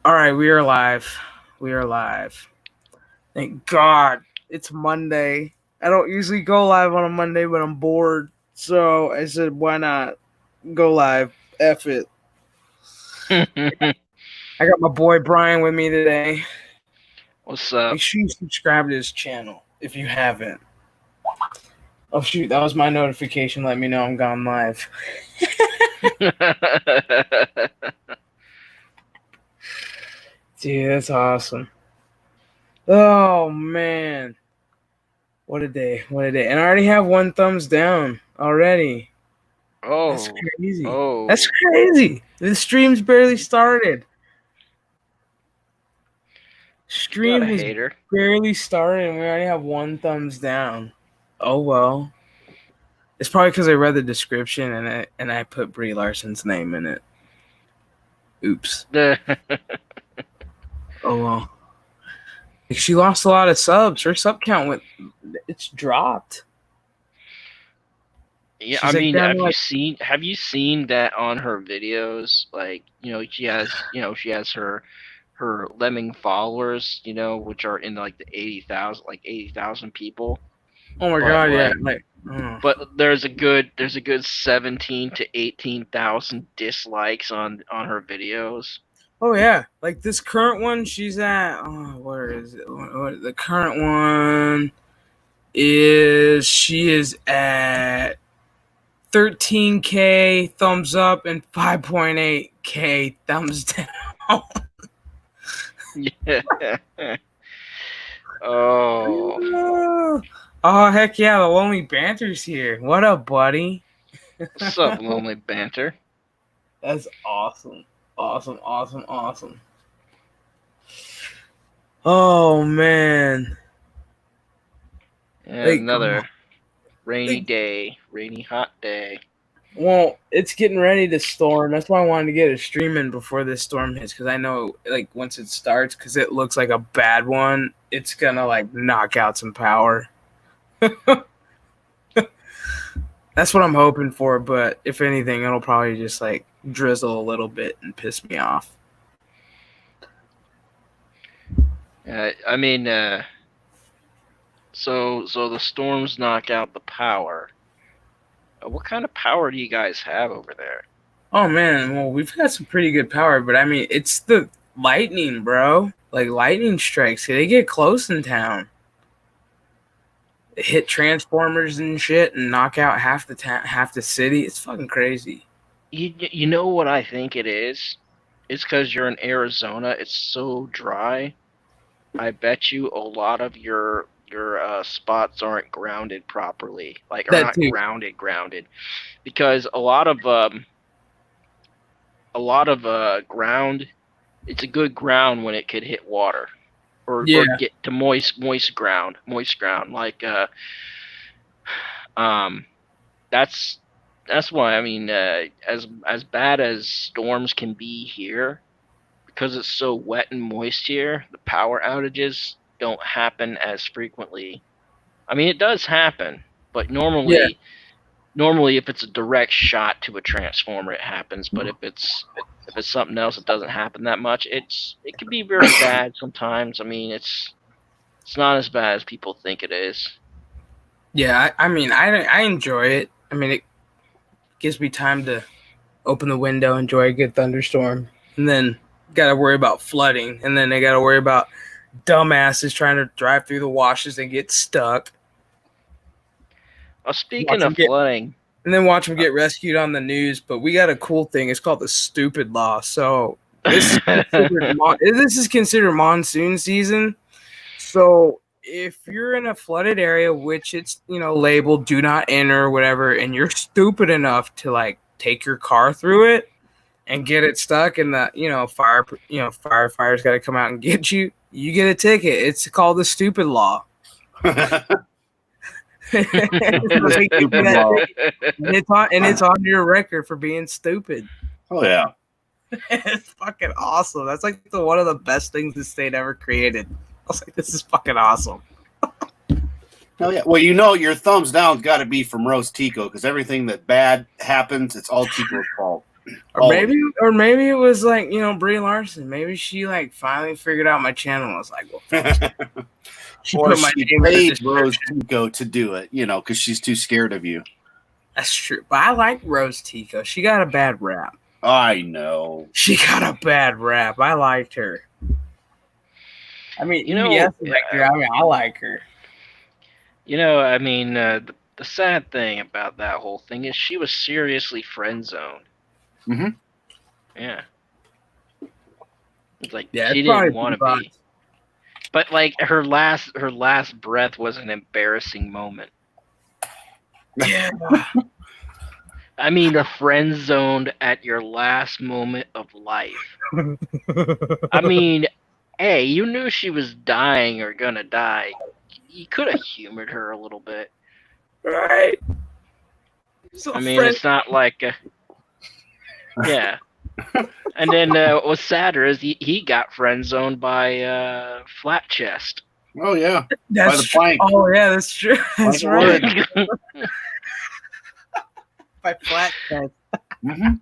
All right, we are live. We are live. Thank God. It's Monday. I don't usually go live on a Monday, but I'm bored. So I said, why not go live? F it. I got my boy Brian with me today. What's Make up? sure you subscribe to his channel if you haven't. Oh, shoot. That was my notification. Let me know I'm gone live. Dude, that's awesome. Oh, man. What a day. What a day. And I already have one thumbs down already. That's oh, crazy. That's oh, crazy. The stream's barely started. you got Stream a has hater. barely started and we already have one thumbs down. Oh well. It's probably because I read the description and I put Brie Larson's name in it. Oops. Oh well. Like, she lost a lot of subs. Her sub count it's dropped. Yeah, I She's like mean, down to like have you seen that on her videos? Like, she has her lemming followers, which are in like the 80,000 people. oh my But god, yeah. like, Like but there's a good 17 to 18,000 dislikes on her videos. oh yeah. Like this current one, she's at where is it? The current one she is at 13K thumbs up and 5.8K thumbs down. Yeah. Oh, Oh heck yeah, the Lonely Banter's here. What up, buddy? what's up, lonely banter? That's awesome. Awesome, awesome, awesome. Oh man. Yeah, Like, another rainy like day, rainy hot day. well, it's getting ready to storm. That's why I wanted to get a stream in before this storm hits, because I know, like, once it starts, because it looks like a bad one, it's gonna like knock out some power. That's what I'm hoping for, but if anything, it'll probably just like drizzle a little bit and piss me off. I mean, so the storms knock out the power. What kind of power do you guys have over there? Oh man, well we've got some pretty good power, but I mean it's the lightning, bro. Like lightning strikes, they get close in town. They hit transformers and shit and knock out half the city. It's fucking crazy. You know what I think it is? It's because you're in Arizona. It's so dry. I bet you a lot of your spots aren't grounded properly, like are That not too. grounded, because a lot of ground. It's a good ground when it could hit water, or Yeah. get to moist ground, like um that's why, I mean, as bad as storms can be here, because it's so wet and moist here, the power outages don't happen as frequently. I mean, it does happen, but Yeah. normally if it's a direct shot to a transformer, it happens. But if it's something else, it doesn't happen that much. It can be very bad sometimes. I mean, it's not as bad as people think it is. Yeah, I mean I enjoy it. I mean it gives me time to open the window, enjoy a good thunderstorm, and then gotta worry about flooding, and then they gotta worry about dumbasses trying to drive through the washes and get stuck. Speaking Watch of them get flooding, and then watch them uh, get rescued on the news. But we got a cool thing. It's called the stupid law. So this is considered monsoon season. So if you're in a flooded area, which it's labeled "do not enter" or whatever, and you're stupid enough to like take your car through it and get it stuck, and the firefighters got to come out and get you. You get a ticket. It's called the stupid law. Stupid law. And it's on your record for being stupid. Oh yeah. It's fucking awesome. That's like one of the best things the state ever created. I was like, this is fucking awesome. Oh yeah. Well, your thumbs down's got to be from Roast Tico, because everything that bad happens, it's all Tico's fault. Or maybe it was like, Brie Larson. Maybe she like finally figured out my channel and was like, well, fuck. She or put my she name in the paid Rose description. Tico to do it, because she's too scared of you. That's true. But I like Rose Tico. She got a bad rap. I know. She got a bad rap. I liked her. I mean, I like her. The sad thing about that whole thing is she was seriously friend zoned. Mm-hmm. Yeah. It's like Yeah, she didn't want to be. But like her last breath was an embarrassing moment. Yeah. I mean, the friend zoned at your last moment of life. I mean, hey, you knew she was dying or gonna die. You could have humored her a little bit. Right. I mean, it's not like, yeah. And then what was sadder is he got friend zoned by Flat Chest. Oh yeah, that's by the plank. Oh yeah, that's true. That's right. By Flat Chest. Mm-hmm.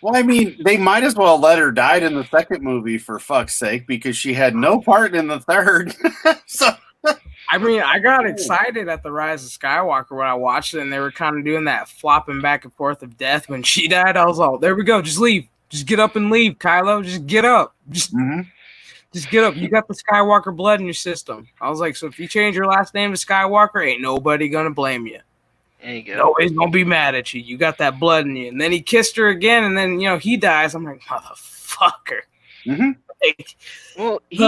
Well, I mean, they might as well let her die in the second movie for fuck's sake, because she had no part in the third. So. I mean, I got excited at The Rise of Skywalker when I watched it, and they were kind of doing that flopping back and forth of death. When she died, I was like, there we go. Just leave. Just get up and leave, Kylo. Just get up. Just get up. You got the Skywalker blood in your system. I was like, so if you change your last name to Skywalker, ain't nobody going to blame you. There you go. Nobody's going to be mad at you. You got that blood in you. And then he kissed her again, and then, he dies. I'm like, motherfucker. Mm-hmm. Well, he's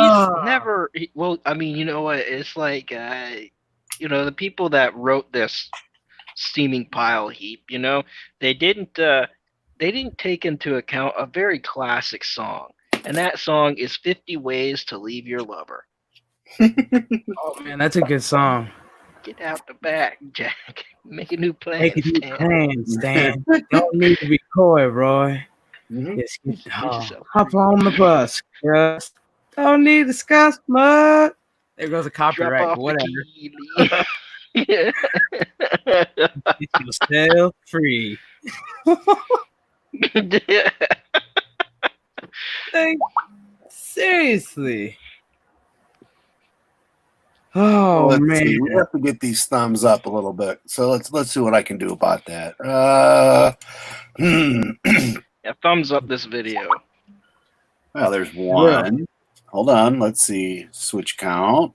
never. Well, I mean, you know what? It's like, the people that wrote this steaming pile heap, they didn't take into account a very classic song, and that song is 50 Ways to Leave Your Lover. Oh man, that's a good song. Get out the back, Jack. Make a new plan. Make a new plan, Stan. Don't need to be coy, Roy. Mm-hmm. Just hop on the bus. Just don't need to discuss much. There goes a copyright, but whatever. Get yourself free. Like, seriously. Oh man, see. We have to get these thumbs up a little bit. So let's see what I can do about that. Yeah, thumbs up this video. Well, there's one. Yeah. Hold on. Let's see. Switch count.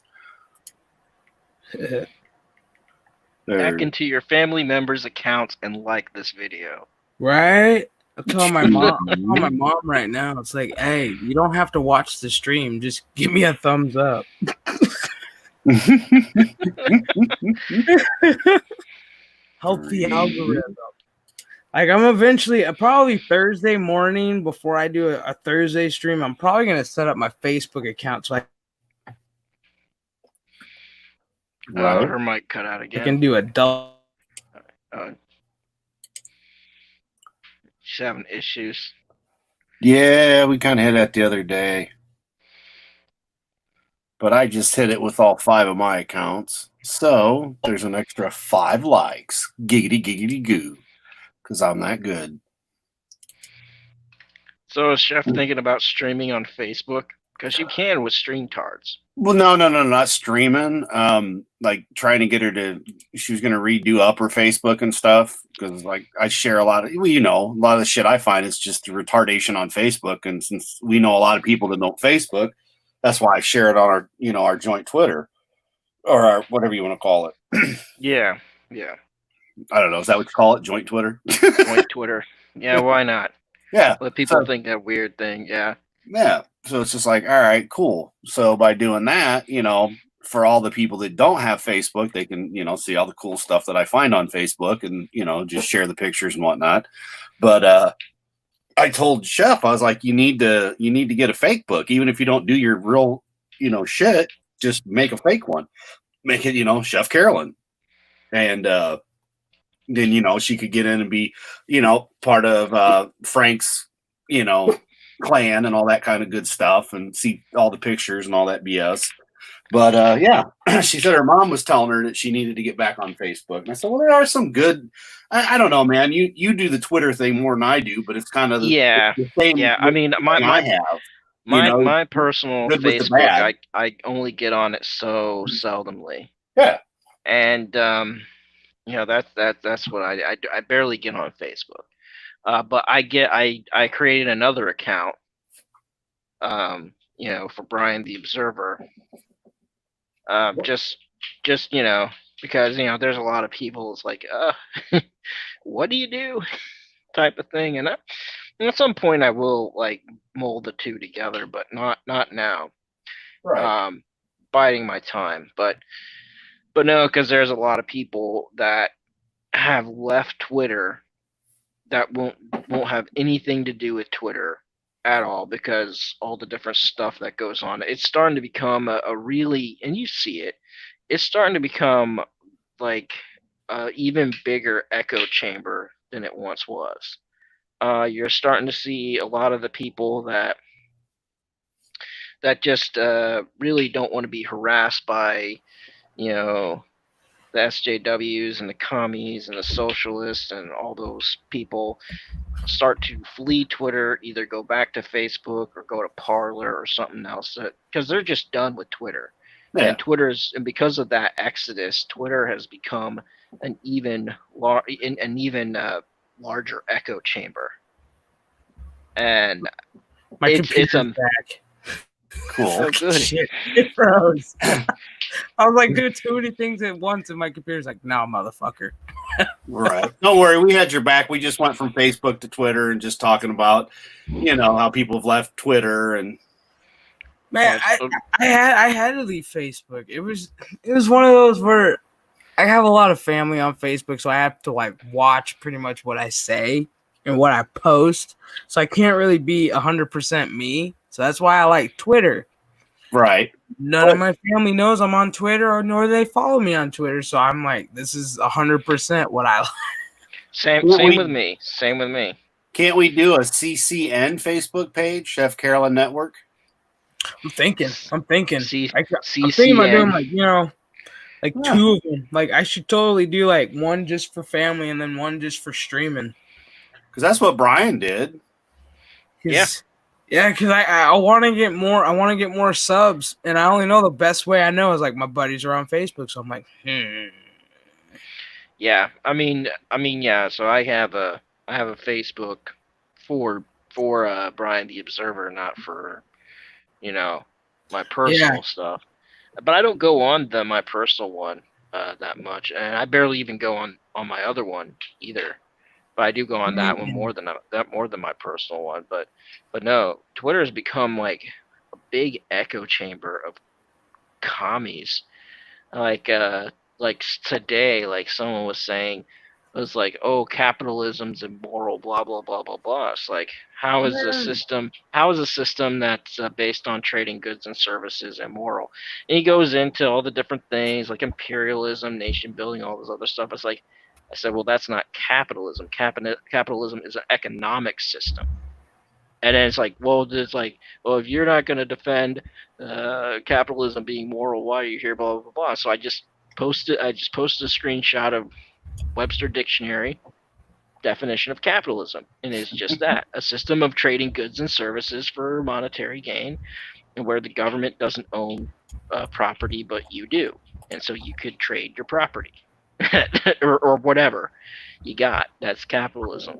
Back into your family members' accounts and like this video. Right? I tell my mom. Right now. It's like, hey, you don't have to watch the stream. Just give me a thumbs up. Help the algorithm. Like, I'm eventually, probably Thursday morning before I do a Thursday stream, I'm probably going to set up my Facebook account so her mic cut out again. I can do a double. She's having issues. Yeah, we kind of had that the other day. But I just hit it with all 5 of my accounts. So there's an extra 5 likes. Giggity, giggity, goo. Because I'm that good. So is Chef thinking about streaming on Facebook? Because you can with StreamTards. Well, no, not streaming. Like trying to get her to, she was going to redo up her Facebook and stuff. Because like I share a lot of, a lot of the shit I find is just retardation on Facebook. And since we know a lot of people that don't Facebook, that's why I share it on our, our joint Twitter or our, whatever you want to call it. Yeah. I don't know. Is that what you call it? Joint Twitter? Joint Twitter. Yeah, why not? Yeah. Let people think that weird thing. Yeah. Yeah. So it's just like, all right, cool. So by doing that, for all the people that don't have Facebook, they can, see all the cool stuff that I find on Facebook and, just share the pictures and whatnot. But I told Chef, I was like, you need to get a fake book. Even if you don't do your real, shit, just make a fake one. Make it, Chef Carolyn. And then, she could get in and be, part of Frank's, clan and all that kind of good stuff and see all the pictures and all that BS. But yeah, she said her mom was telling her that she needed to get back on Facebook. And I said, well, there are some good. I don't know, man. You do the Twitter thing more than I do, but it's kind of Yeah, the same yeah. I mean, thing I have. my personal Good with the Facebook, bad. I only get on it so seldomly, Yeah. and that's what I do. I barely get on Facebook. But I created another account, for Brian the Observer, just because there's a lot of people. It's like, what do you do, type of thing, and at some point I will like mold the two together, but not now. Right. Biding my time, but no, because there's a lot of people that have left Twitter that won't have anything to do with Twitter at all, because all the different stuff that goes on. It's starting to become a really, and you see it. It's starting to become like a even bigger echo chamber than it once was. You're starting to see a lot of the people that just really don't want to be harassed by you know the SJWs and the commies and the socialists and all those people, start to flee Twitter, either go back to Facebook or go to Parler or something else, because they're just done with Twitter. Yeah. And because of that exodus, Twitter has become an even larger echo chamber, and My it's computer's back. Cool. oh good. Shit, it froze. I was like, do too many things at once, and my computer's like, no, motherfucker. Right. Don't worry, we had your back. We just went from Facebook to Twitter and just talking about, how people have left Twitter and Man, I had to leave Facebook. It was one of those where I have a lot of family on Facebook, so I have to like watch pretty much what I say and what I post. So I can't really be 100% me. So that's why I like Twitter. right. None of my family knows I'm on Twitter, or nor do they follow me on Twitter. So I'm like, this is 100% what I like. Same with me. Same with me. Can't we do a CCN Facebook page, Chef Carolyn Network? I'm thinking. I'm thinking CCN. about doing like two of them. Like I should totally do like one just for family and then one just for streaming. Because that's what Brian did. Because I want to get more. I want to get more subs, and I only know the best way I know is like my buddies are on Facebook. So I'm like, Yeah, I mean, yeah. So I have a Facebook for Brian the Observer, not for my personal stuff. But I don't go on my personal one that much, and I barely even go on my other one either. But I do go on that one more than my personal one. But no, Twitter has become like a big echo chamber of commies. Like today, like someone was saying, it was like, oh, capitalism's immoral, blah blah blah blah blah. It's like, how is a system that's based on trading goods and services immoral? And he goes into all the different things like imperialism, nation building, all this other stuff. It's like, I said, well, that's not capitalism. Capitalism is an economic system. And then it's like, well, if you're not going to defend capitalism being moral, why are you here? Blah blah blah. So I just posted a screenshot of Webster Dictionary definition of capitalism, and it's just that: a system of trading goods and services for monetary gain, and where the government doesn't own property but you do, and so you could trade your property or whatever you got. That's capitalism.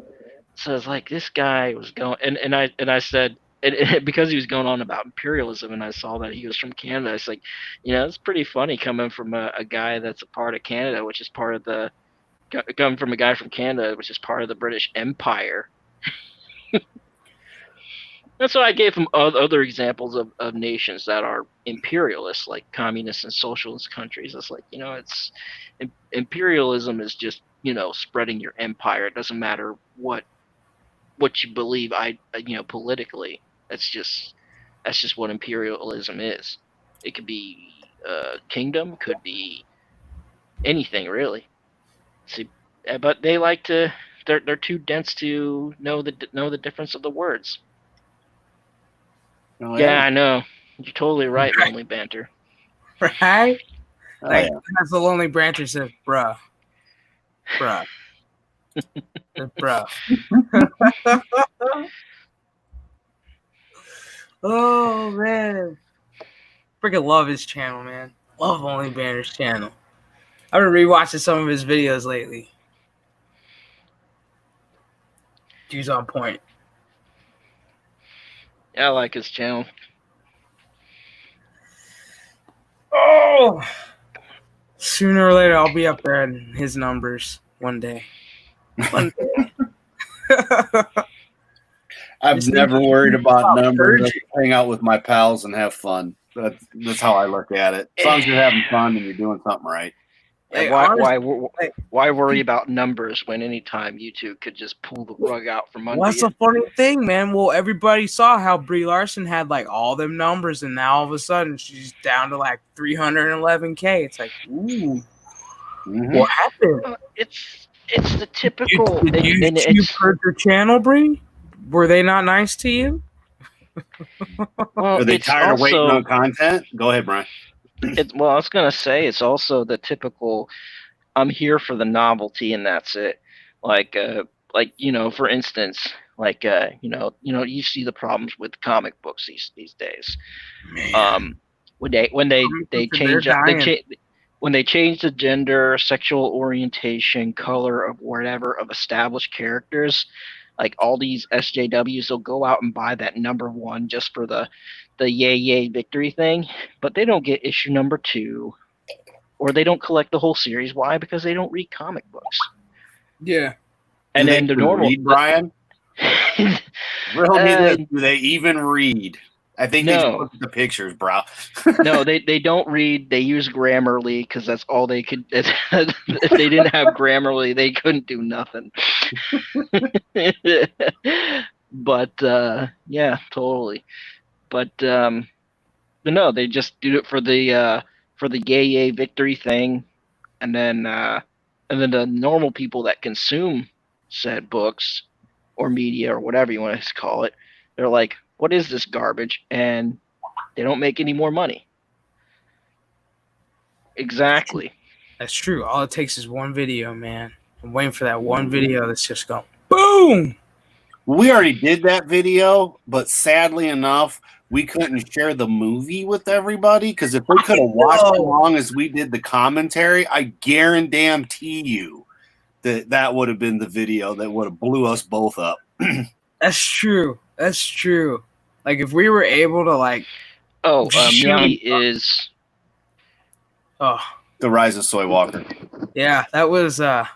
So it's like this guy was going, and I said, because he was going on about imperialism, and I saw that he was from Canada. It's like, it's pretty funny coming from a guy that's a part of Canada, which is part of the coming from a guy from Canada, which is part of the British Empire. That's why I gave him other examples of nations that are imperialist, like communist and socialist countries. It's like, it's imperialism is just spreading your empire. It doesn't matter what you believe politically. That's just what imperialism is. It could be a kingdom, could be anything really. See, but they like to they're too dense to know the difference of the words. Oh, yeah, I know. You're totally right, Lonely Banter. Right? Oh, Like, yeah. that's the Lonely Brancher says, bruh. Bruh. Oh, man. Freaking love his channel, man. Love Lonely Brancher's channel. I've been rewatching some of his videos lately. Dude's on point. Yeah, I like his channel. Oh! Sooner or later, I'll be up there in his numbers one day. One day. I've Just never thinking worried about about numbers. purging. I hang out with my pals and have fun. That's how I look at it. As long as you're having fun and you're doing something right. Like, Why honestly, like, why worry about numbers when anytime you two could just pull the rug out from under what's you? the funny thing, man? Well, everybody saw how Brie Larson had like all them numbers, and now all of a sudden she's down to like 311K. It's like, ooh, what happened? It's the typical. Did you purge your channel, Brie? Were they not nice to you? Well, Are they it's tired of waiting also on content? Go ahead, Brian. well, I was gonna say it's also the typical. I'm here for the novelty, and that's it. Like for instance, you see the problems with comic books these days. Man. When they change up, dying. when they change the gender, sexual orientation, color of whatever of established characters, like all these SJWs will go out and buy that number one just for the yay victory thing, but they don't get issue number 2, or they don't collect the whole series. Why? Because they don't read comic books. Yeah. And Do then they the normal read, Brian? Riddle me this. Do they even read? I think they just look at the pictures, bro. No, they don't read. They use Grammarly because that's all they could. If they didn't have Grammarly, they couldn't do nothing. But yeah, totally. But no, they just do it for the yay victory thing, and then the normal people that consume said books or media or whatever you want to call it, they're like, what is this garbage? And they don't make any more money. Exactly. That's true. All it takes is one video, man. I'm waiting for that one video that's just going boom. We already did that video, but sadly enough, we couldn't share the movie with everybody because if we could have watched as long as we did the commentary, I guarantee you that would have been the video that would have blew us both up. That's true. That's true. Like if we were able to like movie is The Rise of Soy Walker. Yeah, that was on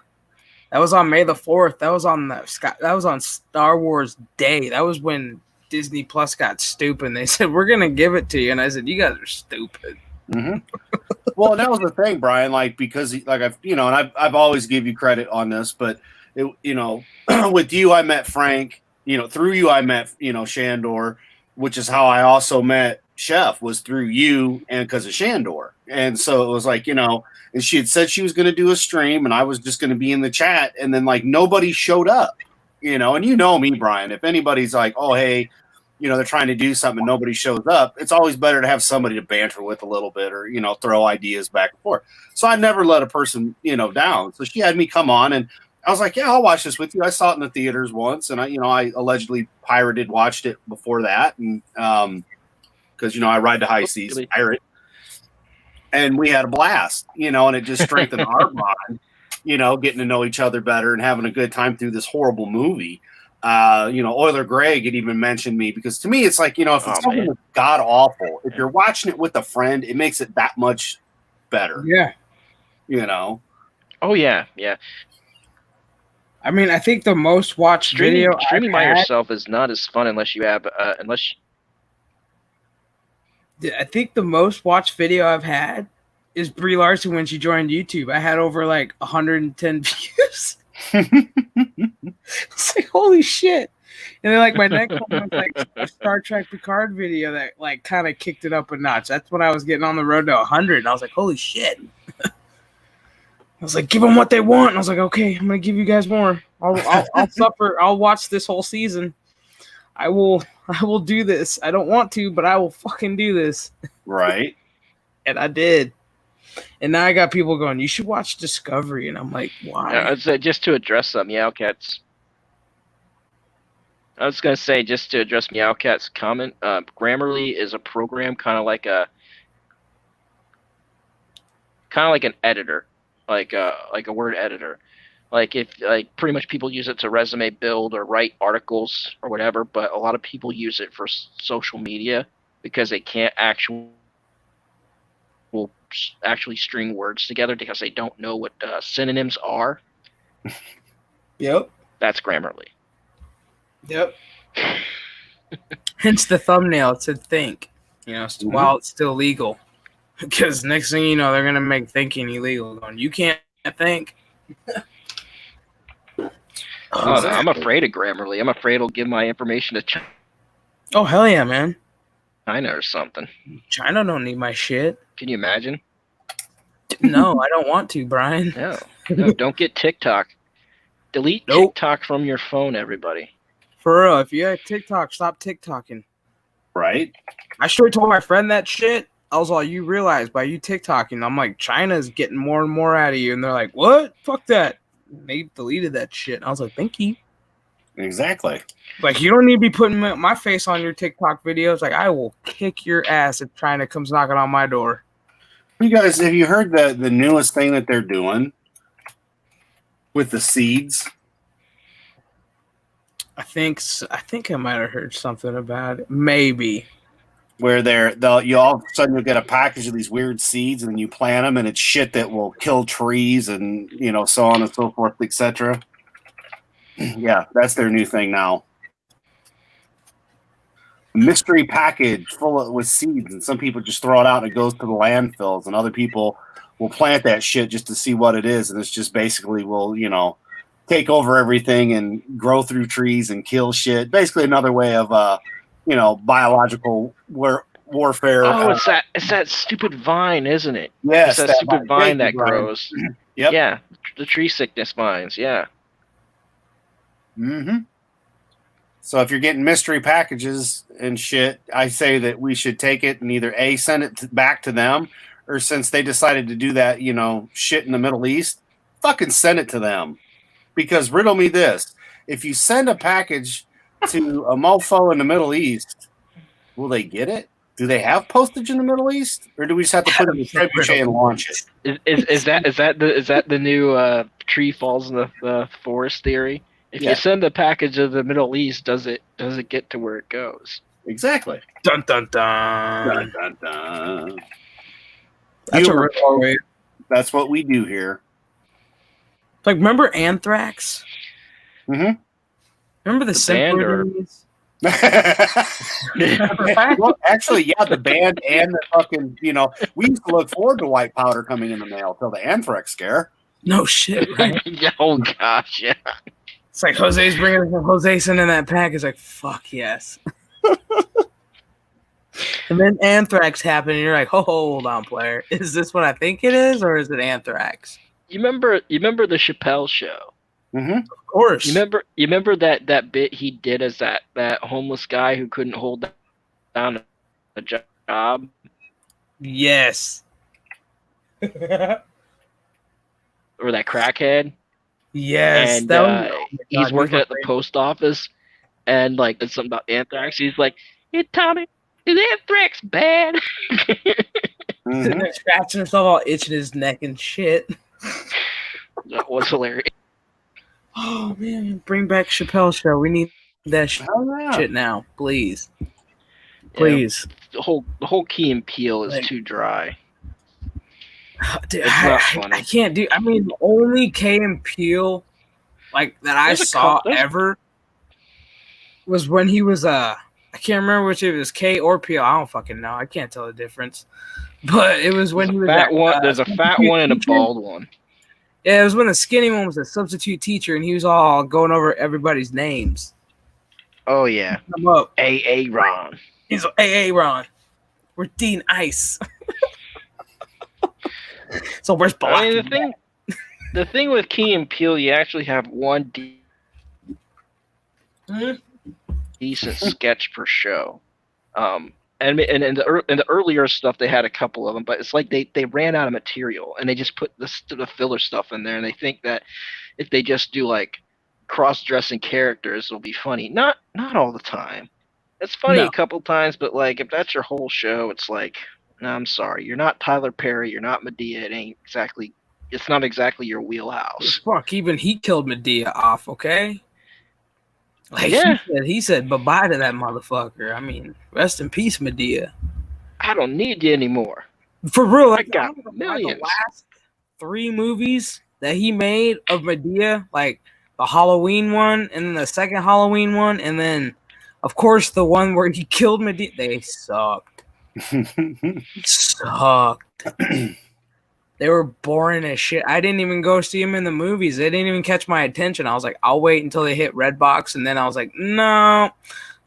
May the 4th. That was on Star Wars Day. That was when Disney Plus got stupid. And they said, we're going to give it to you. And I said, you guys are stupid. Mm-hmm. Well, that was the thing, Brian, like, because like I've always give you credit on this, but with you, I met Frank, through you, I met, Shandor, which is how I also met Chef, was through you and because of Shandor. And so it was like, and she had said she was going to do a stream and I was just going to be in the chat. And then like nobody showed up, and me, Brian, if anybody's like, oh, hey, they're trying to do something and nobody shows up, it's always better to have somebody to banter with a little bit or, throw ideas back and forth. So I never let a person, down. So she had me come on and I was like, yeah, I'll watch this with you. I saw it in the theaters once and I allegedly watched it before that. And, because, I ride the high seas, pirate. And we had a blast, and it just strengthened our bond, getting to know each other better and having a good time through this horrible movie. Euler Greg had even mentioned me because to me, it's like, if it's something that's god awful, if you're watching it with a friend, it makes it that much better. Yeah. Oh, yeah. Yeah. I mean, I think the most watched video streaming by yourself is not as fun unless you have, I think the most watched video I've had is Brie Larson when she joined YouTube. I had over like 110 views. It's like, holy shit. And then like my next one was like a Star Trek Picard video that like kind of kicked it up a notch. That's when I was getting on the road to 100. And I was like, holy shit. I was like, give them what they want. And I was like, okay, I'm going to give you guys more. I'll suffer. I'll watch this whole season. I will do this. I don't want to, but I will fucking do this. Right. And I did. And now I got people going, you should watch Discovery. And I'm like, why? I'd say just to address some Meowcats. I was gonna say just to address Meowcat's comment. Grammarly is a program kind of like an editor, like a word editor. Like if pretty much people use it to resume build or write articles or whatever, but a lot of people use it for social media because they can't actually string words together because they don't know what synonyms are. Yep. That's Grammarly. Yep. Hence the thumbnail. It said think, while it's still legal. Because next thing you know, they're going to make thinking illegal. Going, you can't think. I'm afraid of Grammarly. I'm afraid it'll give my information to China. Oh, hell yeah, man. China or something. China don't need my shit. Can you imagine? No, I don't want to, Brian. No, don't get TikTok. Delete TikTok from your phone, everybody. For real, if you have TikTok, stop TikToking. Right? I sure told my friend that shit. I was like, you realize by you TikToking, I'm like, China's getting more and more out of you. And they're like, what? Fuck that. And they deleted that shit. And I was like, thank you. Exactly. Like, you don't need to be putting my face on your TikTok videos. Like, I will kick your ass if China comes knocking on my door. You guys, have you heard the newest thing that they're doing with the seeds? I think I might have heard something about it. Maybe. Where you all of a sudden you'll get a package of these weird seeds and then you plant them and it's shit that will kill trees and so on and so forth, etc. Yeah, that's their new thing now. A mystery package with seeds, and some people just throw it out and it goes to the landfills, and other people will plant that shit just to see what it is, and it's just basically will take over everything and grow through trees and kill shit. Basically, another way of biological warfare. Oh, it's that stupid vine, isn't it? Yes, it's that stupid vine that grows. Yep. Yeah, the tree sickness vines. Yeah. Mm-hmm. So if you're getting mystery packages and shit, I say that we should take it and either A, send it back to them, or since they decided to do that, shit in the Middle East, fucking send it to them. Because riddle me this, if you send a package to a mofo in the Middle East, will they get it? Do they have postage in the Middle East, or do we just have to put it in the trebuchet and launch it? Is that the new tree falls in the forest theory? If you send a package to the Middle East, does it get to where it goes? Exactly. Dun dun dun. Dun dun dun. That's what we do here. Like, remember Anthrax? Mm-hmm. Remember the simpler days? Well, actually, yeah, the band and the fucking, we used to look forward to white powder coming in the mail till the Anthrax scare. No shit, right? Oh gosh, yeah. It's like Jose's sending that pack. It's like, fuck yes. And then Anthrax happened, and you're like, hold on, player. Is this what I think it is, or is it Anthrax? You remember the Chappelle show? Mm-hmm. Of course. You remember that bit he did as that homeless guy who couldn't hold down a job? Yes. Or that crackhead? Yes. And he's working at the post office, and it's something about anthrax. He's like, "Hey Tommy, is anthrax bad?" Sitting there scratching himself, all itching his neck and shit. That was hilarious. Oh man, bring back Chappelle show. We need that shit now, please. Please. Yeah, the whole Key and Peele is too dry. Dude, I can't do. I mean, only Key and Peele that I saw ever was when he was I can't remember which it was, K or Peele. I don't fucking know. I can't tell the difference. But it was when he was fat one. There's a fat one and a bald one. Yeah, it was when the skinny one was a substitute teacher, and he was all going over everybody's names. Oh yeah. Come up, A.A. Ron. He's A.A. Ron. We're Dean Ice. So where's Block? I mean, the thing with Key and Peele, you actually have one decent sketch per show. And in the earlier stuff, they had a couple of them, but it's like they ran out of material, and they just put the filler stuff in there, and they think that if they just do like cross-dressing characters, it'll be funny. Not all the time. It's funny No. a couple times, but like if that's your whole show, it's like, no, I'm sorry, you're not Tyler Perry, you're not Medea. It's not exactly your wheelhouse. Fuck, even he killed Medea off, okay? Like Yeah. he said bye-bye to that motherfucker. I mean, rest in peace, Medea. I don't need you anymore. For real, I got millions. The last 3 movies that he made of Medea, like the Halloween one, and then the second Halloween one, and then, of course, the one where he killed Medea, they sucked. Sucked. They were boring as shit. I didn't even go see them in the movies. They didn't even catch my attention. I was like, I'll wait until they hit Redbox, and then I was like, no,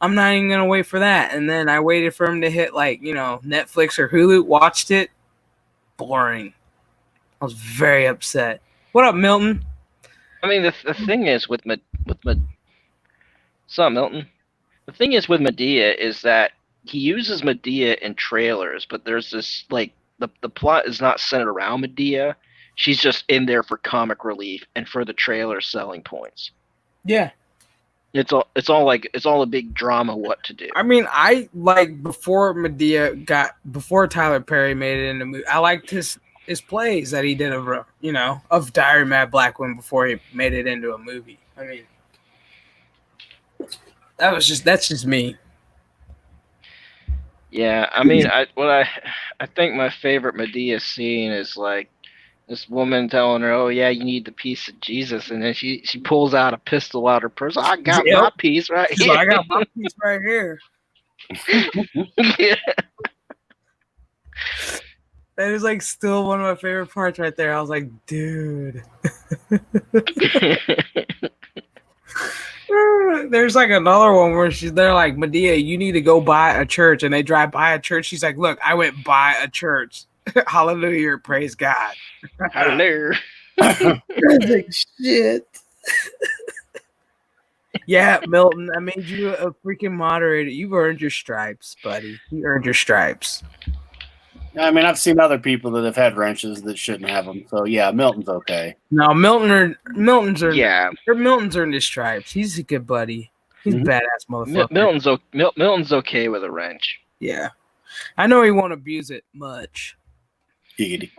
I'm not even gonna wait for that. And then I waited for them to hit like, Netflix or Hulu. Watched it. Boring. I was very upset. What up, Milton? I mean, the thing is what's up, Milton? The thing is with Medea is that he uses Medea in trailers, but there's this like the plot is not centered around Medea. She's just in there for comic relief and for the trailer selling points. Yeah. It's all a big drama what to do. I mean, I like before Tyler Perry made it into movie. I liked his plays that he did of Diary Mad Black Woman before he made it into a movie. I mean, that's just me. Yeah, I mean, I think my favorite Medea scene is like this woman telling her, "Oh yeah, you need the piece of Jesus," and then she pulls out a pistol out her purse. I got my piece right here. I got my piece right here. Yeah. That is like still one of my favorite parts right there. I was like, dude. There's like another one where they're like, Medea, you need to go buy a church, and they drive by a church. She's like, look, I went by a church. Hallelujah, praise God. Hallelujah. Like, shit. Yeah, Milton, I made you a freaking moderator. You've earned your stripes, buddy. You earned your stripes. I mean, I've seen other people that have had wrenches that shouldn't have them. So yeah, Milton's okay. No, Milton's earned his stripes. He's a good buddy. He's a badass motherfucker. Milton's okay with a wrench. Yeah, I know he won't abuse it much. Giggity.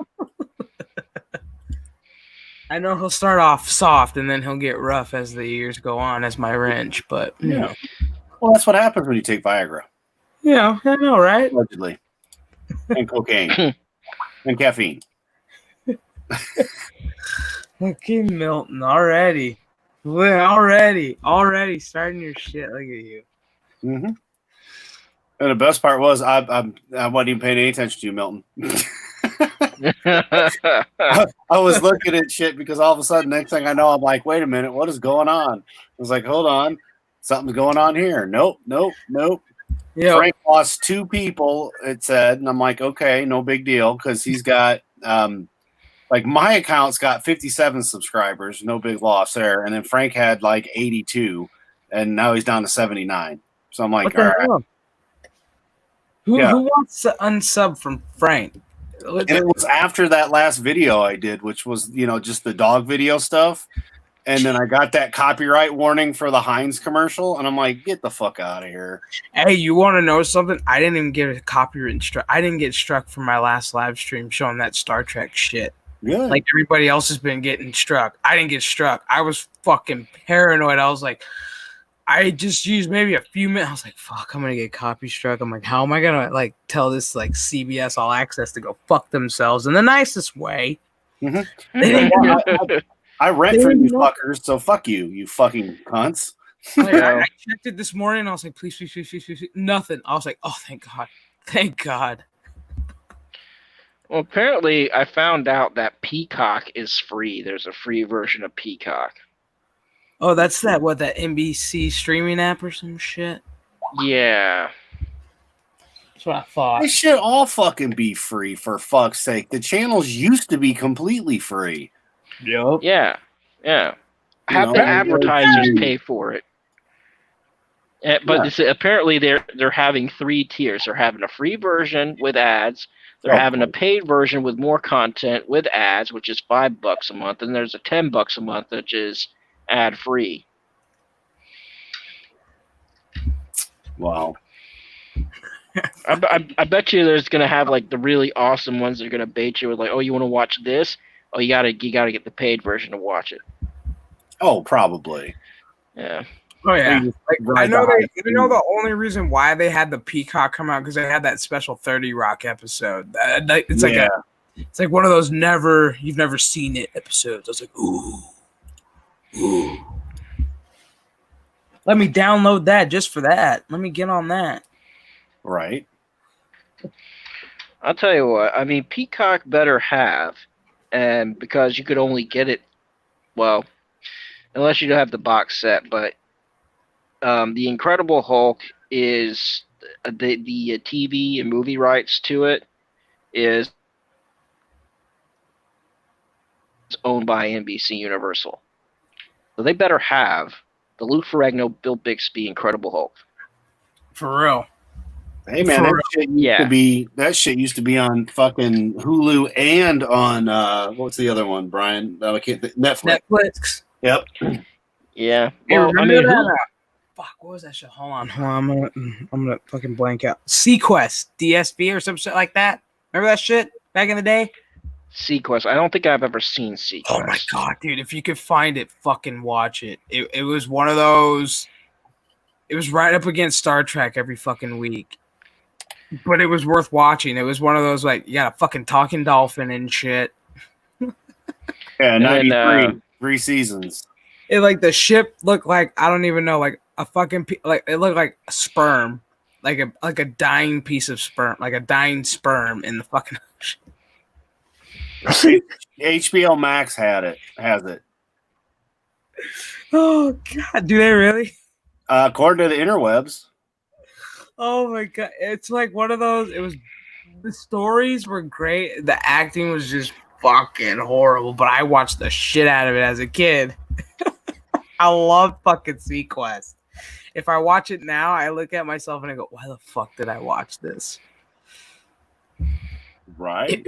I know he'll start off soft and then he'll get rough as the years go on as my wrench. But yeah, well, that's what happens when you take Viagra. Yeah, I know, right? Allegedly. And cocaine. And caffeine. Okay, Milton, already starting your shit. Look at you. Mm-hmm. And the best part was I wasn't even paying any attention to you, Milton. I was looking at shit because all of a sudden, next thing I know, I'm like, wait a minute, what is going on? I was like, hold on, something's going on here. Nope. Yeah. Frank lost 2 people, it said, and I'm like, okay, no big deal, because he's got like my account's got 57 subscribers, no big loss there, and then Frank had like 82, and now he's down to 79. So I'm like, all right. Who wants to unsub from Frank? And it was after that last video I did, which was just the dog video stuff. And then I got that copyright warning for the Heinz commercial, and I'm like, get the fuck out of here. Hey, you want to know something? I didn't even get a copyright struck. I didn't get struck for my last live stream showing that Star Trek shit. Yeah. Like everybody else has been getting struck. I didn't get struck. I was fucking paranoid. I was like, I just used maybe a few minutes. I was like, fuck, I'm going to get copy struck. I'm like, how am I going to tell this CBS All Access to go fuck themselves in the nicest way? Mm-hmm. I rent for you fuckers, so fuck you, you fucking cunts. I checked it this morning. I was like, please. Nothing. I was like, oh, thank God. Well, apparently, I found out that Peacock is free. There's a free version of Peacock. Oh, that's that NBC streaming app or some shit? Yeah. That's what I thought. They should all fucking be free, for fuck's sake. The channels used to be completely free. Yep. Yeah. Have the advertisers pay for it. But apparently they're having 3 tiers. They're having a free version with ads. They're having a paid version with more content with ads, which is $5 a month, and there's a $10 a month, which is ad free. Wow. I bet you there's gonna have like the really awesome ones that are gonna bait you with like, oh, you want to watch this? Oh, you gotta get the paid version to watch it. Oh, probably. Yeah. Oh yeah. I know the only reason why they had the Peacock come out because they had that special 30 Rock episode. It's like it's like one of those you've never seen it episodes. I was like, ooh. Let me download that just for that. Let me get on that. Right. I'll tell you what. I mean, Peacock better have, and because you could only get it, well, unless you have the box set. But the Incredible Hulk is the TV and movie rights to it is owned by NBC Universal, so they better have the Lou Ferrigno, Bill Bixby Incredible Hulk. For real. Hey man, that shit used to be on fucking Hulu and on what's the other one, Brian? I can't think. Netflix. Yep. Yeah. Well, I mean, fuck, what was that shit? Hold on. I'm gonna fucking blank out. Sequest, DSP or some shit like that. Remember that shit back in the day? Sequest. I don't think I've ever seen Sequest. Oh my god, dude! If you could find it, fucking watch it. It was one of those. It was right up against Star Trek every fucking week. But it was worth watching. It was one of those like, you got a fucking talking dolphin and shit. Yeah, 93, 3 seasons. It like the ship looked like I don't even know, like a fucking like it looked like a sperm, like a dying piece of sperm, like a dying sperm in the fucking ocean. HBO Max has it. Oh god, do they really? According to the interwebs. Oh my god, it's like one of those. The stories were great. The acting was just fucking horrible, but I watched the shit out of it as a kid. I love fucking Sequest. If I watch it now, I look at myself and I go, "Why the fuck did I watch this?" Right.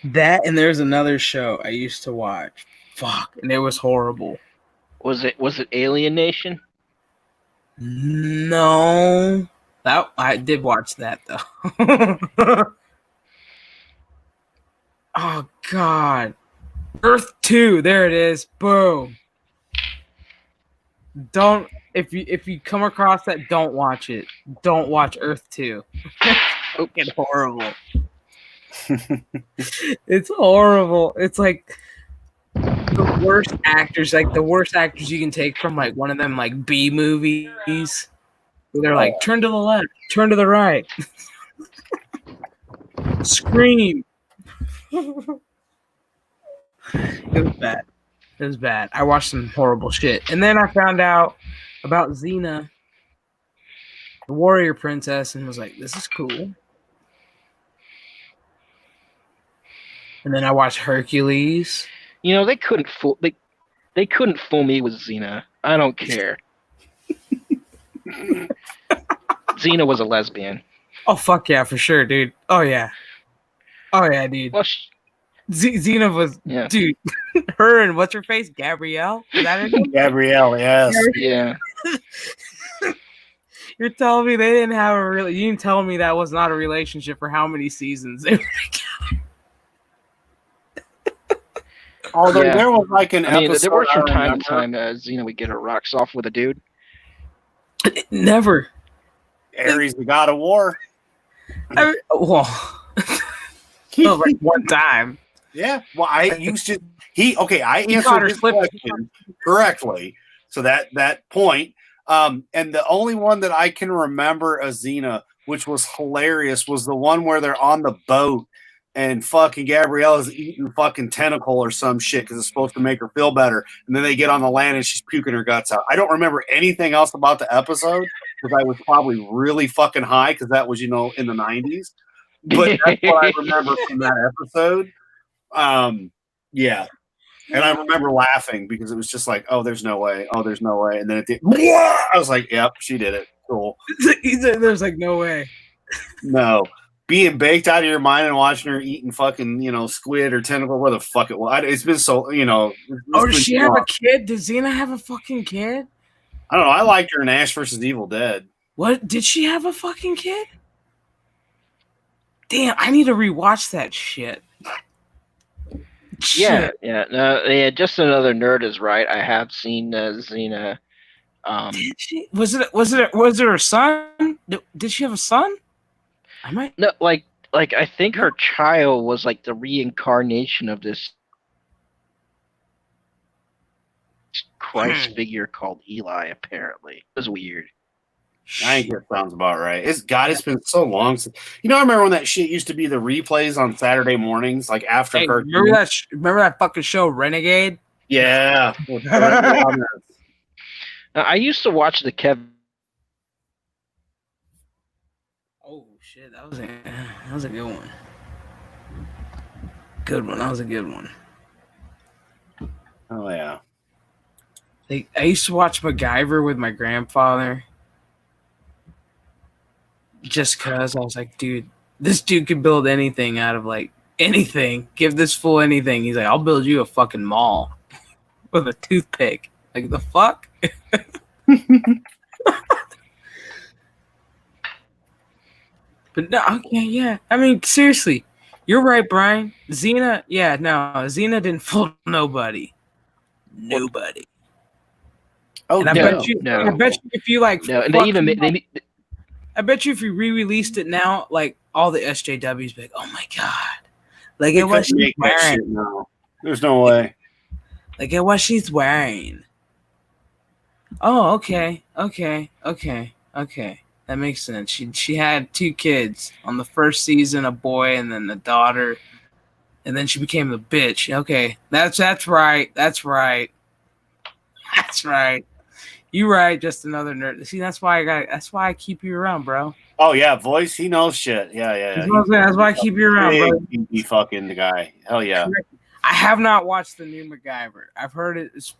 That and there's another show I used to watch. Fuck, and it was horrible. Was it Alien Nation? No, that I did watch that though. Oh god, Earth 2. There it is. Boom. Don't if you come across that, don't watch it. Don't watch Earth 2. It's horrible. It's horrible. It's like the worst actors, like the worst actors you can take from like one of them like B movies. They're like, turn to the left, turn to the right, scream. It was bad. It was bad. I watched some horrible shit, and then I found out about Xena, the warrior princess, and was like, this is cool. And then I watched Hercules. You know, they couldn't fool me with Xena. I don't care. Xena was a lesbian. Oh fuck yeah, for sure, dude. Oh yeah, dude. Well, Xena was, dude. Her and what's her face, Gabrielle? Is that her name? Gabrielle, yes. Yeah. You're telling me they didn't have a you didn't tell me that was not a relationship for how many seasons? Although there was like an episode. There were from time to time Xena would get her rocks off with a dude. Never. Ares, the god of war. Like one time. Yeah. Well, I answered this question correctly. So that point. And the only one that I can remember as Xena, which was hilarious, was the one where they're on the boat and fucking Gabrielle is eating fucking tentacle or some shit because it's supposed to make her feel better. And then they get on the land and she's puking her guts out. I don't remember anything else about the episode because I was probably really fucking high because that was, in the 90s. But that's what I remember from that episode. Yeah. And I remember laughing because it was just like, oh, there's no way. Oh, there's no way. And then I was like, yep, she did it. Cool. There's like no way. No. Being baked out of your mind and watching her eating fucking, squid or tentacle, where the fuck it was. It's been so, Oh, does she have a kid? Does Xena have a fucking kid? I don't know. I liked her in Ash versus Evil Dead. What? Did she have a fucking kid? Damn, I need to rewatch that shit. Yeah. No, just another nerd is right. I have seen Xena. Did she? Was it her son? Did she have a son? I might. No, like I think her child was like the reincarnation of this Christ figure called Eli. Apparently, it was weird. I think that sounds about right. It's been so long since. I remember when that shit used to be the replays on Saturday mornings, like after cartoon. Remember that fucking show, Renegade? Yeah. I used to watch the Kevin. Oh shit, that was a good one. That was a good one. Oh yeah. I used to watch MacGyver with my grandfather. Just cause I was like, dude, this dude could build anything out of like anything. Give this fool anything. He's like, I'll build you a fucking mall with a toothpick. Like the fuck? But no, okay, yeah. I mean, seriously, you're right, Brian. Xena, Xena didn't fool nobody. Nobody. Oh, and I bet you if you like, no, and I bet you if you re-released it now, like all the SJWs be like, oh my god, like it was she's wearing. No. There's no way. Like it what she's wearing. Oh, okay. That makes sense. She had 2 kids on the first season, a boy and then a daughter, and then she became the bitch. Okay, that's right. That's right. You right. Just another nerd. See, that's why I keep you around, bro. Oh yeah, voice. He knows shit. Yeah. That's why I keep you around, bro. He fucking the guy. Hell yeah. I have not watched the new MacGyver. I've heard it's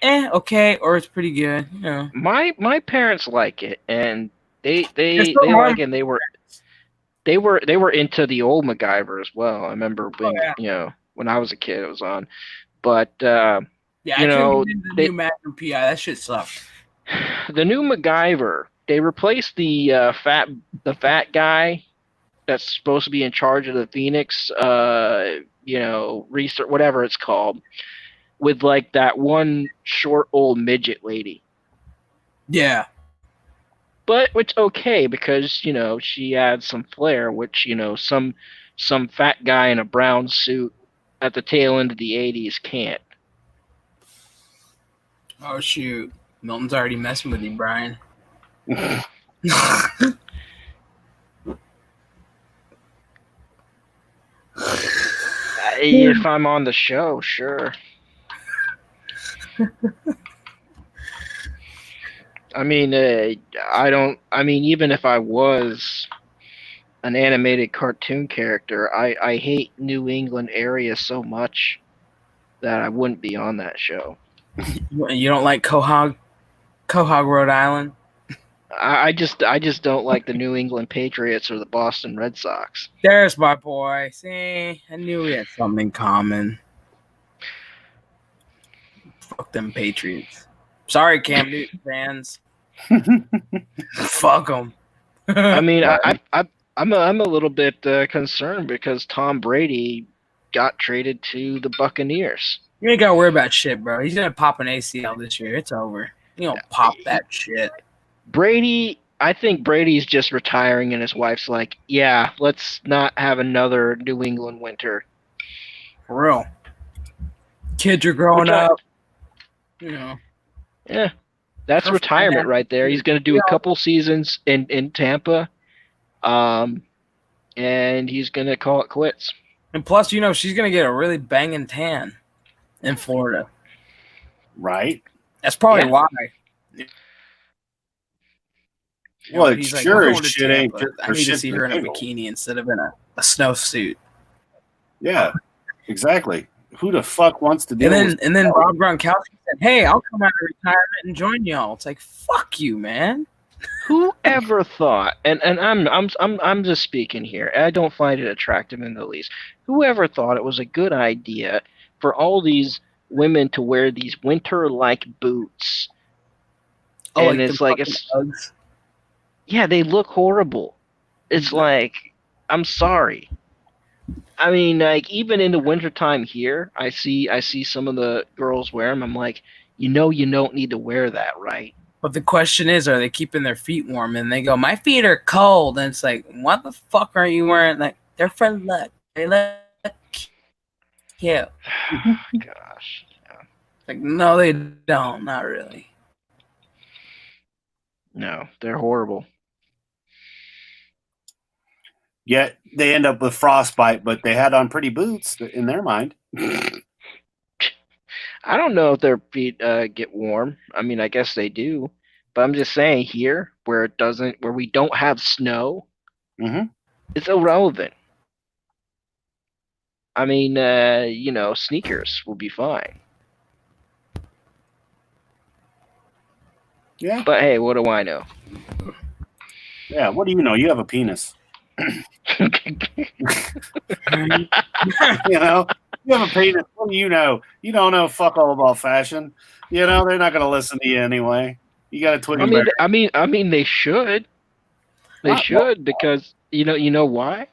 okay, or it's pretty good. You know. My parents like it, and they like it, and they were into the old MacGyver as well. I remember when when I was a kid it was on. But I couldn't get into the new Magnum PI. That shit sucked. The new MacGyver, they replaced the fat guy that's supposed to be in charge of the Phoenix research, whatever it's called, with like that one short old midget lady. Yeah. But it's okay because, she adds some flair, which, some fat guy in a brown suit at the tail end of the 80s can't. Oh, shoot. Milton's already messing with you, Brian. If I'm on the show, sure. I mean, even if I was an animated cartoon character, I hate New England area so much that I wouldn't be on that show. You don't like Quahog, Rhode Island? I just don't like the New England Patriots or the Boston Red Sox. There's my boy. See, I knew we had something in common. Fuck them Patriots. Sorry, Cam Newton fans. Fuck them. I mean, I'm a little bit concerned because Tom Brady got traded to the Buccaneers. You ain't gotta worry about shit, bro. He's gonna pop an ACL this year. It's over. You don't pop that shit. I think Brady's just retiring, and his wife's like, "Yeah, let's not have another New England winter." For real. Kids are growing up. Yeah, that's retirement right there. He's gonna do a couple seasons in Tampa, and he's gonna call it quits. And plus, she's gonna get a really banging tan in Florida. Right. That's probably why. Well, it's sure as shit ain't. I need to see her in a bikini instead of in a snowsuit. Yeah, exactly. who the fuck wants to do it? And then Rob Gronkowski said, "Hey, I'll come out of retirement and join y'all." It's like, fuck you, man. Whoever thought, and I'm just speaking here. I don't find it attractive in the least. Whoever thought it was a good idea for all these women to wear these winter-like boots? Oh, And it's like Uggs. Yeah, they look horrible. It's like, I'm sorry. I mean, like, even in the wintertime here, I see some of the girls wear them. I'm like, you don't need to wear that, right? But the question is, are they keeping their feet warm? And they go, my feet are cold. And it's like, what the fuck are you wearing? Like, they're for luck. They look cute. Gosh. Yeah. Like, no, they don't. Not really. No, they're horrible. Yet they end up with frostbite, but they had on pretty boots in their mind. I don't know if their feet get warm. I mean, I guess they do, but I'm just saying here where we don't have snow, it's irrelevant. I mean, sneakers will be fine. Yeah. But hey, what do I know? Yeah, what do you know? You have a penis. You know, you have a penis. What do you know? You don't know fuck all about fashion. You know, they're not going to listen to you anyway. You got a twiggy. I mean, they should. They should because you know why?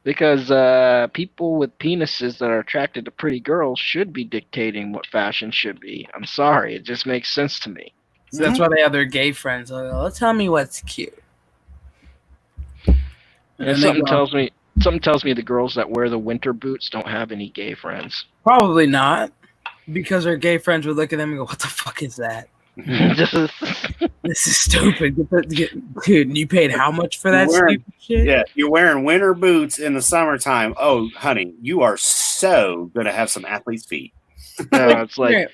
Because people with penises that are attracted to pretty girls should be dictating what fashion should be. I'm sorry, it just makes sense to me. So that's why they have their gay friends. Like, oh, tell me what's cute. And something tells me the girls that wear the winter boots don't have any gay friends. Probably not, because their gay friends would look at them and go, "What the fuck is that? This is stupid." Dude, you paid how much for that stupid shit? Yeah, you're wearing winter boots in the summertime. Oh, honey, you are so gonna have some athlete's feet. No, it's like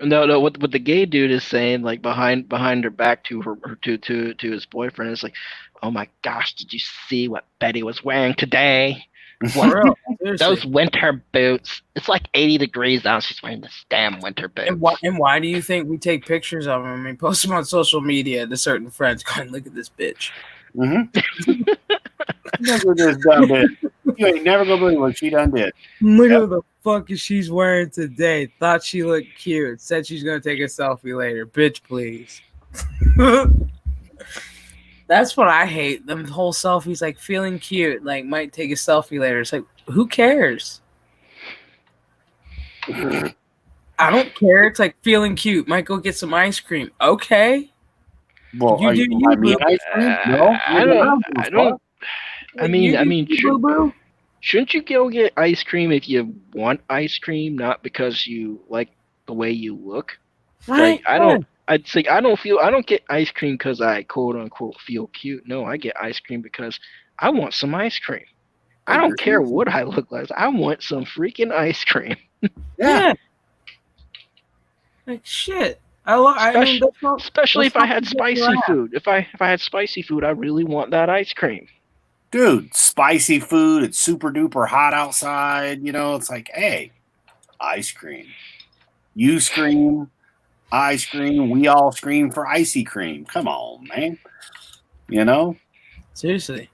no. What the gay dude is saying, like behind her back to his boyfriend, is like, oh my gosh, did you see what Betty was wearing today? Those winter boots. It's like 80 degrees out. She's wearing this damn winter boots. And why do you think we take pictures of them? I mean, post them on social media to certain friends. Going, look at this bitch. Look at this dumb bitch. You ain't never gonna believe what she done did. Look at what the fuck is she's wearing today. Thought she looked cute. Said she's gonna take a selfie later. Bitch, please. That's what I hate. Them whole selfies, like feeling cute, like might take a selfie later. It's like, who cares? I don't care. It's like feeling cute. Might go get some ice cream. Okay. Well, you do you, ice cream? No, I don't. I mean, shouldn't you go get ice cream if you want ice cream, not because you like the way you look? Right. Like, I don't get ice cream because I quote unquote feel cute. No, I get ice cream because I want some ice cream. I don't care what I look like. I want some freaking ice cream. Yeah. Like shit. Especially if I had spicy food. If I had spicy food, I really want that ice cream. Dude, spicy food. It's super duper hot outside. You know, it's like, hey, ice cream. You scream, I scream. We all scream for icy cream. Come on, man. You know? Seriously.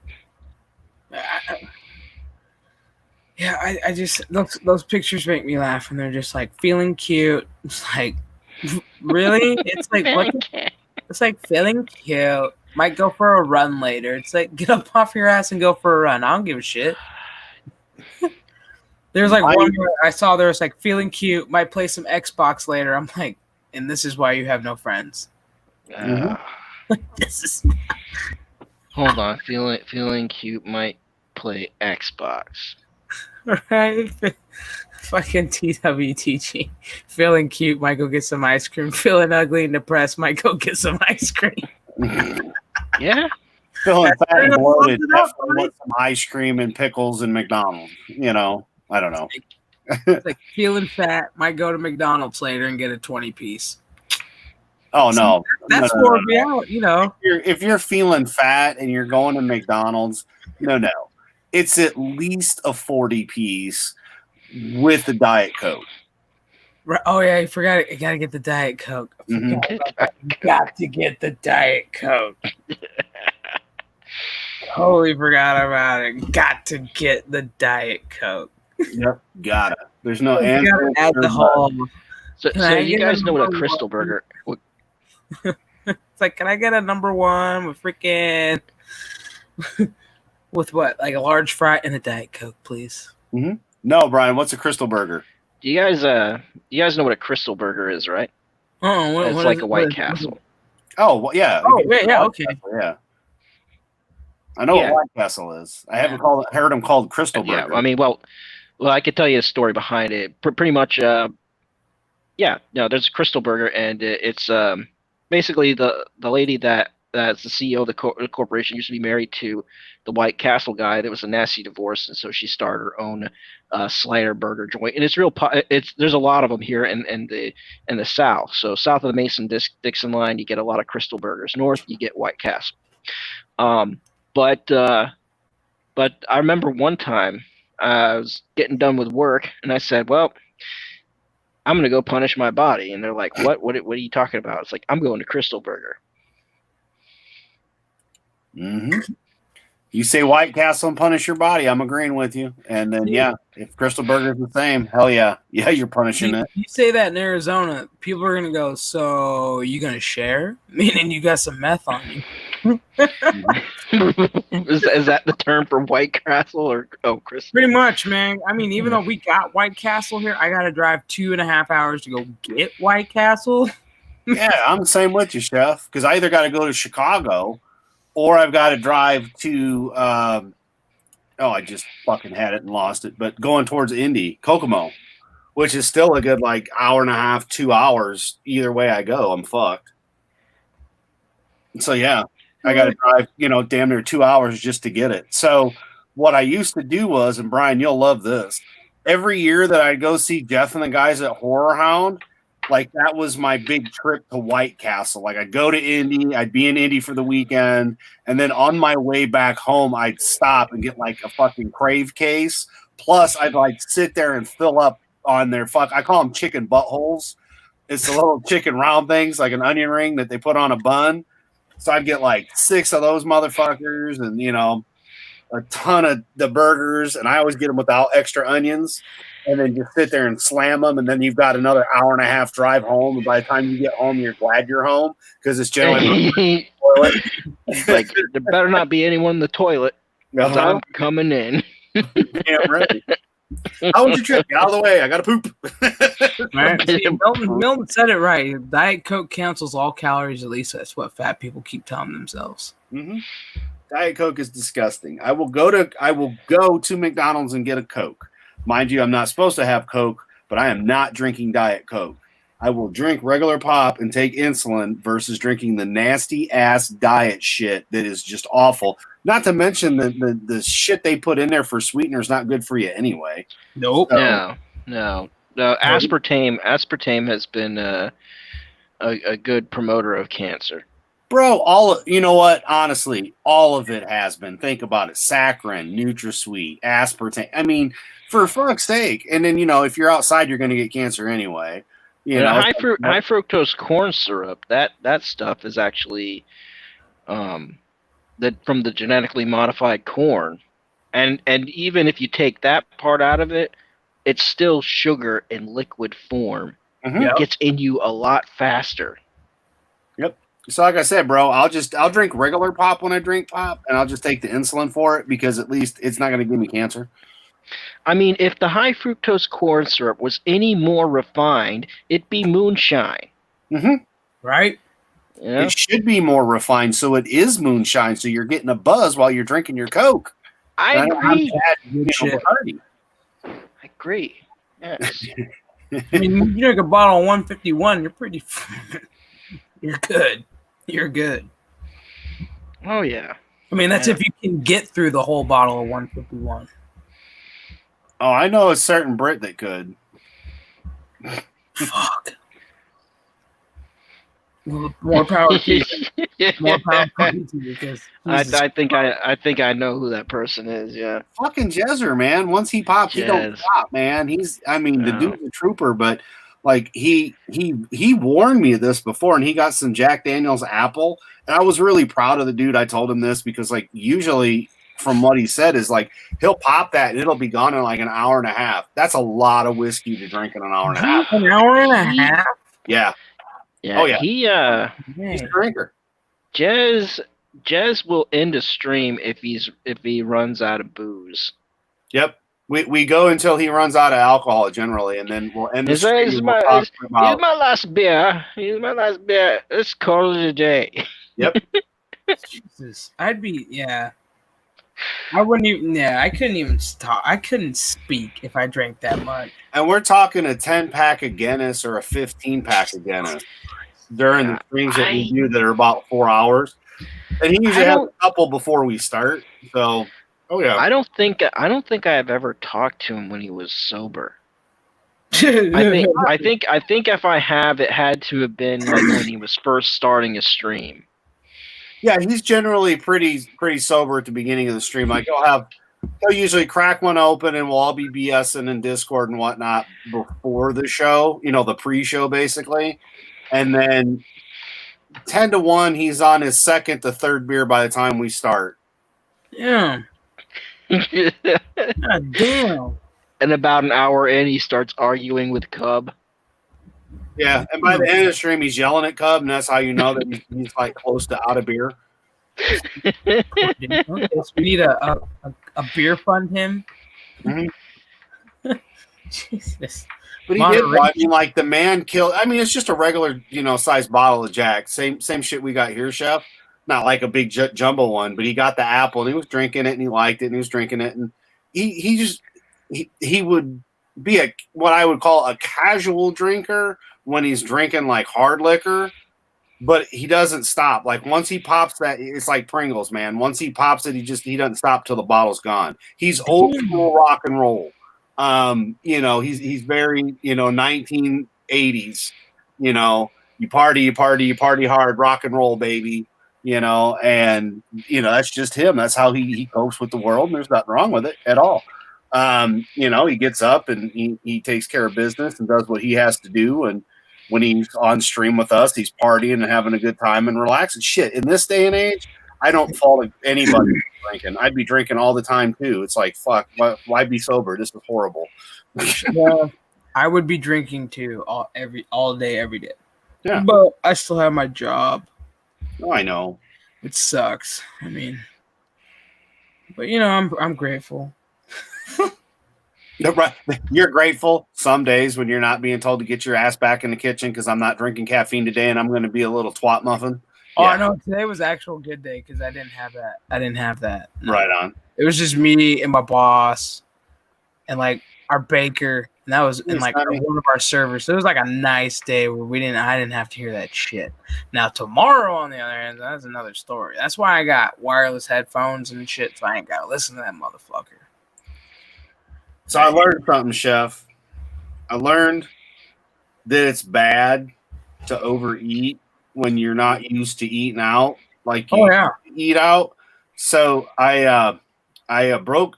I just those pictures make me laugh, and they're just like feeling cute. It's like, really? It's like what? It's like feeling cute. Might go for a run later. It's like, get up off your ass and go for a run. I don't give a shit. There's like one where I saw there was like feeling cute. Might play some Xbox later. I'm like, and this is why you have no friends. This is. Hold on, feeling cute. Might play Xbox. Right. Fucking TWTG. Feeling cute, might go get some ice cream. Feeling ugly and depressed, might go get some ice cream. Yeah. Feeling fat and bloated, definitely want some ice cream and pickles and McDonald's. You know, I don't know. It's like feeling fat, might go to McDonald's later and get a 20-piece. Oh no, that's more reality. You know, if you're feeling fat and you're going to McDonald's, no, it's at least a 40-piece with the Diet Coke. Oh yeah, I forgot it. You gotta get the Diet Coke. You got to get the Diet Coke. Totally forgot about it. Got to get the Diet Coke. Yep, gotta. There's no You answer. gotta add the whole. So you guys know what a Crystal Burger? It's like, can I get a number one with freaking with what? Like a large fry and a Diet Coke, please. Mm-hmm. No, Brian. What's a Crystal Burger? Do you guys know what a Crystal Burger is, right? Oh, it's like a White Castle. Oh, well, yeah. Oh, yeah, okay. Castle, yeah. I know what White Castle is. I haven't heard them called Crystal Burger. Yeah, I mean, well, I could tell you a story behind it. Pretty much, there's a Crystal Burger, and it's basically the lady that's the CEO of the corporation used to be married to the White Castle guy. That was a nasty divorce, and so she started her own slider burger joint. And it's there's a lot of them here in the South. So south of the Mason-Dixon line, you get a lot of Crystal Burgers. North, you get White Castle. But I remember one time I was getting done with work, and I said, well, I'm going to go punish my body. And they're like, what are you talking about? It's like, I'm going to Crystal Burger. Mm-hmm. You say White Castle and punish your body, I'm agreeing with you. And then, if Crystal Burger is the same, hell yeah. Yeah, you're punishing it. You say that in Arizona, people are going to go, so you going to share? Meaning you got some meth on you. Is that the term for White Castle or Crystal? Pretty much, man. I mean, even though we got White Castle here, I got to drive 2.5 hours to go get White Castle. Yeah, I'm the same with you, Chef, because I either got to go to Chicago or I've got to drive to, I just fucking had it and lost it, but going towards Indy, Kokomo, which is still a good, like, hour and a half, 2 hours. Either way I go, I'm fucked. So, yeah, I got to drive, damn near 2 hours just to get it. So what I used to do was, and Brian, you'll love this, every year that I'd go see Jeff and the guys at Horror Hound, like that was my big trip to White Castle. Like I'd go to Indy, I'd be in Indy for the weekend, and then on my way back home, I'd stop and get like a fucking Crave case. Plus, I'd like sit there and fill up on their I call them chicken buttholes. It's the little chicken round things, like an onion ring that they put on a bun. So I'd get like 6 of those motherfuckers, and a ton of the burgers, and I always get them without extra onions. And then just sit there and slam them, and then you've got another hour and a half drive home. And by the time you get home, you're glad you're home because it's generally toilet. Like there better not be anyone in the toilet. I'm coming in. Damn right. How was your trip? Get out of the way. I got to poop. Right. See, Milton said it right. Diet Coke cancels all calories. At least that's what fat people keep telling themselves. Mm-hmm. Diet Coke is disgusting. I will go to McDonald's and get a Coke. Mind you, I'm not supposed to have Coke, but I am not drinking Diet Coke. I will drink regular pop and take insulin versus drinking the nasty ass diet shit that is just awful. Not to mention the shit they put in there for sweetener is not good for you anyway. Nope. No. Aspartame has been a good promoter of cancer. Bro, you know what? Honestly, all of it has been. Think about it. Saccharin, NutraSweet, aspartame. I mean, for fuck's sake. And then, if you're outside, you're going to get cancer anyway. High fructose corn syrup, that stuff is actually from the genetically modified corn. And even if you take that part out of it, it's still sugar in liquid form. Mm-hmm. It gets in you a lot faster. Yep. So like I said, bro, I'll drink regular pop when I drink pop, and I'll just take the insulin for it because at least it's not going to give me cancer. I mean, if the high fructose corn syrup was any more refined, it'd be moonshine. Mm-hmm. Right? Yeah. It should be more refined, so it is moonshine, so you're getting a buzz while you're drinking your Coke. I agree. I agree. Yes. I mean, you drink a bottle of 151, you're pretty... You're good. You're good. Oh, yeah. I mean, that's if you can get through the whole bottle of 151. Oh, I know a certain Brit that could. Fuck. More power to you. More power to you because I think I know who that person is. Yeah, Fucking Jezer, man. Once he pops, he don't Jez. stop, man. The Oh. dude's a trooper, but like he warned me of this before, and he got some Jack Daniels apple, and I was really proud of the dude. I told him this because like usually from what he said is like he'll pop that and it'll be gone in like an hour and a half. That's a lot of whiskey to drink in an hour and a half. An hour and a half. Yeah. Yeah. Oh yeah. He's a drinker. Jez will end a stream if he runs out of booze. Yep. We go until he runs out of alcohol generally, and then we'll end the stream. Here's my last beer. Here's my last beer. Let's call it a day. Yep. Jesus, I wouldn't even. Yeah, I couldn't even stop. I couldn't speak if I drank that much. And we're talking a 10-pack of Guinness or a 15-pack of Guinness during the streams that we do that are about 4 hours. And he usually has a couple before we start. So, oh yeah. I don't think I've ever talked to him when he was sober. I think if I have, it had to have been like when he was first starting a stream. Yeah, he's generally pretty sober at the beginning of the stream. Like he'll usually crack one open and we'll all be BSing in Discord and whatnot before the show, the pre-show basically. And then 10 to 1, he's on his second to third beer by the time we start. Yeah. God damn. And about an hour in, he starts arguing with Cub. Yeah, and by the end of the stream, he's yelling at Cub, and that's how you know that he's like close to out of beer. Okay, so we need a beer fund him. Mm-hmm. Jesus. But he did. I mean, like the man killed. I mean, it's just a regular, size bottle of Jack. Same shit we got here, Chef. Not like a big jumbo one, but he got the apple and he was drinking it and he liked it and he was drinking it and he would be what I would call a casual drinker when he's drinking like hard liquor, but he doesn't stop. Like once he pops that, it's like Pringles, man. Once he pops it, he doesn't stop till the bottle's gone. He's old school rock and roll. He's very, 1980s, you party hard, rock and roll, baby, and, that's just him. That's how he copes with the world. And there's nothing wrong with it at all. He gets up and he takes care of business and does what he has to do. And when he's on stream with us, he's partying and having a good time and relaxing. Shit, in this day and age, I don't fault anybody drinking. I'd be drinking all the time too. It's like, fuck, why be sober? This is horrible. Yeah, I would be drinking too all day, every day. Yeah, but I still have my job. Oh, I know. It sucks. I mean, but I'm grateful. You're grateful some days when you're not being told to get your ass back in the kitchen because I'm not drinking caffeine today and I'm going to be a little twat muffin. Oh, yeah. I know. Today was actual good day because I didn't have that. No. Right on. It was just me and my boss and like our baker, and that was in like one of our servers. So it was like a nice day where I didn't have to hear that shit. Now tomorrow, on the other hand, that's another story. That's why I got wireless headphones and shit, so I ain't gotta listen to that motherfucker. So I learned something, Chef. I learned that it's bad to overeat when you're not used to eating out, like you eat out. So I broke.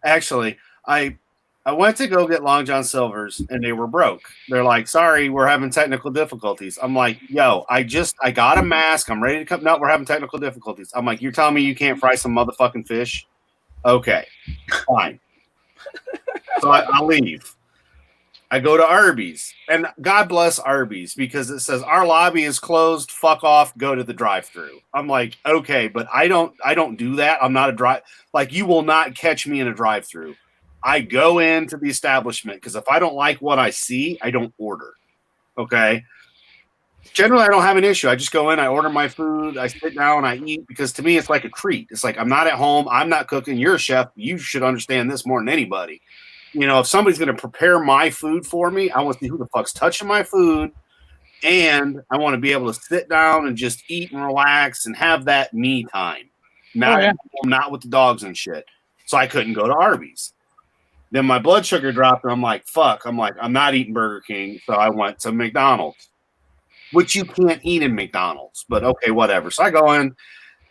Actually, I went to go get Long John Silver's and they were broke. They're like, sorry, we're having technical difficulties. I'm like, yo, I got a mask. I'm ready to come. No, we're having technical difficulties. I'm like, you're telling me you can't fry some motherfucking fish? Okay, fine. So I leave. I go to Arby's, and God bless Arby's because it says our lobby is closed. Fuck off. Go to the drive-thru. I'm like, okay, but I don't do that. I'm not a drive. Like you will not catch me in a drive-thru. I go into the establishment because if I don't like what I see, I don't order. Okay. Generally, I don't have an issue. I just go in, I order my food, I sit down, I eat because to me, it's like a treat. It's like I'm not at home, I'm not cooking. You're a chef. You should understand this more than anybody. If somebody's going to prepare my food for me, I want to see who the fuck's touching my food, and I want to be able to sit down and just eat and relax and have that me time. Not with the dogs and shit. So I couldn't go to Arby's. Then my blood sugar dropped, and I'm like, fuck. I'm not eating Burger King, so I went to McDonald's. which you can't eat in McDonald's. But okay, whatever. So I go in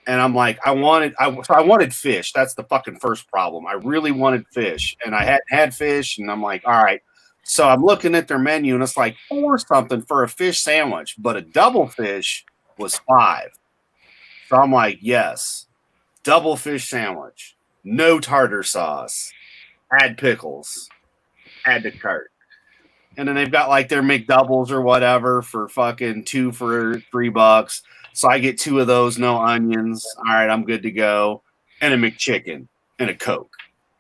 and I'm like, I wanted fish. That's the fucking first problem. I really wanted fish, and I hadn't had fish, and I'm like, all right. So I'm looking at their menu, and it's like $4 something for a fish sandwich, but a double fish was $5. So I'm like, yes, double fish sandwich, no tartar sauce, add pickles, add to cart. And then they've got like their McDoubles or whatever for fucking 2 for $3. So I get 2 of those, no onions. All right, I'm good to go. And a McChicken and a Coke.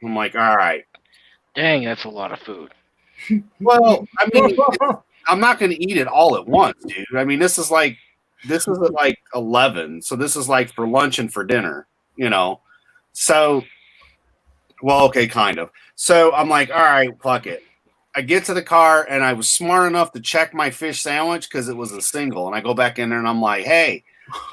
I'm like, all right. Dang, that's a lot of food. Well, I mean, I'm not going to eat it all at once, dude. I mean, this is at like 11. So this is like for lunch and for dinner, you know? So, well, okay, kind of. So I'm like, all right, fuck it. I get to the car and I was smart enough to check my fish sandwich because it was a single. And I go back in there and I'm like, hey,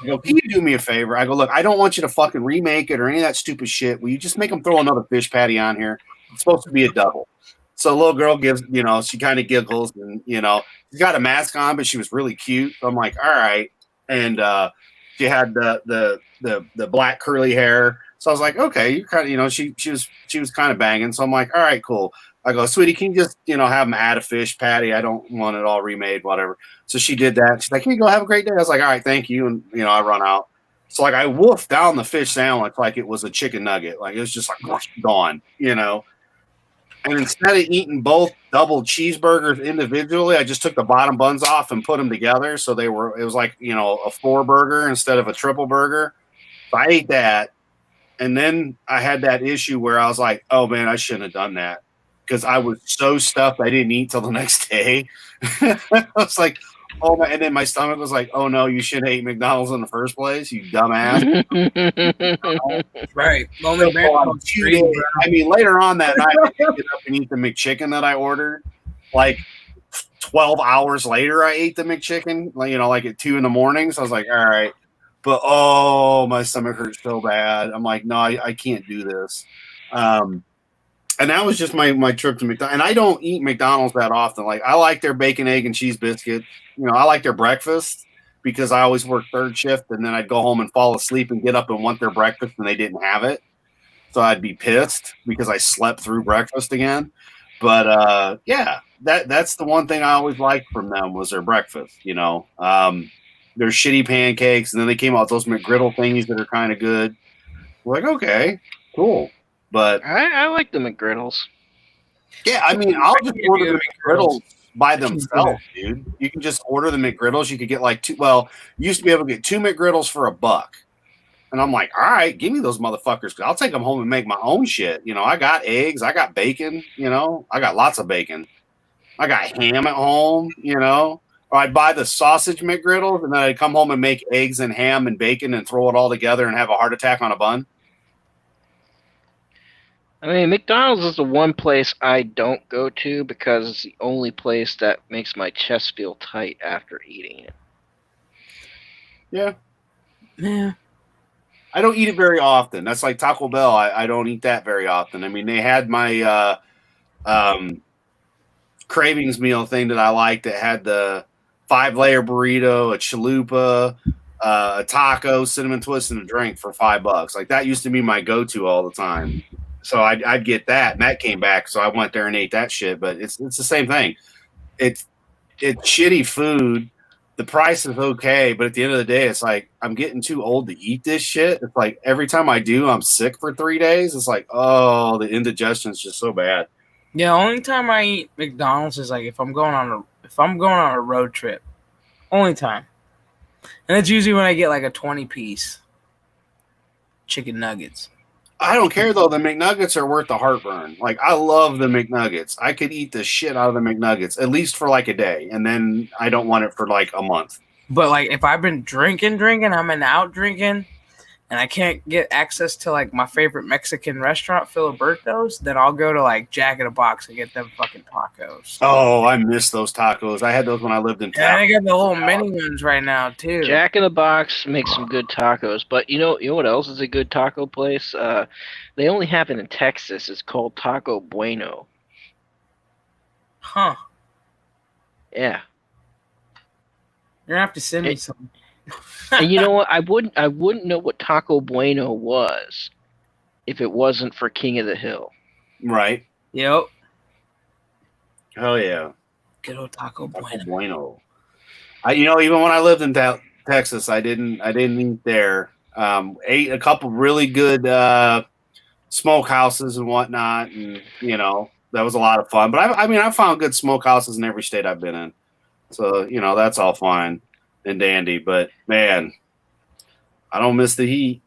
I go, can you do me a favor? I go, look, I don't want you to fucking remake it or any of that stupid shit. Will you just make them throw another fish patty on here? It's supposed to be a double. So the little girl gives, she kind of giggles and, she's got a mask on, but she was really cute. So I'm like, all right. And she had the black curly hair. So I was like, okay, you kind of, she was kind of banging. So I'm like, all right, cool. I go, sweetie, can you just, have them add a fish patty? I don't want it all remade, whatever. So she did that. She's like, here you go, have a great day. I was like, all right, thank you. And, I run out. So like I wolfed down the fish sandwich like it was a chicken nugget. Like it was just like gone, And instead of eating both double cheeseburgers individually, I just took the bottom buns off and put them together. So it was like, a 4 burger instead of a triple burger. So I ate that. And then I had that issue where I was like, oh man, I shouldn't have done that. Because I was so stuffed I didn't eat till the next day. I was like, oh my, and then my stomach was like, oh no, you shouldn't eat McDonald's in the first place, you dumbass. Right. I mean, later on that night, I get up and eat the McChicken that I ordered. Like 12 hours later, I ate the McChicken, like at 2 a.m. So I was like, all right. But oh, my stomach hurts so bad. I'm like, no, I can't do this. And that was just my trip to McDonald's. And I don't eat McDonald's that often. Like I like their bacon, egg, and cheese biscuit. I like their breakfast because I always work third shift, and then I'd go home and fall asleep and get up and want their breakfast, and they didn't have it. So I'd be pissed because I slept through breakfast again. But yeah, that's the one thing I always liked from them was their breakfast. Their shitty pancakes, and then they came out with those McGriddle thingies that are kind of good. We're like, okay, cool. But I like the McGriddles. Yeah, I mean, I'll just order the McGriddles by themselves, dude. You can just order the McGriddles. You could get like 2. Well, you used to be able to get 2 McGriddles for $1. And I'm like, all right, give me those motherfuckers. I'll take them home and make my own shit. I got eggs. I got bacon. I got lots of bacon. I got ham at home, Or I'd buy the sausage McGriddles, and then I'd come home and make eggs and ham and bacon and throw it all together and have a heart attack on a bun. I mean, McDonald's is the one place I don't go to because it's the only place that makes my chest feel tight after eating it. Yeah. I don't eat it very often. That's like Taco Bell. I don't eat that very often. I mean, they had my cravings meal thing that I liked that had the 5-layer burrito, a chalupa, a taco, cinnamon twist, and a drink for $5. Like that used to be my go-to all the time. So I'd get that, and that came back. So I went there and ate that shit. But it's the same thing. It's shitty food. The price is okay, but at the end of the day, it's like I'm getting too old to eat this shit. It's like every time I do, I'm sick for 3 days. It's like, oh, the indigestion is just so bad. Yeah, only time I eat McDonald's is like if I'm going on a road trip. Only time. And it's usually when I get like a 20-piece chicken nuggets. I don't care though. The McNuggets are worth the heartburn. Like I love the McNuggets. I could eat the shit out of the McNuggets at least for like a day, and then I don't want it for like a month. But like if I've been drinking, I'm out drinking, and I can't get access to like my favorite Mexican restaurant, Filiberto's, then I'll go to like Jack in the Box and get them fucking tacos. Oh, I miss those tacos. I had those when I lived in town. Yeah, I got the little mini ones right now too. Jack in the Box makes some good tacos, but you know what else is a good taco place? They only have it in Texas. It's called Taco Bueno. Huh. Yeah. You're gonna have to send me some. And you know what? I wouldn't know what Taco Bueno was if it wasn't for King of the Hill. Right. Yep. Hell yeah. Good old Taco Taco Bueno. Bueno. Even when I lived in Texas, I didn't eat there. Ate a couple really good smokehouses and whatnot, and that was a lot of fun. But I found good smokehouses in every state I've been in, so that's all fine and dandy. But man, I don't miss the heat.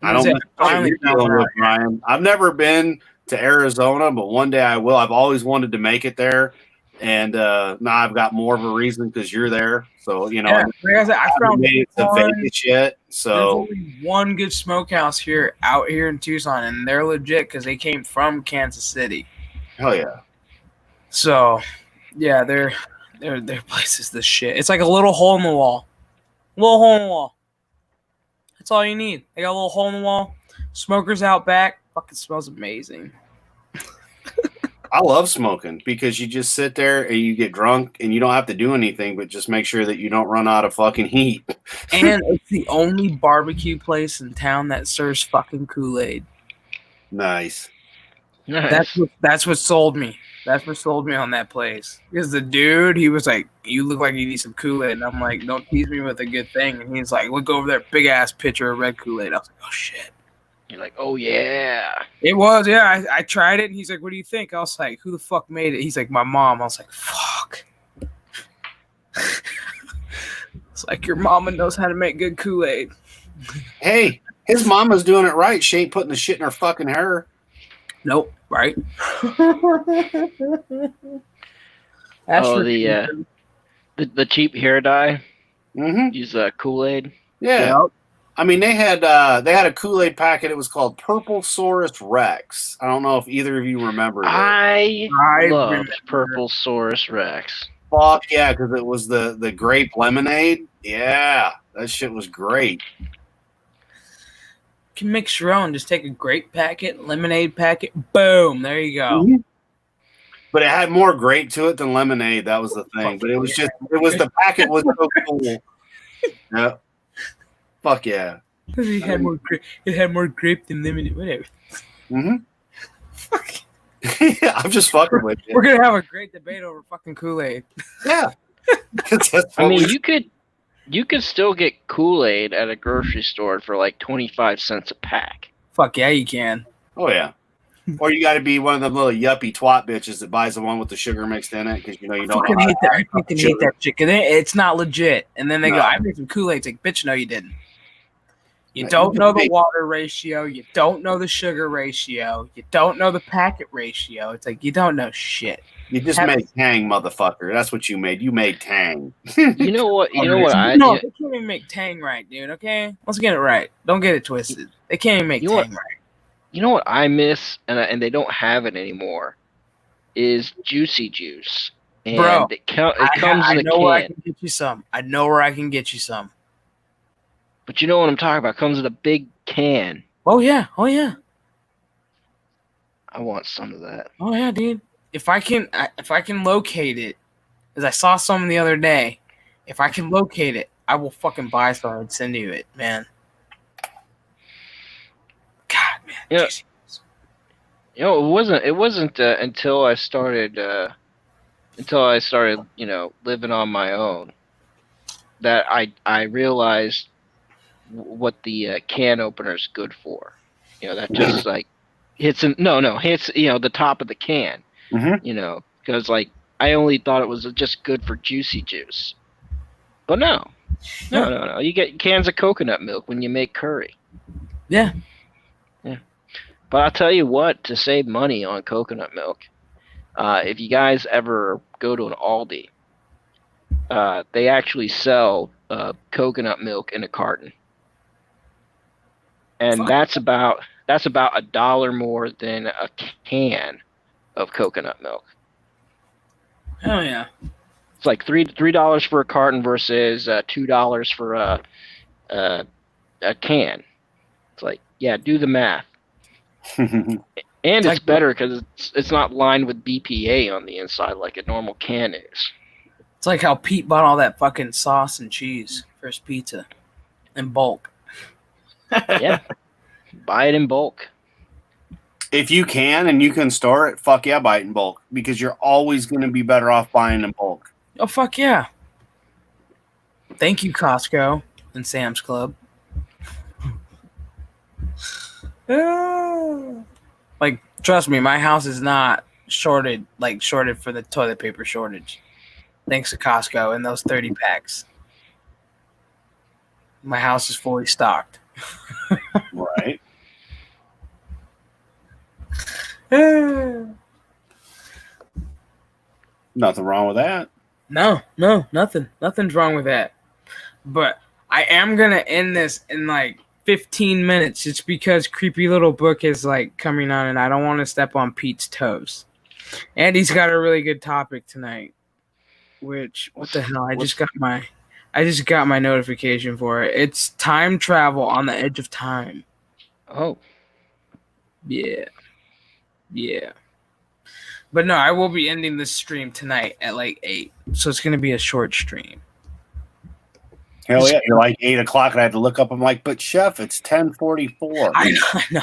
I don't miss what you're dealing with, Brian. I've never been to Arizona, but one day I will. I've always wanted to make it there. And now I've got more of a reason because you're there. So, like I said, I found made it to Vegas yet. So there's only one good smokehouse out here in Tucson, and they're legit because they came from Kansas City. Hell yeah. So, yeah, their place is the shit. It's like a little hole in the wall. Little hole in the wall. That's all you need. They got a little hole in the wall. Smokers out back. Fucking smells amazing. I love smoking because you just sit there and you get drunk and you don't have to do anything but just make sure that you don't run out of fucking heat. And it's the only barbecue place in town that serves fucking Kool-Aid. Nice. That's what sold me. That's what sold me on that place. Because the dude, he was like, "You look like you need some Kool-Aid." And I'm like, "Don't tease me with a good thing." And he's like, "Look over there, big ass pitcher of red Kool-Aid." I was like, "Oh shit." You're like, "Oh yeah." It was, yeah. I tried it, and he's like, "What do you think?" I was like, "Who the fuck made it?" He's like, "My mom." I was like, "Fuck." It's like your mama knows how to make good Kool-Aid. Hey, his mama's doing it right. She ain't putting the shit in her fucking hair. Nope, right? The cheap hair dye. Mm-hmm. Use Kool-Aid. Yeah. Yep. I mean, they had a Kool-Aid packet. It was called Purple Saurus Rex. I don't know if either of you remember. I loved Purple Saurus Rex. Fuck yeah, because it was the grape lemonade. Yeah, that shit was great. You can mix your own. Just take a grape packet, lemonade packet. Boom, there you go. Mm-hmm. But it had more grape to it than lemonade. That was the thing. But the packet was so cool. Yeah. Fuck yeah. It had more grape than lemonade. Whatever. Mm-hmm. Fuck. Yeah, I'm just fucking with you. We're gonna have a great debate over fucking Kool-Aid. Yeah. I mean, you could still get Kool-Aid at a grocery store for like 25 cents a pack. Fuck yeah, you can. Oh yeah. Or you got to be one of them little yuppie twat bitches that buys the one with the sugar mixed in it because you don't. I hate that chicken. It's not legit. And then they go, "I made some Kool-Aid." It's like, bitch, no, you didn't. You don't know the water ratio. You don't know the sugar ratio. You don't know the packet ratio. It's like you don't know shit. You just made Tang, motherfucker. That's what you made. You made Tang. You know what? They can't even make Tang right, dude. Okay, let's get it right. Don't get it twisted. They can't even make Tang right. You know what I miss, and they don't have it anymore, is Juicy Juice. And bro, it comes in a can. I know where I can get you some. But you know what I'm talking about. It comes in a big can. Oh yeah. Oh yeah. I want some of that. Oh yeah, dude. If I can locate it, because I saw some the other day. If I can locate it, I will fucking buy some and send you it, man. God, man. Yeah. It wasn't until I started living on my own that I realized what the can opener is good for. That just like hits the top of the can. Mm-hmm. Because like I only thought it was just good for Juicy Juice, but no. You get cans of coconut milk when you make curry. Yeah. But I'll tell you what, to save money on coconut milk, if you guys ever go to an Aldi, they actually sell coconut milk in a carton, and that's about $1 more than a can of coconut milk. Oh yeah. It's like $3 for a carton versus $2 for a can. It's like, yeah, do the math. And it's better because it's not lined with BPA on the inside like a normal can is. It's like how Pete bought all that fucking sauce and cheese for his pizza in bulk. Yeah. Buy it in bulk. If you can and you can store it, fuck yeah, buy it in bulk because you're always going to be better off buying in bulk. Oh, fuck yeah. Thank you, Costco and Sam's Club. Like, trust me, my house is not shorted for the toilet paper shortage. Thanks to Costco and those 30 packs. My house is fully stocked. Right. Nothing wrong with that. No, nothing. Nothing's wrong with that. But I am going to end this in like 15 minutes. It's because Creepy Little Book is like coming on and I don't want to step on Pete's toes. And he's got a really good topic tonight. Which, what the hell? I just got my notification for it. It's time travel on the edge of time. Oh. Yeah. But no, I will be ending this stream tonight at like 8. So it's going to be a short stream. Hell yeah. You're like 8 o'clock and I had to look up. I'm like, but chef, it's 10:44. I know.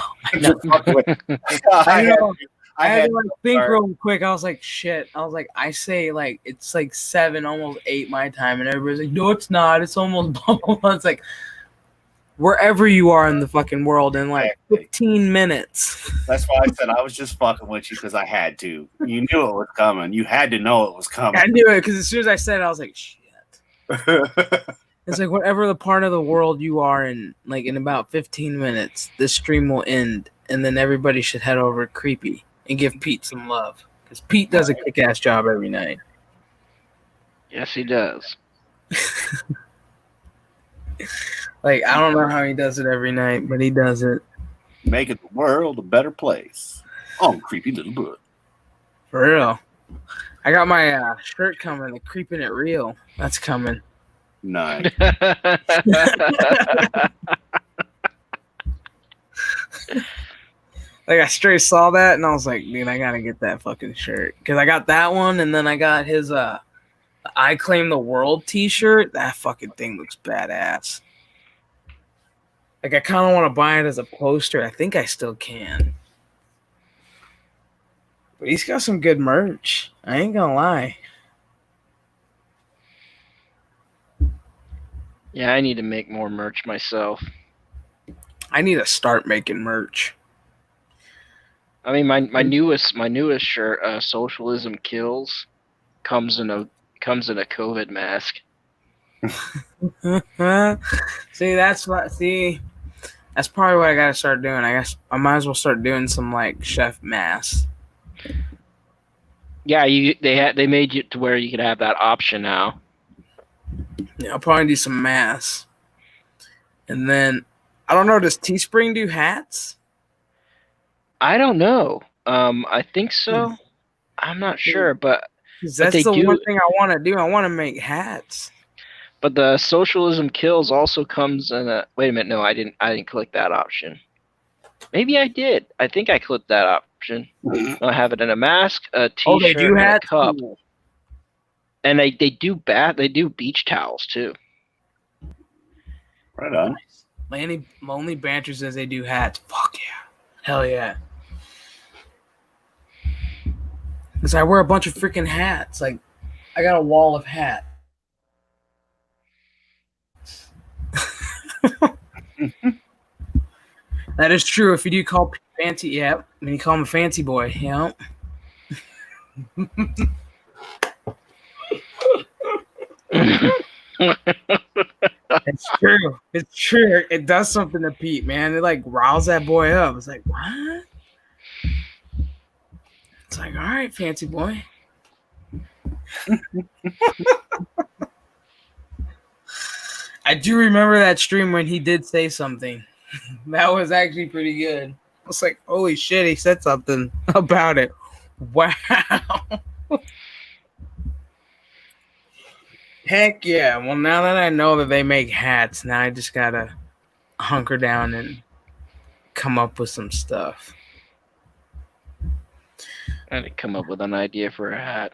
I had to like think real quick. I was like, shit. I was like, I say like it's like 7, almost 8 my time, and everybody's like, no, it's not. It's almost blah, blah, blah. It's like wherever you are in the fucking world in like 15 minutes. That's why I said I was just fucking with you because I had to. You knew it was coming. You had to know it was coming. I knew it because as soon as I said it, I was like, shit. It's like whatever the part of the world you are in, like in about 15 minutes, this stream will end, and then everybody should head over to Creepy and give Pete some love because Pete does a kick-ass job every night. Yes, he does. Like, I don't know how he does it every night, but he does it. Making the world a better place. Oh, Creepy Little Book. For real. I got my shirt coming, the Creeping It Real. That's coming. Nice. Like, I straight saw that, and I was like, dude, I gotta get that fucking shirt. Because I got that one, and then I got his I Claim the World t-shirt. That fucking thing looks badass. Like, I kind of want to buy it as a poster. I think I still can. But he's got some good merch. I ain't gonna lie. Yeah, I need to make more merch myself. I need to start making merch. I mean, my newest shirt, Socialism Kills, comes in a COVID mask. That's probably what I gotta start doing. I guess I might as well start doing some like chef masks. Yeah, they made it to where you could have that option now. Yeah, I'll probably do some masks. And then I don't know, does Teespring do hats? I don't know. I think so. I'm not sure, but that's the one thing I want to do. I want to make hats. But the Socialism Kills also comes in a. Wait a minute, no, I didn't click that option. Maybe I did. I think I clicked that option. I have it in a mask, a t-shirt, they do and a cup. Cool. And they do beach towels too. Right on. Lonely Banter says they do hats. Fuck yeah. Hell yeah. Because I wear a bunch of freaking hats. Like, I got a wall of hats. That is true. If you do call fancy, yeah. When you call him a fancy boy, yeah. It's true. It's true. It does something to Pete, man. It like riles that boy up. It's like, what? It's like, all right, fancy boy. I do remember that stream when he did say something. That was actually pretty good. I was like, holy shit, he said something about it. Wow. Heck yeah. Well, now that I know that they make hats, now I just gotta hunker down and come up with some stuff. I had to come up with an idea for a hat.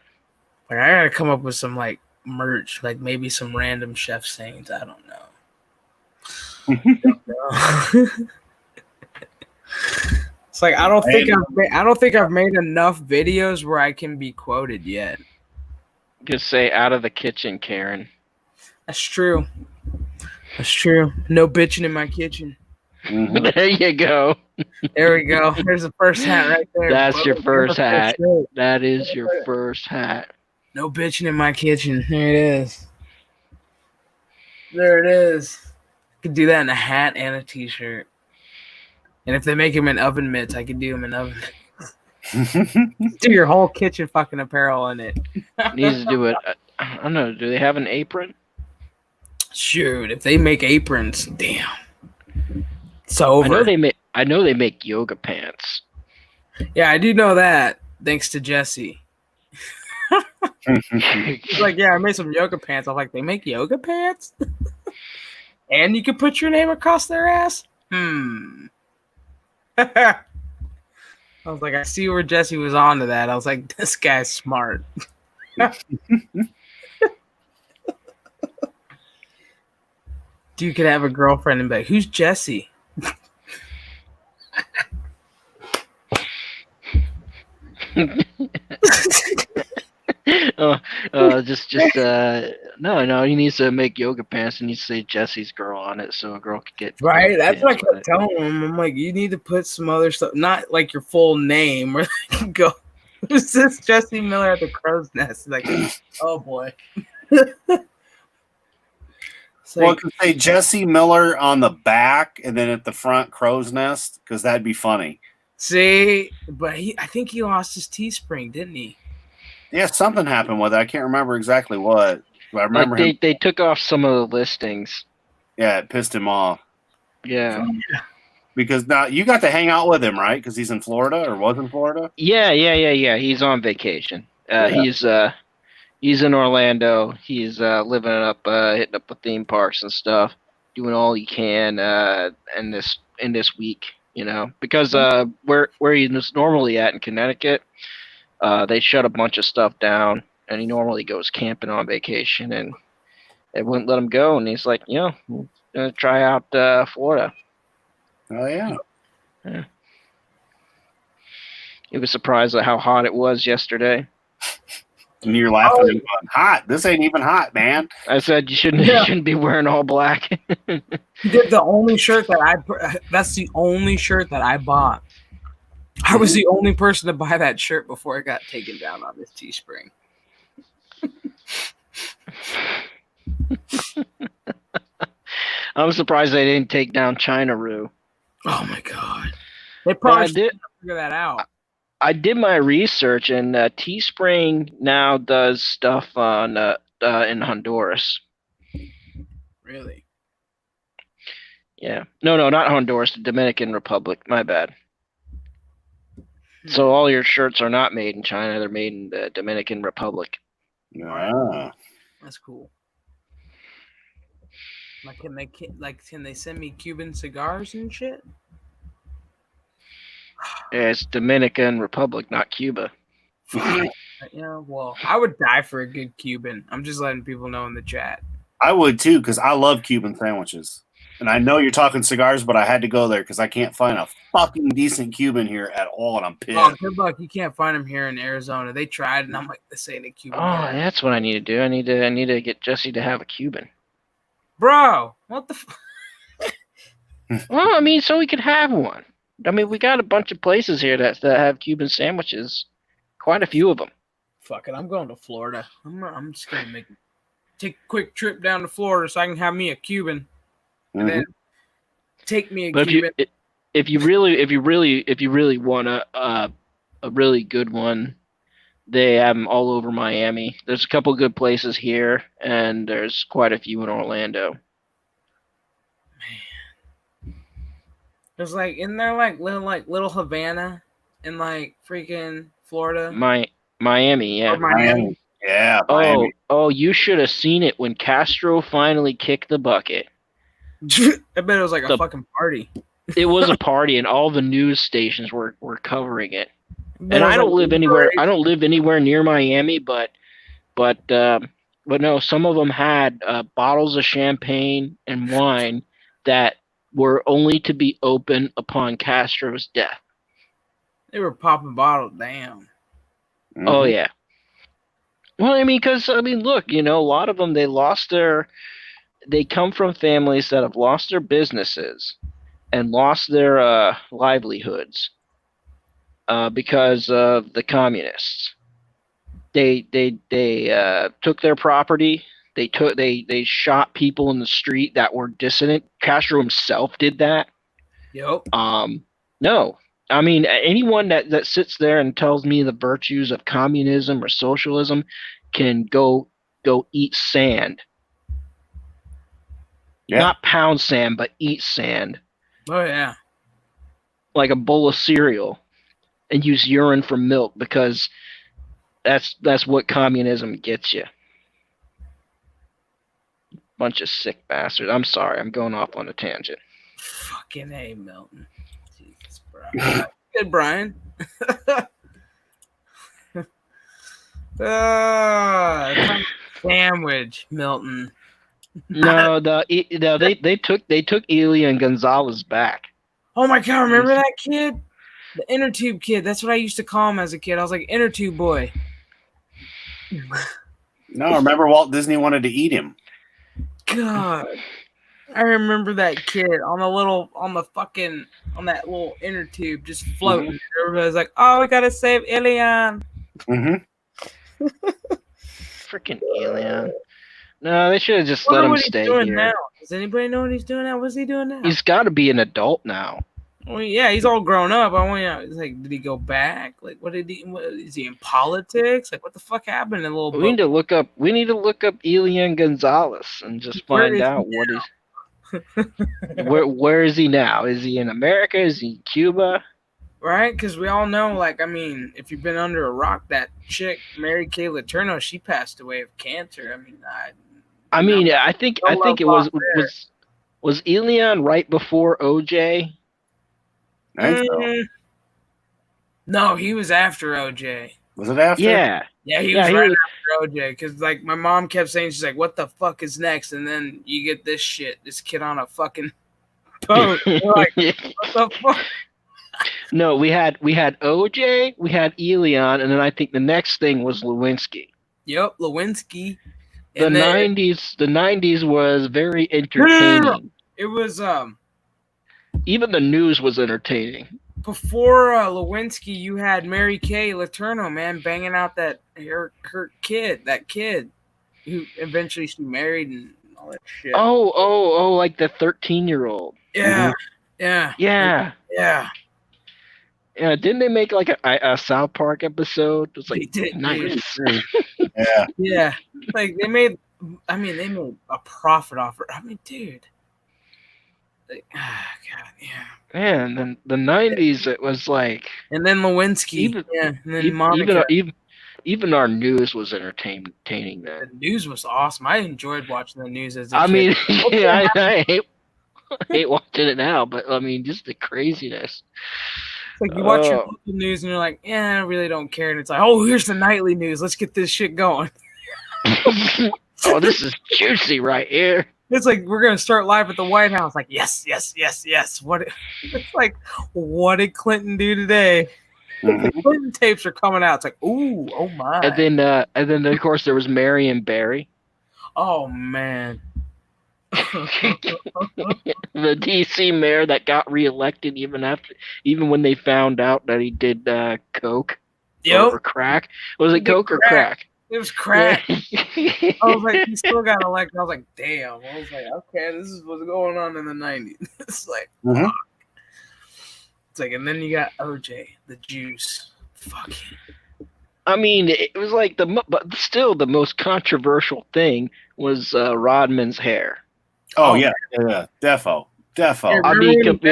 Like, I gotta come up with some like merch, like maybe some random chef sayings. I don't know. It's like I don't think I've made enough videos where I can be quoted yet. Just say out of the kitchen, Karen. That's true. That's true. No bitching in my kitchen. Mhm. There you go. There we go. There's the first hat right there. That's your first hat. shirt. That is your first hat. No bitching in my kitchen. There it is. There it is. I could do that in a hat and a t-shirt. And if they make him in oven mitts, I could do him in oven mitts. Do your whole kitchen fucking apparel in it. Needs to do it. I don't know. Do they have an apron? Shoot, if they make aprons, damn. It's over. I know they make yoga pants. Yeah, I do know that. Thanks to Jesse. He's like, yeah, I made some yoga pants. I'm like, they make yoga pants? And you can put your name across their ass? I was like, I see where Jesse was on to that. I was like, this guy's smart. You could have a girlfriend and be like, who's Jesse? No, he needs to make yoga pants and needs to say Jesse's girl on it so a girl could get right. yoga That's what I pants with kept telling him. I'm like, you need to put some other stuff, not like your full name, where they can go, who's this Jesse Miller at the Crow's Nest? Like, oh boy. Well, it could say Jesse Miller on the back and then at the front Crow's Nest, because that'd be funny. See, but I think he lost his Teespring, didn't he? Yeah, something happened with it. I can't remember exactly what. But I remember they took off some of the listings. Yeah, it pissed him off. Yeah. Because now you got to hang out with him, right? Because he's in Florida or was in Florida. Yeah. He's on vacation. He's in Orlando. He's living it up, hitting up the theme parks and stuff, doing all he can in this week. You know, because where he's normally at in Connecticut, they shut a bunch of stuff down, and he normally goes camping on vacation, and they wouldn't let him go. And he's like, I'm gonna try out Florida. Oh yeah. He was surprised at how hot it was yesterday. And you're laughing and going, hot. This ain't even hot, man. I said you shouldn't be wearing all black. He did the only shirt that's the only shirt that I bought. I was the only person to buy that shirt before it got taken down on this Teespring. I'm surprised they didn't take down China Roo. Oh my god. They probably did figure that out. I did my research, and Teespring now does stuff on in Honduras. Really? Yeah. No, not Honduras. The Dominican Republic. My bad. So all your shirts are not made in China; they're made in the Dominican Republic. Yeah. That's cool. Can they send me Cuban cigars and shit? Yeah, it's Dominican Republic, not Cuba. Yeah, well, I would die for a good Cuban. I'm just letting people know in the chat. I would too, because I love Cuban sandwiches. And I know you're talking cigars, but I had to go there because I can't find a fucking decent Cuban here at all, and I'm pissed. Oh, good luck. You can't find them here in Arizona. They tried, and I'm like, this ain't a Cuban. Oh, that's what I need to do. I need to get Jesse to have a Cuban. Bro, what the Well, I mean, so we could have one. I mean, we got a bunch of places here that have Cuban sandwiches. Quite a few of them. Fuck it, I'm going to Florida. I'm just gonna take a quick trip down to Florida so I can have me a Cuban, and then take me a Cuban. If you really want a really good one, they have them all over Miami. There's a couple good places here, and there's quite a few in Orlando. There's in there little Havana in freaking Florida. Miami, yeah. Miami. Yeah. Miami. Oh, you should have seen it when Castro finally kicked the bucket. I bet it was a fucking party. It was a party, and all the news stations were covering it. And I don't live anywhere. I don't live anywhere near Miami, but but no, some of them had bottles of champagne and wine that were only to be opened upon Castro's death. They were popping bottles. Damn. Oh yeah. Well, I mean, because look, a lot of them they come from families that have lost their businesses and lost their livelihoods because of the communists. They took their property. They shot people in the street that were dissident. Castro himself did that. Yep. No, I mean anyone that sits there and tells me the virtues of communism or socialism can go eat sand. Yeah. Not pound sand, but eat sand. Oh yeah. Like a bowl of cereal, and use urine for milk because that's what communism gets you. Bunch of sick bastards. I'm sorry, I'm going off on a tangent. Fucking A, Milton. Jesus, Brian. Good, Brian. Sandwich, Milton. No, they took Elian Gonzalez back. Oh my god, remember that kid? The inner tube kid. That's what I used to call him as a kid. I was like, inner tube boy. No, remember Walt Disney wanted to eat him. God. I remember that kid on that little inner tube just floating. Mm-hmm. Everybody's like, oh, we gotta save Elian. Mm-hmm. Freaking Elian. No, they should have just let him stay here. Now. Does anybody know what he's doing now? What's he doing now? He's got to be an adult now. Well, yeah, he's all grown up. I want to. It's like, did he go back? Like, is he in politics? Like, what the fuck happened in a little? We need to look up. We need to look up Elian Gonzalez and just find out what is. Where is he now? Is he in America? Is he in Cuba? Right, because we all know, like, I mean, if you've been under a rock, that chick, Mary Kay Letourneau, she passed away of cancer. I think it was Elian right before OJ. No, he was after OJ. Was it after? Yeah, he was right after OJ. Because like my mom kept saying, she's like, "What the fuck is next?" And then you get this shit, this kid on a fucking boat. You're like, what the fuck? No, we had OJ, we had Elian, and then I think the next thing was Lewinsky. Yep, Lewinsky. The 90s was very entertaining. No. It was even the news was entertaining. Before Lewinsky, you had Mary Kay Letourneau, man, banging out her kid who eventually she married and all that shit. Oh, like the 13-year-old. Yeah. Mm-hmm. Yeah. Yeah, didn't they make like a South Park episode? It was like nice. Yeah. Like they made a profit off her. Dude. Like, God, yeah. Man, then the 90s it was like. And then Lewinsky. And then Monica. Even our news was entertaining then. The news was awesome. I enjoyed watching the news as a kid. Yeah, I hate watching it now, but just the craziness. It's like you watch your local news and you're like, yeah, I really don't care. And it's like, oh, here's the nightly news. Let's get this shit going. Oh, this is juicy right here. It's like we're gonna start live at the White House. Like, yes. What did Clinton do today? The Clinton tapes are coming out. It's like, ooh, oh my. And then of course there was Marion Barry. Oh man. The DC mayor that got reelected even when they found out that he did coke or crack. Was it coke or crack? It was crack. Yeah. I was like, he still got elected. I was like, damn. I was like, okay, this is what's going on in the 90s. It's like, fuck. It's like, and then you got OJ, the juice. Fuck. I mean, it was like but still the most controversial thing was Rodman's hair. Oh yeah, defo. I mean,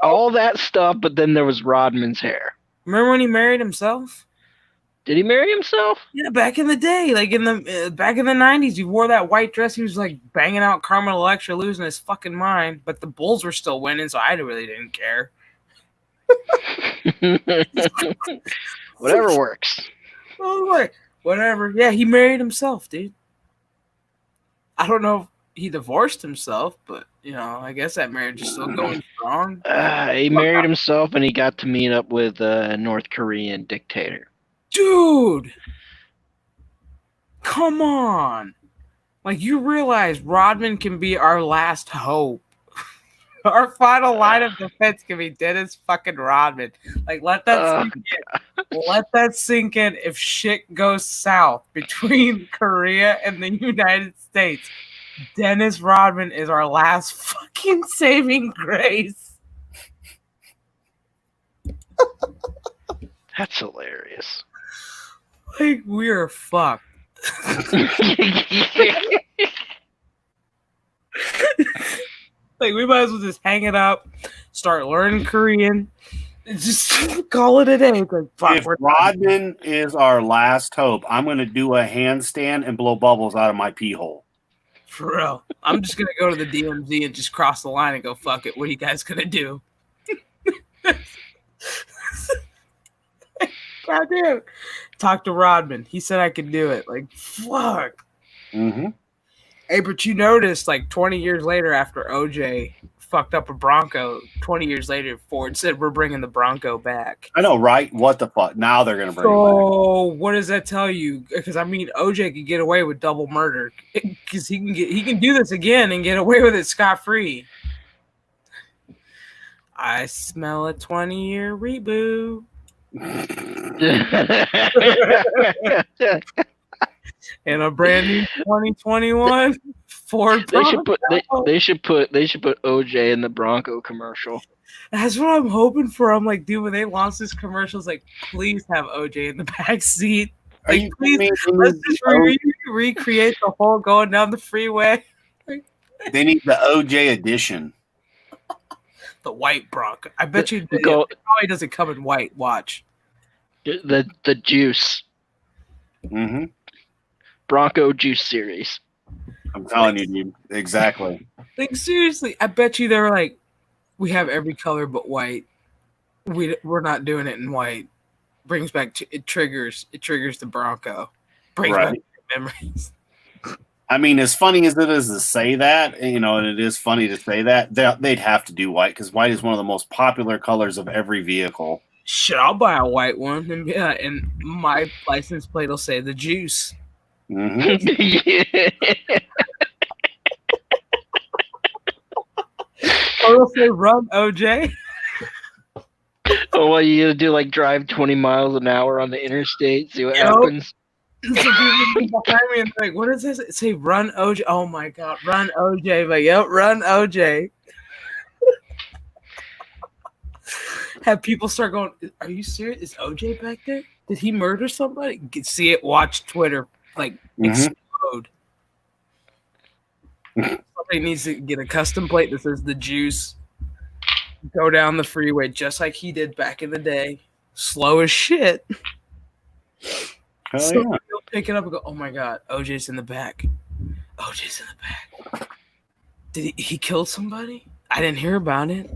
all that stuff, but then there was Rodman's hair. Remember when he married himself? Did he marry himself? Yeah, back in the day, like back in the 90s, he wore that white dress. He was like banging out Carmen Electra, losing his fucking mind. But the Bulls were still winning, so I really didn't care. Whatever works. Oh, like whatever. Yeah, he married himself, dude. I don't know if he divorced himself, but I guess that marriage is still going strong. He married himself, and he got to meet up with a North Korean dictator. Dude, come on! Like, you realize Rodman can be our last hope. Our final line of defense can be Dennis fucking Rodman. Like, let that sink in. Let that sink in. If shit goes south between Korea and the United States, Dennis Rodman is our last fucking saving grace. That's hilarious. Like, we're fucked. Like, we might as well just hang it up, start learning Korean, and just call it a day. Like, fuck, If Rodman is our last hope, I'm going to do a handstand and blow bubbles out of my pee hole. For real. I'm just going to go to the DMZ and just cross the line and go, fuck it. What are you guys going to do? God damn. Talk to Rodman. He said I could do it. Like, fuck. Mm-hmm. Hey, but you noticed, like, 20 years later after OJ fucked up a Bronco, 20 years later, Ford said, we're bringing the Bronco back. I know, right? What the fuck? Now they're going to bring it back. So, what does that tell you? Because, I mean, OJ could get away with double murder. Because he can do this again and get away with it scot-free. I smell a 20-year reboot. And a brand new 2021 Ford. They should put OJ in the Bronco commercial. That's what I'm hoping for. I'm like, dude, when they launch this commercial, it's like, please have OJ in the back seat. Like, please, let's just recreate the whole going down the freeway. They need the OJ edition. The white Bronco. I bet you it probably doesn't come in white. Watch. The juice. Mm-hmm. Bronco Juice series. I'm telling you, dude. Exactly. Like, seriously, I bet you they're like, we have every color but white. We're not doing it in white. Brings back it triggers the Bronco. Brings back memories. I mean, as funny as it is to say that, and it is funny to say that, they'd have to do white because white is one of the most popular colors of every vehicle. Shit, I'll buy a white one, and my license plate will say the juice. Mm-hmm. Or it'll say run, OJ. Oh, well, you do like drive 20 miles an hour on the interstate, see what happens. So people behind me and like, what does this say? Run, OJ. Oh my god, run, OJ. Like, yep, run, OJ. Have people start going, are you serious? Is OJ back there? Did he murder somebody? See it, watch Twitter, like, explode. Somebody needs to get a custom plate that says the juice. Go down the freeway just like he did back in the day. Slow as shit. So yeah. You'll pick it up and go, oh my god, OJ's in the back. OJ's in the back. Did he kill somebody? I didn't hear about it.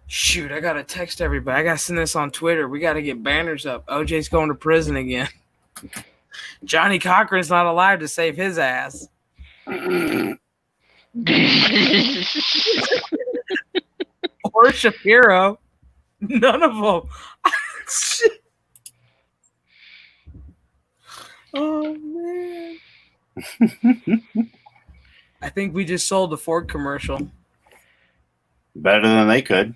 Shoot, I gotta text everybody. I gotta send this on Twitter. We gotta get banners up. OJ's going to prison again. Johnny Cochran's not alive to save his ass. Or Shapiro. None of them. Oh, man. I think we just sold the Ford commercial. Better than they could.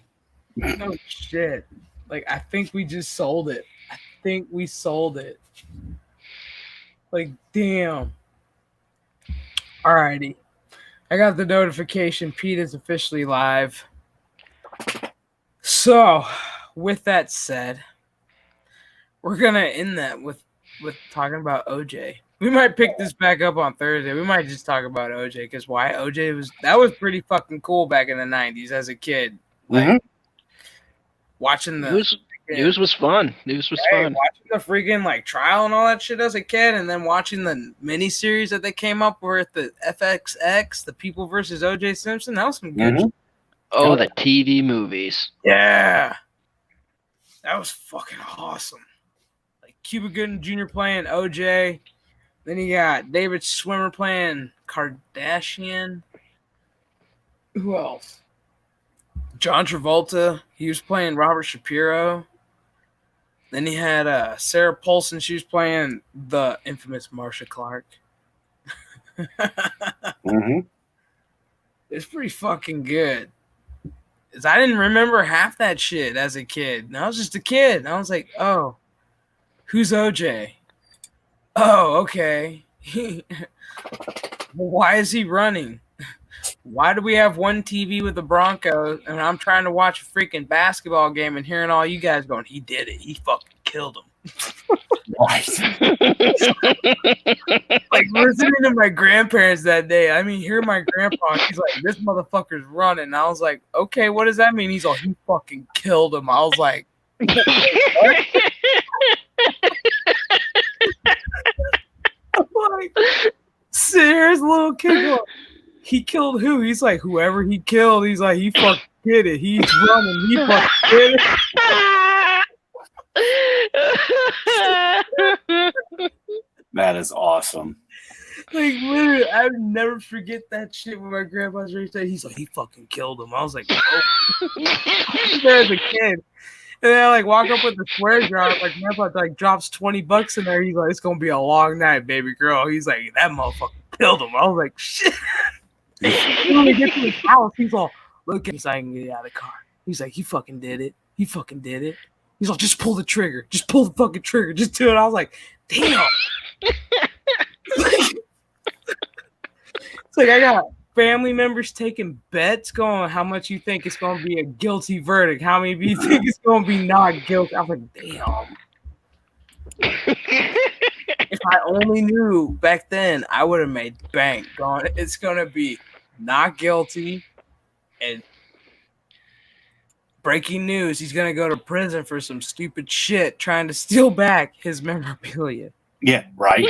No shit. Like, I think we just sold it. I think we sold it. Like, damn. Alrighty. I got the notification. Pete is officially live. So, with that said, we're going to end that with talking about OJ. We might pick this back up on Thursday. We might just talk about OJ because why OJ that was pretty fucking cool back in the 90s as a kid. Like, watching the news was fun. News was fun. Watching the freaking like trial and all that shit as a kid, and then watching the miniseries that they came up with the FXX, the People versus OJ Simpson. That was some good shit. Oh, the TV movies. Yeah. That was fucking awesome. Like Cuba Gooding Jr. playing OJ. Then you got David Schwimmer playing Kardashian. Who else? John Travolta. He was playing Robert Shapiro. Then he had Sarah Paulson. She was playing the infamous Marsha Clark. Mm-hmm. It's pretty fucking good. I didn't remember half that shit as a kid. And I was just a kid. And I was like, oh, who's OJ? Oh, okay. Why is he running? Why do we have one TV with the Broncos and I'm trying to watch a freaking basketball game and hearing all you guys going, he did it. He fucking killed him. Right. Like listening to my grandparents that day. I mean, hear my grandpa. He's like, this motherfucker's running. And I was like, okay, what does that mean? He's like, he fucking killed him. I was like, what? I'm like, here's a little kid going, he killed who? He's like, whoever he killed. He's like, he fucking did it. He's running. He fucking did it. That is awesome. Like literally, I would never forget that shit when my grandpa's raised there. He's like, he fucking killed him. I was like, oh. There as a kid. And then I like walk up with the swear jar, like grandpa like drops $20 in there. He's like, it's gonna be a long night, baby girl. He's like, that motherfucker killed him. I was like, shit. When we get to his house, he's all, look at me so I can get out of the car. He's like, he fucking did it. He fucking did it. He's like, just pull the trigger. Just pull the fucking trigger. Just do it. I was like, damn. It's like I got family members taking bets going how much you think it's going to be a guilty verdict. How many of you think it's going to be not guilty? I was like, damn. If I only knew back then, I would have made bank going, it's going to be not guilty and breaking news, he's going to go to prison for some stupid shit trying to steal back his memorabilia. Yeah, right.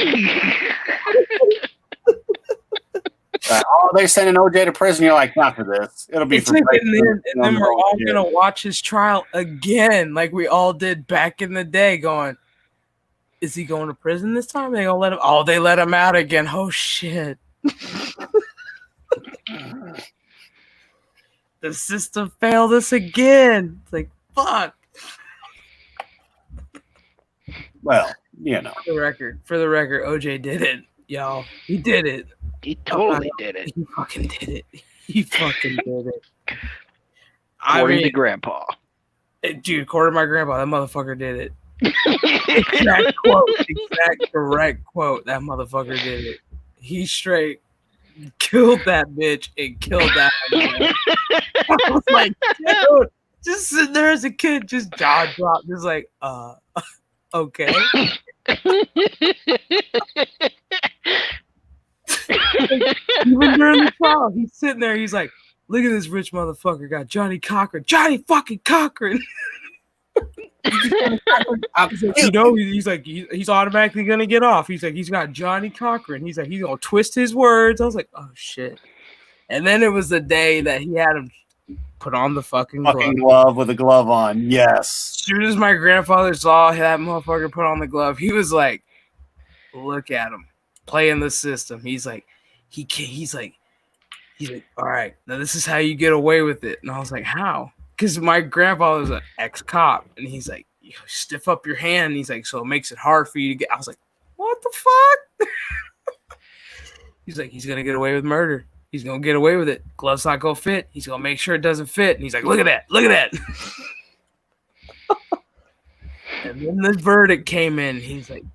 Oh, they're sending OJ to prison. You're like, not for this. It'll be for and then we're all going to watch his trial again like we all did back in the day going, is he going to prison this time? They gonna let him? Oh, they let him out again. Oh, shit. The system failed us again. It's like, fuck. Well, you know. For the record, OJ did it, y'all. He did it. He totally did it. He fucking did it. He fucking did it. According to Grandpa. Dude, according to my grandpa, that motherfucker did it. Exact quote. Exact correct quote. That motherfucker did it. He straight killed that bitch and killed that man. I was like, dude, just sitting there as a kid, just jaw dropped. Just like, okay. Even during the trial, he's sitting there. He's like, look at this rich motherfucker got Johnny Cochran. Johnny fucking Cochran. You know, he's like, he's automatically gonna get off. He's like, he's got Johnny Cochran. He's like, he's gonna twist his words. I was like, oh shit. And then it was the day that he had him put on the fucking glove with a glove on. Yes. As soon as my grandfather saw that motherfucker put on the glove, he was like, look at him playing the system. He's like, he's like, all right, now this is how you get away with it. And I was like, how? Because my grandfather was an ex-cop, and he's like, you stiff up your hand. And he's like, so it makes it hard for you to get. I was like, what the fuck? He's like, he's gonna get away with murder. He's gonna get away with it. Gloves not gonna fit. He's gonna make sure it doesn't fit. And he's like, look at that, look at that. And then the verdict came in. He's like,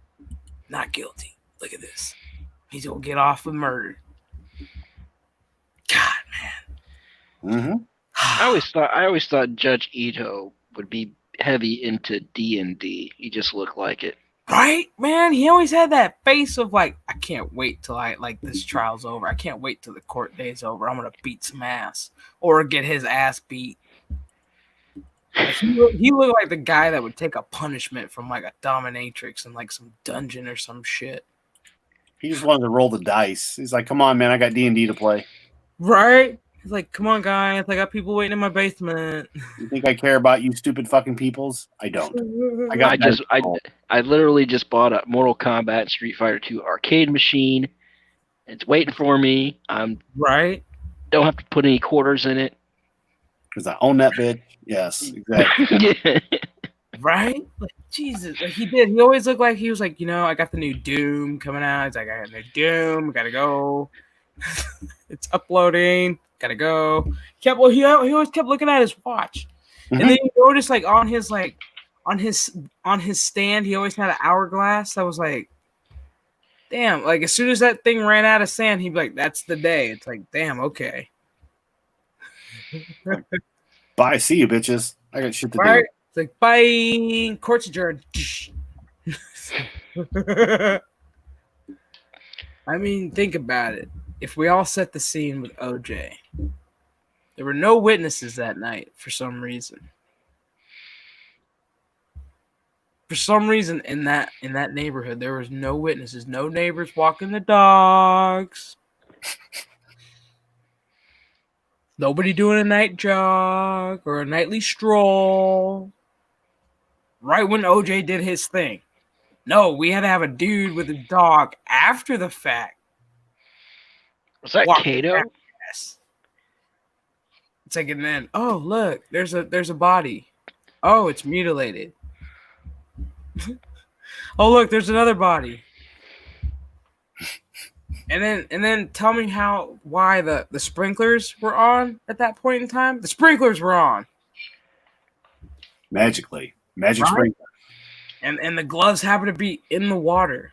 not guilty. Look at this. He's gonna get off with murder. God, man. Mm-hmm. I always thought Judge Ito would be heavy into D&D. He just looked like it. Right, man? He always had that face of like, I can't wait till this trial's over. I can't wait till the court day's over. I'm gonna beat some ass or get his ass beat. Like, he looked like the guy that would take a punishment from like a dominatrix in like some dungeon or some shit. He just wanted to roll the dice. He's like, come on, man, I got D&D to play. Right? He's like, come on, guys. I got people waiting in my basement. You think I care about you stupid fucking peoples? I don't. I got I literally just bought a Mortal Kombat Street Fighter 2 arcade machine. It's waiting for me. Right. Don't have to put any quarters in it. Because I own that bitch. Yes, exactly. Yeah. Right? Like, Jesus. Like, he did. He always looked like he was like, I got the new Doom coming out. He's like, I got the new Doom. Gotta go. It's uploading. Gotta go. He always kept looking at his watch. Mm-hmm. And then you notice on his stand, he always had an hourglass. I was like, damn, like as soon as that thing ran out of sand, he'd be like, that's the day. It's like, damn, okay. Bye, see you bitches. I got shit to Right? do. It's like, bye, court's adjourned. I mean, think about it. If we all set the scene with OJ, there were no witnesses that night for some reason. For some reason, in that neighborhood, there was no witnesses, no neighbors walking the dogs, nobody doing a night jog or a nightly stroll. Right when OJ did his thing. No, we had to have a dude with a dog after the fact. Was that Kato? Yes. It's like, and then, oh look, there's a body. Oh, it's mutilated. Oh look, there's another body. And then tell me why the sprinklers were on at that point in time. The sprinklers were on. Magic right? Sprinkler. And the gloves happen to be in the water.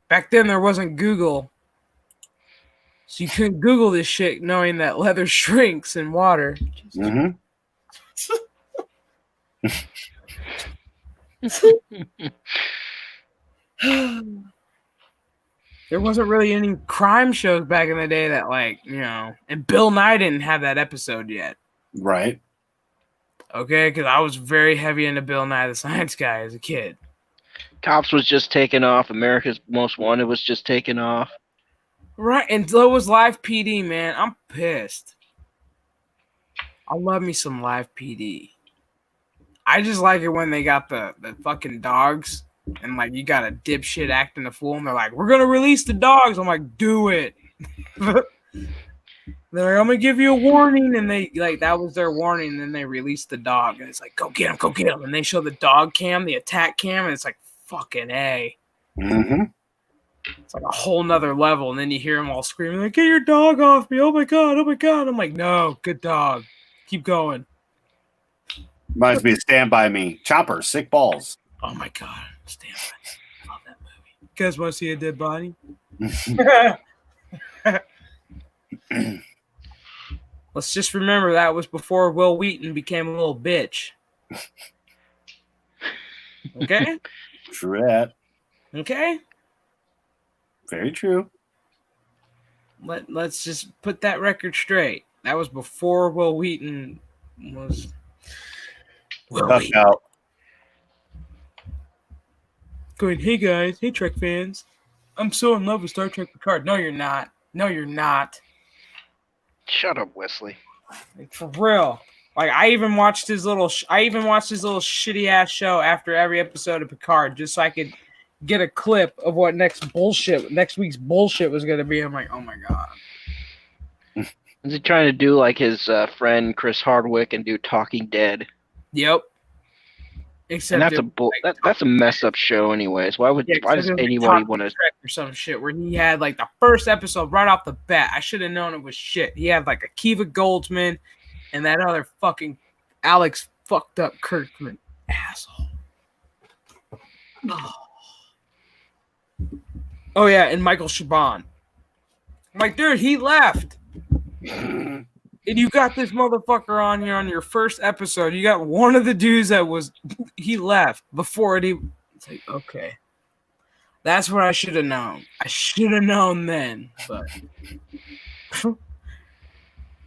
Back then there wasn't Google. So you couldn't Google this shit knowing that leather shrinks in water. Mm-hmm. There wasn't really any crime shows back in the day that and Bill Nye didn't have that episode yet. Right. Okay, because I was very heavy into Bill Nye the Science Guy as a kid. Cops was just taking off. America's Most Wanted was just taking off. Right, and so was Live PD, man. I'm pissed. I love me some Live PD. I just like it when they got the fucking dogs and you got a dipshit acting a fool and they're like, we're gonna release the dogs. I'm like, do it. They're like, I'm gonna give you a warning, and they that was their warning, and then they released the dog, and it's like, go get him, and they show the dog cam, the attack cam, and it's like, fucking A. Mm-hmm. It's like a whole nother level, and then you hear them all screaming, like, get your dog off me, oh my god. I'm like, no, good dog. Keep going. Reminds me of Stand By Me. Chopper, sick balls. Oh my god, Stand By Me. I love that movie. You guys want to see a dead body? Let's just remember that was before Will Wheaton became a little bitch. Okay? True that. Okay? Very true. Let's just put that record straight. That was before Will Wheaton was Out. Going, hey guys, hey Trek fans. I'm so in love with Star Trek Picard. No, you're not. No, you're not. Shut up, Wesley. For real. I even watched his little shitty ass show after every episode of Picard just so I could get a clip of what next week's bullshit was going to be. I'm like, oh my god. Is he trying to do like his friend Chris Hardwick and do Talking Dead? Yep. Except that's a messed up show, anyways. Why does anybody want to or some shit where he had the first episode right off the bat? I should have known it was shit. He had Akiva Goldsman and that other fucking Alex fucked up Kirkman asshole. Oh yeah, and Michael Chabon. I'm like, dude, he left. And you got this motherfucker on here on your first episode. You got one of the dudes he left before it. It's like, okay. That's what I should have known. I should have known then. But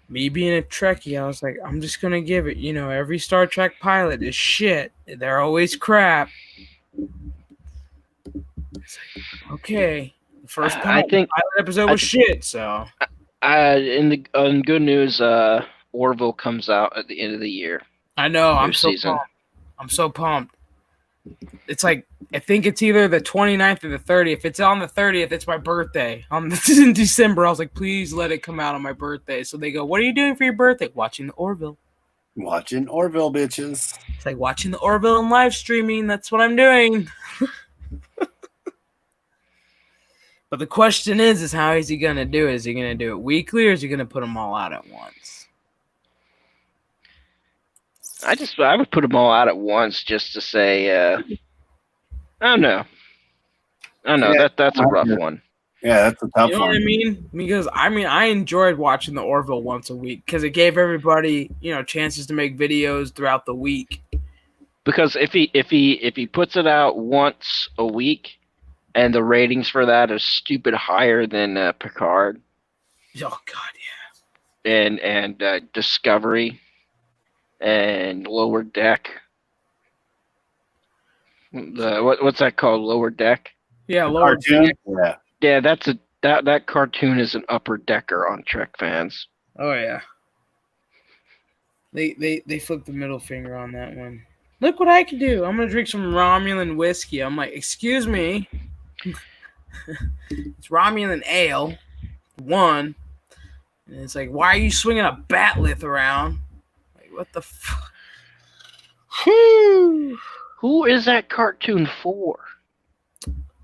me being a Trekkie, I was like, I'm just going to give it. Every Star Trek pilot is shit. They're always crap. It's like, okay. First I think pilot episode was shit. So in good news, Orville comes out at the end of the year. I know. New I'm so season. pumped. I'm so pumped. It's like I think it's either the 29th or the 30th. If it's on the 30th, it's my birthday. In December, I was like, please let it come out on my birthday. So they go, what are you doing for your birthday? Watching the Orville. Watching Orville, bitches. It's like watching the Orville and live streaming. That's what I'm doing. But the question is how is he going to do it? Is he going to do it weekly or is he going to put them all out at once? I would put them all out at once just to say, I don't know. Yeah, that's a rough one. Yeah, that's a tough one. You know what I mean? Because I enjoyed watching the Orville once a week because it gave everybody, chances to make videos throughout the week. Because if he puts it out once a week, and the ratings for that are stupid higher than Picard. Oh God, yeah. And Discovery, and Lower Deck. What's that called? Lower Deck. Yeah, Lower Deck. Yeah, that cartoon is an upper decker on Trek fans. Oh yeah. They flipped the middle finger on that one. Look what I can do. I'm gonna drink some Romulan whiskey. I'm like, excuse me. It's Romulan ale. One. And it's like, why are you swinging a batleth around? Like, what the fuck? Who is that cartoon for?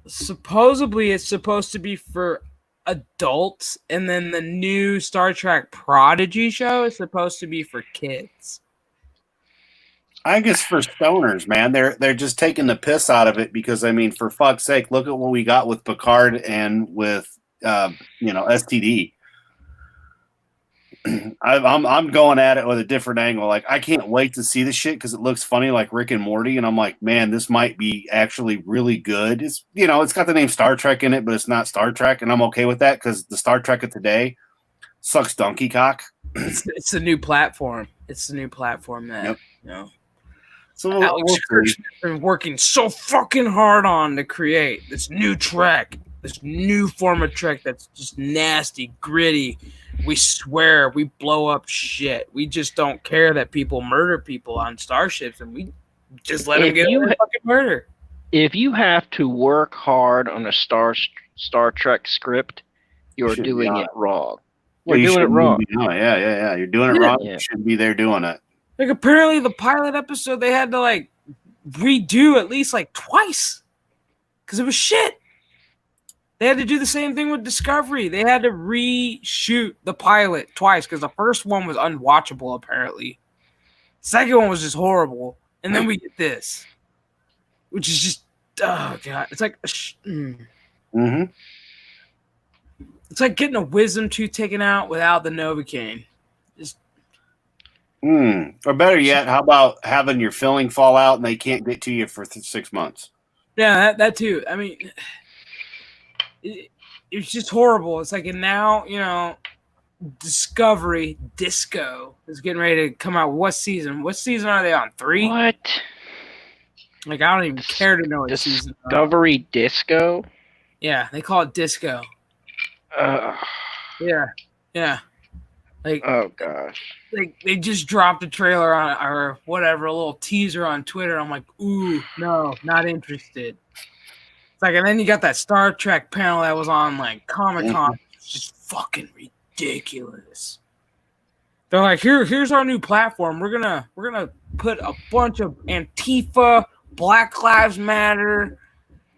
Supposedly, it's supposed to be for adults, and then the new Star Trek Prodigy show is supposed to be for kids. I guess for stoners, man, they're just taking the piss out of it because I mean, for fuck's sake, look at what we got with Picard and with STD. I'm going at it with a different angle. Like I can't wait to see the shit because it looks funny, like Rick and Morty, and I'm like, man, this might be actually really good. It's it's got the name Star Trek in it, but it's not Star Trek, and I'm okay with that because the Star Trek of today sucks donkey cock. It's the new platform. It's the new platform that So Alex Hirschman's been working so fucking hard on to create this new Trek, this new form of Trek that's just nasty, gritty. We swear, we blow up shit. We just don't care that people murder people on starships, and we just let them get away with fucking murder. If you have to work hard on a Star Trek script, you're doing it wrong. You're doing it wrong. Yeah. You're doing it wrong. You shouldn't be there doing it. Like apparently the pilot episode they had to redo at least twice because it was shit. They had to do the same thing with Discovery. They had to reshoot the pilot twice because the first one was unwatchable apparently. Second one was just horrible, and then we get this, which is just oh god, it's like mm-hmm. It's like getting a wisdom tooth taken out without the Novocaine. Or better yet, how about having your filling fall out and they can't get to you for 6 months? Yeah, that too. I mean, it's just horrible. It's like, and now, Discovery Disco is getting ready to come out. What season? What season are they on? 3? What? Like, I don't even care to know what season. Discovery Disco? Yeah, they call it Disco. Yeah. Like, oh gosh. Like they just dropped a trailer on or whatever, a little teaser on Twitter. I'm like, ooh, no, not interested. It's like, and then you got that Star Trek panel that was on Comic-Con. It's just fucking ridiculous. They're like, here's our new platform. We're gonna put a bunch of Antifa, Black Lives Matter,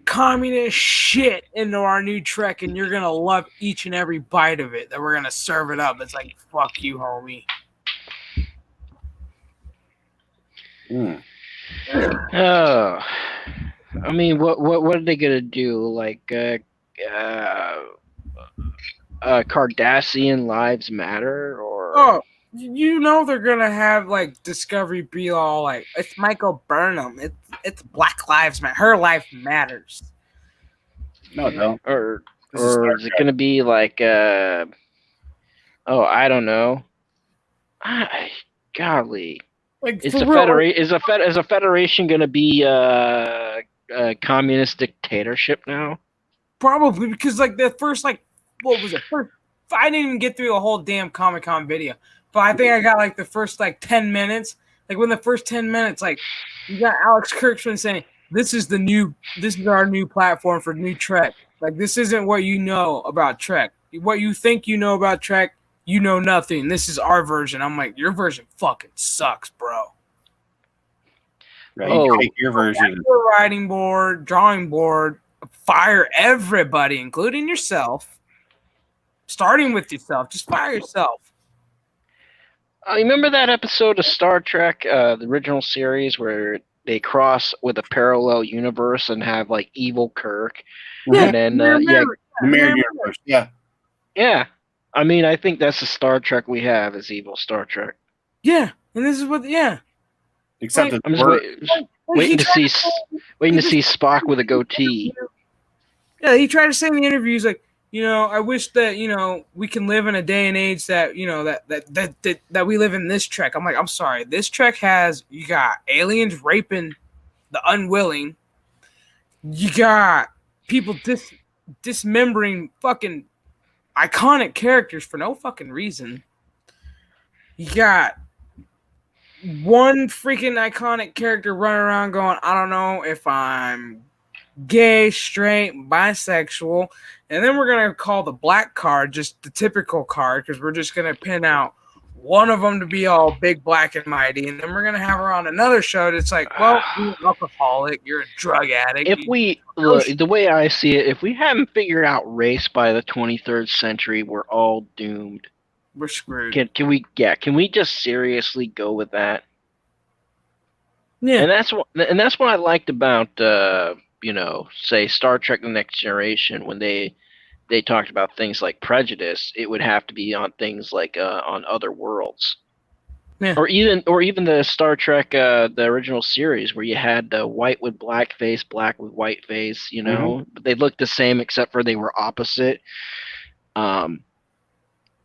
communist shit into our new Trek, and you're gonna love each and every bite of it. That we're gonna serve it up. It's like, fuck you, homie. Oh, I mean, what are they gonna do? Cardassian lives matter, or? Oh, they're gonna have Discovery be all it's Michael Burnham. It's Black Lives Matter. Her life matters. No. Or is it gonna be I don't know. Golly. Is a federation gonna be a communist dictatorship now? Probably because like the first what was it? First, I didn't even get through the whole damn Comic-Con video, but I think I got like the first 10 minutes. Like when the first 10 minutes, like you got Alex Kurtzman saying, this is our new platform for new Trek. Like this isn't what you know about Trek. What you think you know about Trek, you know nothing. This is our version. I'm like, your version fucking sucks, bro. Right, you take your version. Writing board, drawing board, fire everybody, including yourself. Starting with yourself, just fire yourself. Remember that episode of Star Trek, the original series, where they cross with a parallel universe and have like evil Kirk, and then the mirror universe, yeah. I mean, I think that's the Star Trek we have is evil Star Trek. Yeah, and this is what Except I'm just waiting to see Spock with a goatee. Yeah, he tried to say in the interview, he's like, I wish that we can live in a day and age that that we live in this Trek. I'm like, I'm sorry, this Trek you got aliens raping the unwilling, you got people dismembering fucking iconic characters for no fucking reason. You got one freaking iconic character running around going, I don't know if I'm gay, straight, bisexual, and then we're gonna call the black card just the typical card because we're just gonna pin out one of them to be all big, black, and mighty, and then we're gonna have her on another show that's like, well, you're an alcoholic, you're a drug addict. If we look, the way I see it, if we haven't figured out race by the 23rd century, we're all doomed. We're screwed. Can we just seriously go with that? Yeah, and that's what I liked about say Star Trek: The Next Generation when they talked about things like prejudice. It would have to be on things like on other worlds, or even the Star Trek the original series where you had the white with black face, black with white face. But they looked the same except for they were opposite.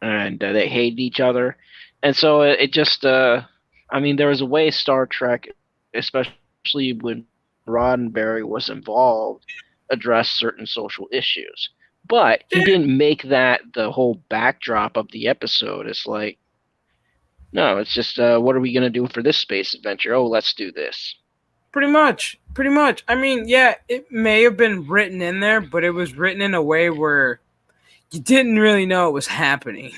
And they hated each other, and so it just there was a way Star Trek, especially when Roddenberry was involved, addressed certain social issues, but he didn't make that the whole backdrop of the episode. It's like, no, it's just what are we going to do for this space adventure? Oh, let's do this. Pretty much. I mean, yeah, it may have been written in there, but it was written in a way where you didn't really know it was happening.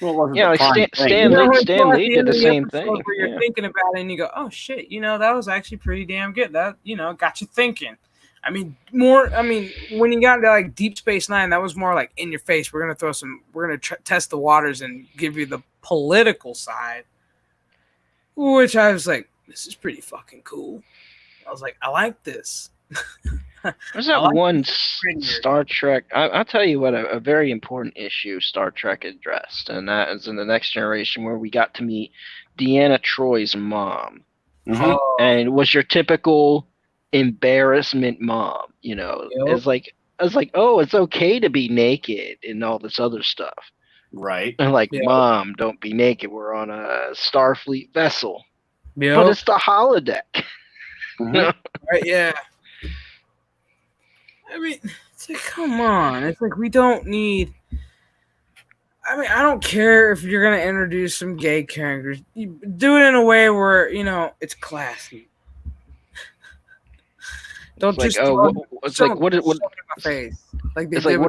Well, like Stan Lee did the same thing. Where you're thinking about it and you go, oh shit, that was actually pretty damn good. That got you thinking. I mean, when you got into like Deep Space Nine, that was more like in your face. We're gonna test the waters and give you the political side, which I was like, this is pretty fucking cool. I was like, I like this. There's that one Star Trek. I'll tell you what, a very important issue Star Trek addressed, and that is in The Next Generation, where we got to meet Deanna Troy's mom. And it was your typical embarrassment mom. It's like, I was like, oh, it's okay to be naked and all this other stuff. Right. And like, Mom, don't be naked. We're on a Starfleet vessel. Yep. But it's the holodeck. Right, yeah. I mean, it's like, come on. It's like, we don't need... I mean, I don't care if you're going to introduce some gay characters. You do it in a way where, it's classy. Don't it's just... what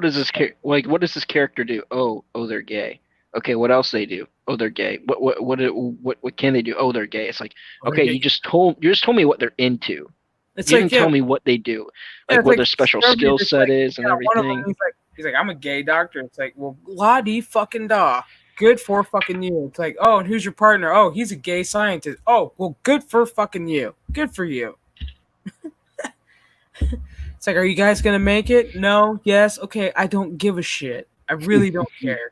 does this character do? Oh, they're gay. Okay, what else they do? Oh, they're gay. What can they do? Oh, they're gay. It's like, okay, you just told me what they're into. It's you didn't tell me what they do, like what their special skill set is and everything. He's like, I'm a gay doctor. It's like, well, la di fucking da. Good for fucking you. It's like, oh, and who's your partner? Oh, he's a gay scientist. Oh, well, good for fucking you. Good for you. It's like, are you guys gonna make it? No? Yes? Okay, I don't give a shit. I really don't care.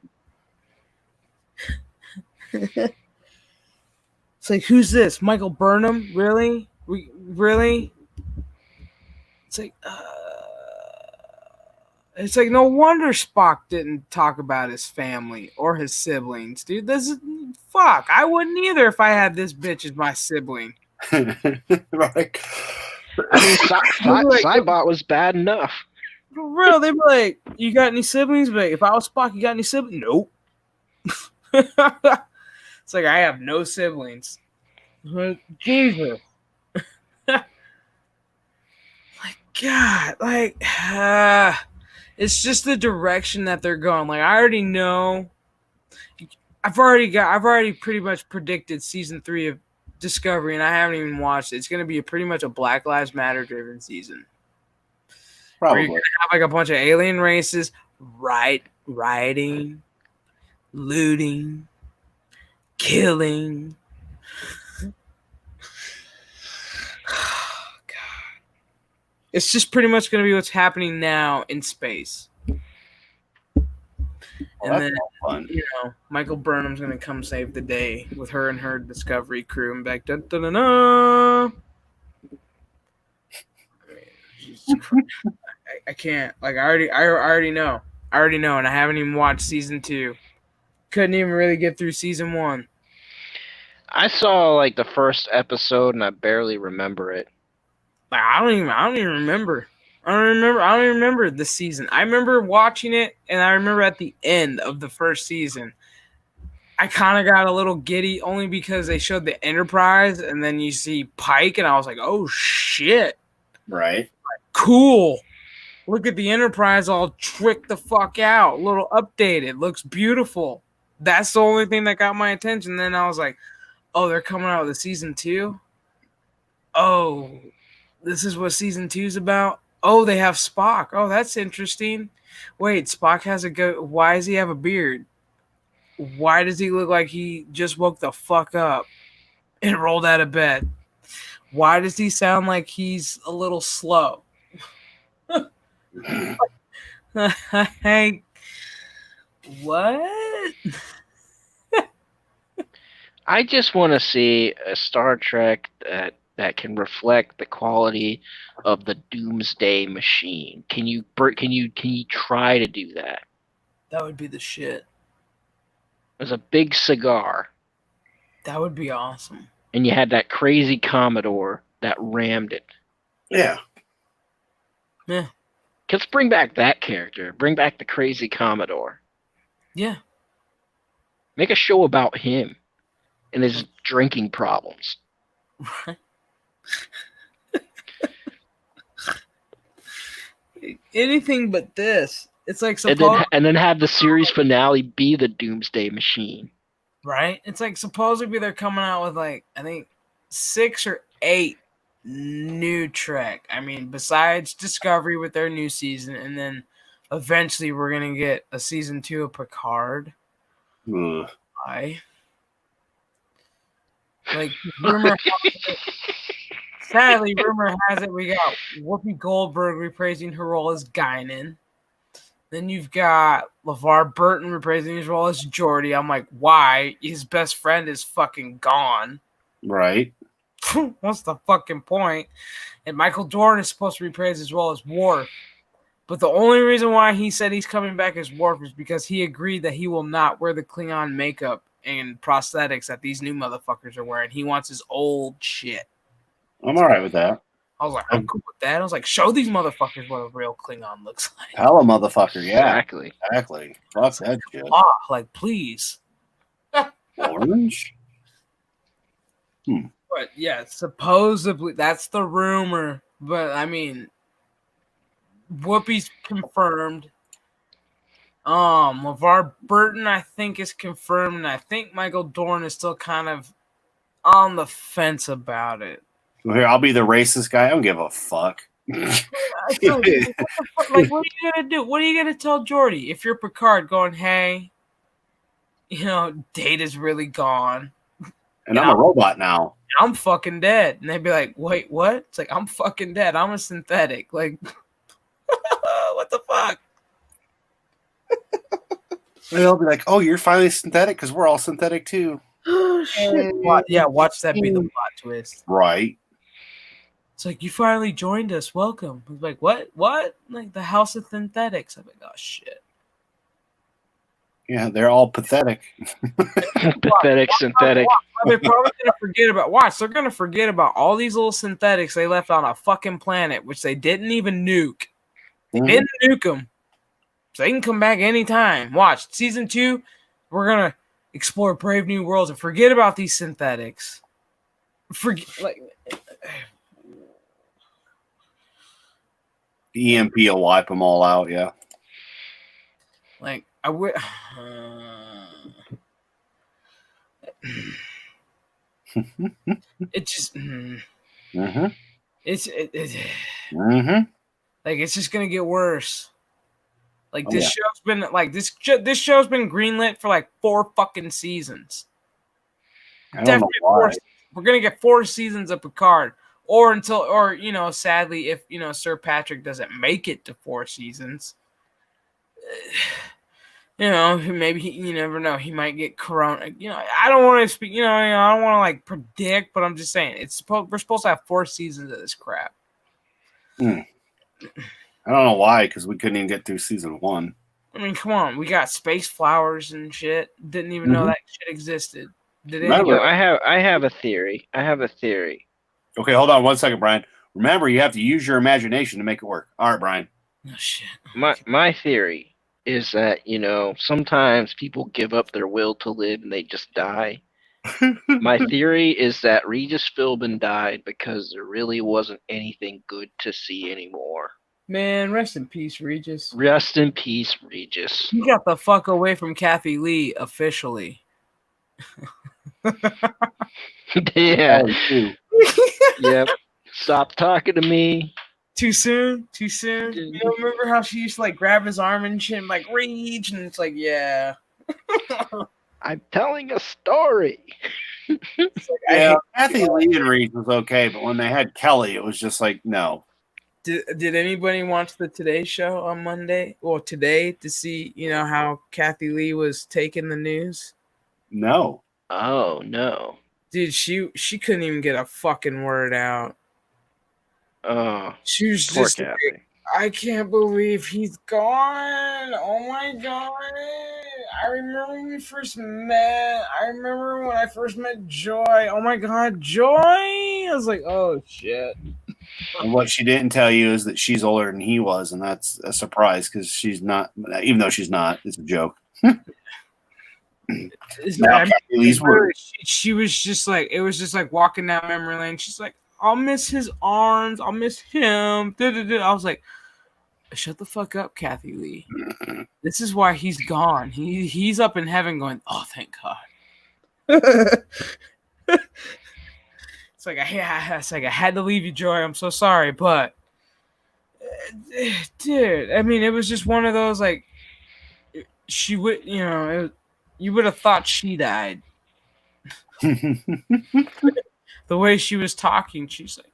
It's like, who's this? Michael Burnham? Really? Really? It's like no wonder Spock didn't talk about his family or his siblings, dude. Fuck. I wouldn't either if I had this bitch as my sibling. Right. I mean, Cybot was bad enough. For real, they'd be like, "You got any siblings?" But if I was Spock, you got any siblings? Nope. It's like I have no siblings. Like, Jesus. Like God, like it's just the direction that they're going. Like I already know. I've already pretty much predicted season 3 of Discovery, and I haven't even watched it. It's going to be pretty much a Black Lives Matter driven season. Where you're Probably. going to have like a bunch of alien races, rioting, looting, killing. God. It's just pretty much going to be what's happening now in space. Well, And that's then, all fun. you know, Michael Burnham's going to come save the day with her and her Discovery crew and back. Dun, dun, dun, dun. Jesus Christ. I can't. Like, I already know. I already know, and I haven't even watched season 2. Couldn't even really get through season 1. I saw like the first episode and I barely remember it. Like, I don't even remember. I don't even remember the season. I remember watching it, and I remember at the end of the first season, I kind of got a little giddy only because they showed the Enterprise, and then you see Pike, and I was like, "Oh shit, Right. cool! Look at the Enterprise all tricked the fuck out, a little updated, looks beautiful." That's the only thing that got my attention. Then I was like, "Oh, they're coming out with a season 2. Oh, this is what season 2's about. Oh, they have Spock. Oh, that's interesting. Wait, Spock has a go. Why does he have a beard? Why does he look like he just woke the fuck up and rolled out of bed? Why does he sound like he's a little slow?" Like, what? I just want to see a Star Trek that can reflect the quality of the Doomsday Machine. Can you try to do that? That would be the shit. There's a big cigar, That would be awesome. and you had that crazy Commodore that rammed it. Yeah. Yeah. Let's bring back that character. Bring back the crazy Commodore. Yeah. Make a show about him and his drinking problems. Right. Anything but this. It's like And then have the series finale be the Doomsday Machine. right? It's like supposedly they're coming out with like I think 6 or 8 new Trek. I mean, besides Discovery with their new season, and then eventually we're gonna get a season 2 of Picard. Ugh. Why? Like rumor sadly, rumor has it we got Whoopi Goldberg reprising her role as Guinan. Then you've got LeVar Burton reprising his role as Geordi. I'm like, why? His best friend is fucking gone. Right. What's the fucking point? And Michael Dorn is supposed to reprise his role as Worf. But the only reason why he said he's coming back as Worf is because he agreed that he will not wear the Klingon makeup and prosthetics that these new motherfuckers are wearing. He wants his old shit. I'm all right with that. I was like, I'm cool with that. I was like, show these motherfuckers what a real Klingon looks like. Hella motherfucker. Yeah. Exactly. Exactly. Fuck that shit. Like, please. Orange? But yeah, supposedly that's the rumor. But I mean, Whoopi's confirmed. LeVar Burton, I think, is confirmed, and I think Michael Dorn is still kind of on the fence about it. Here, I'll be the racist guy. I don't give a fuck. Like, what are you gonna do? What are you gonna tell Geordi if you're Picard going, hey, Data's really gone. And I'm a robot now. I'm fucking dead. And they'd be like, wait, what? It's like, I'm fucking dead. I'm a synthetic. Like, what the fuck? And they'll be like, oh, you're finally synthetic because we're all synthetic too. Oh, shit. Watch that be the plot twist. Right. It's like, you finally joined us. Welcome. It's like, what? What? Like, the House of Synthetics. I'm like, oh, shit. Yeah, they're all pathetic. Pathetic, synthetic. They're probably going to forget about, they're going to forget about all these little synthetics they left on a fucking planet, which they didn't even nuke. They didn't nuke them, so they can come back anytime. Watch season 2. We're gonna explore brave new worlds and forget about these synthetics. The EMP will wipe them all out. Yeah. Like I would. It just. Mm-hmm. It's Mm-hmm. like it's just gonna get worse. Like Oh, this yeah. show's been like this show's been greenlit for like 4 fucking seasons. I don't know why. We're gonna get 4 seasons of Picard, or sadly, if Sir Patrick doesn't make it to 4 seasons, maybe you never know. He might get corona. I don't want to speak. I don't want to like predict, but I'm just saying we're supposed to have 4 seasons of this crap. I don't know why, because we couldn't even get through season 1. I mean, come on, we got space flowers and shit. Didn't even know that shit existed. I have a theory. Okay, hold on 1 second, Brian. Remember, you have to use your imagination to make it work. All right, Brian. Oh shit. My theory is that sometimes people give up their will to live and they just die. My theory is that Regis Philbin died because there really wasn't anything good to see anymore. Man, rest in peace, Regis. Rest in peace, Regis. He got the fuck away from Kathy Lee officially. Yeah. Yep. Stop talking to me. Too soon. Remember how she used to like grab his arm and shit and like reach, and it's like, yeah. I'm telling a story. Yeah, Kathy Lee and Reed was okay, but when they had Kelly, it was just like, no. Did anybody watch the Today Show on Monday or today to see how Kathy Lee was taking the news? No. Oh no, dude, she couldn't even get a fucking word out. Oh, she was just like, I can't believe he's gone. Oh my god. I remember when we first met. I remember when I first met Joy. Oh my god, Joy. I was like, oh shit. And what she didn't tell you is that she's older than he was, and that's a surprise because she's not, even though she's not, it's a joke. She was just like, it was just like walking down memory lane. She's like, I'll miss his arms. I'll miss him. I was like, shut the fuck up, Kathy Lee. This is why he's gone. He's up in heaven going, oh, thank God. It's like I had to leave you, Joy. I'm so sorry, but dude, I mean, it was just one of those like she would, you would have thought she died. The way she was talking, she's like,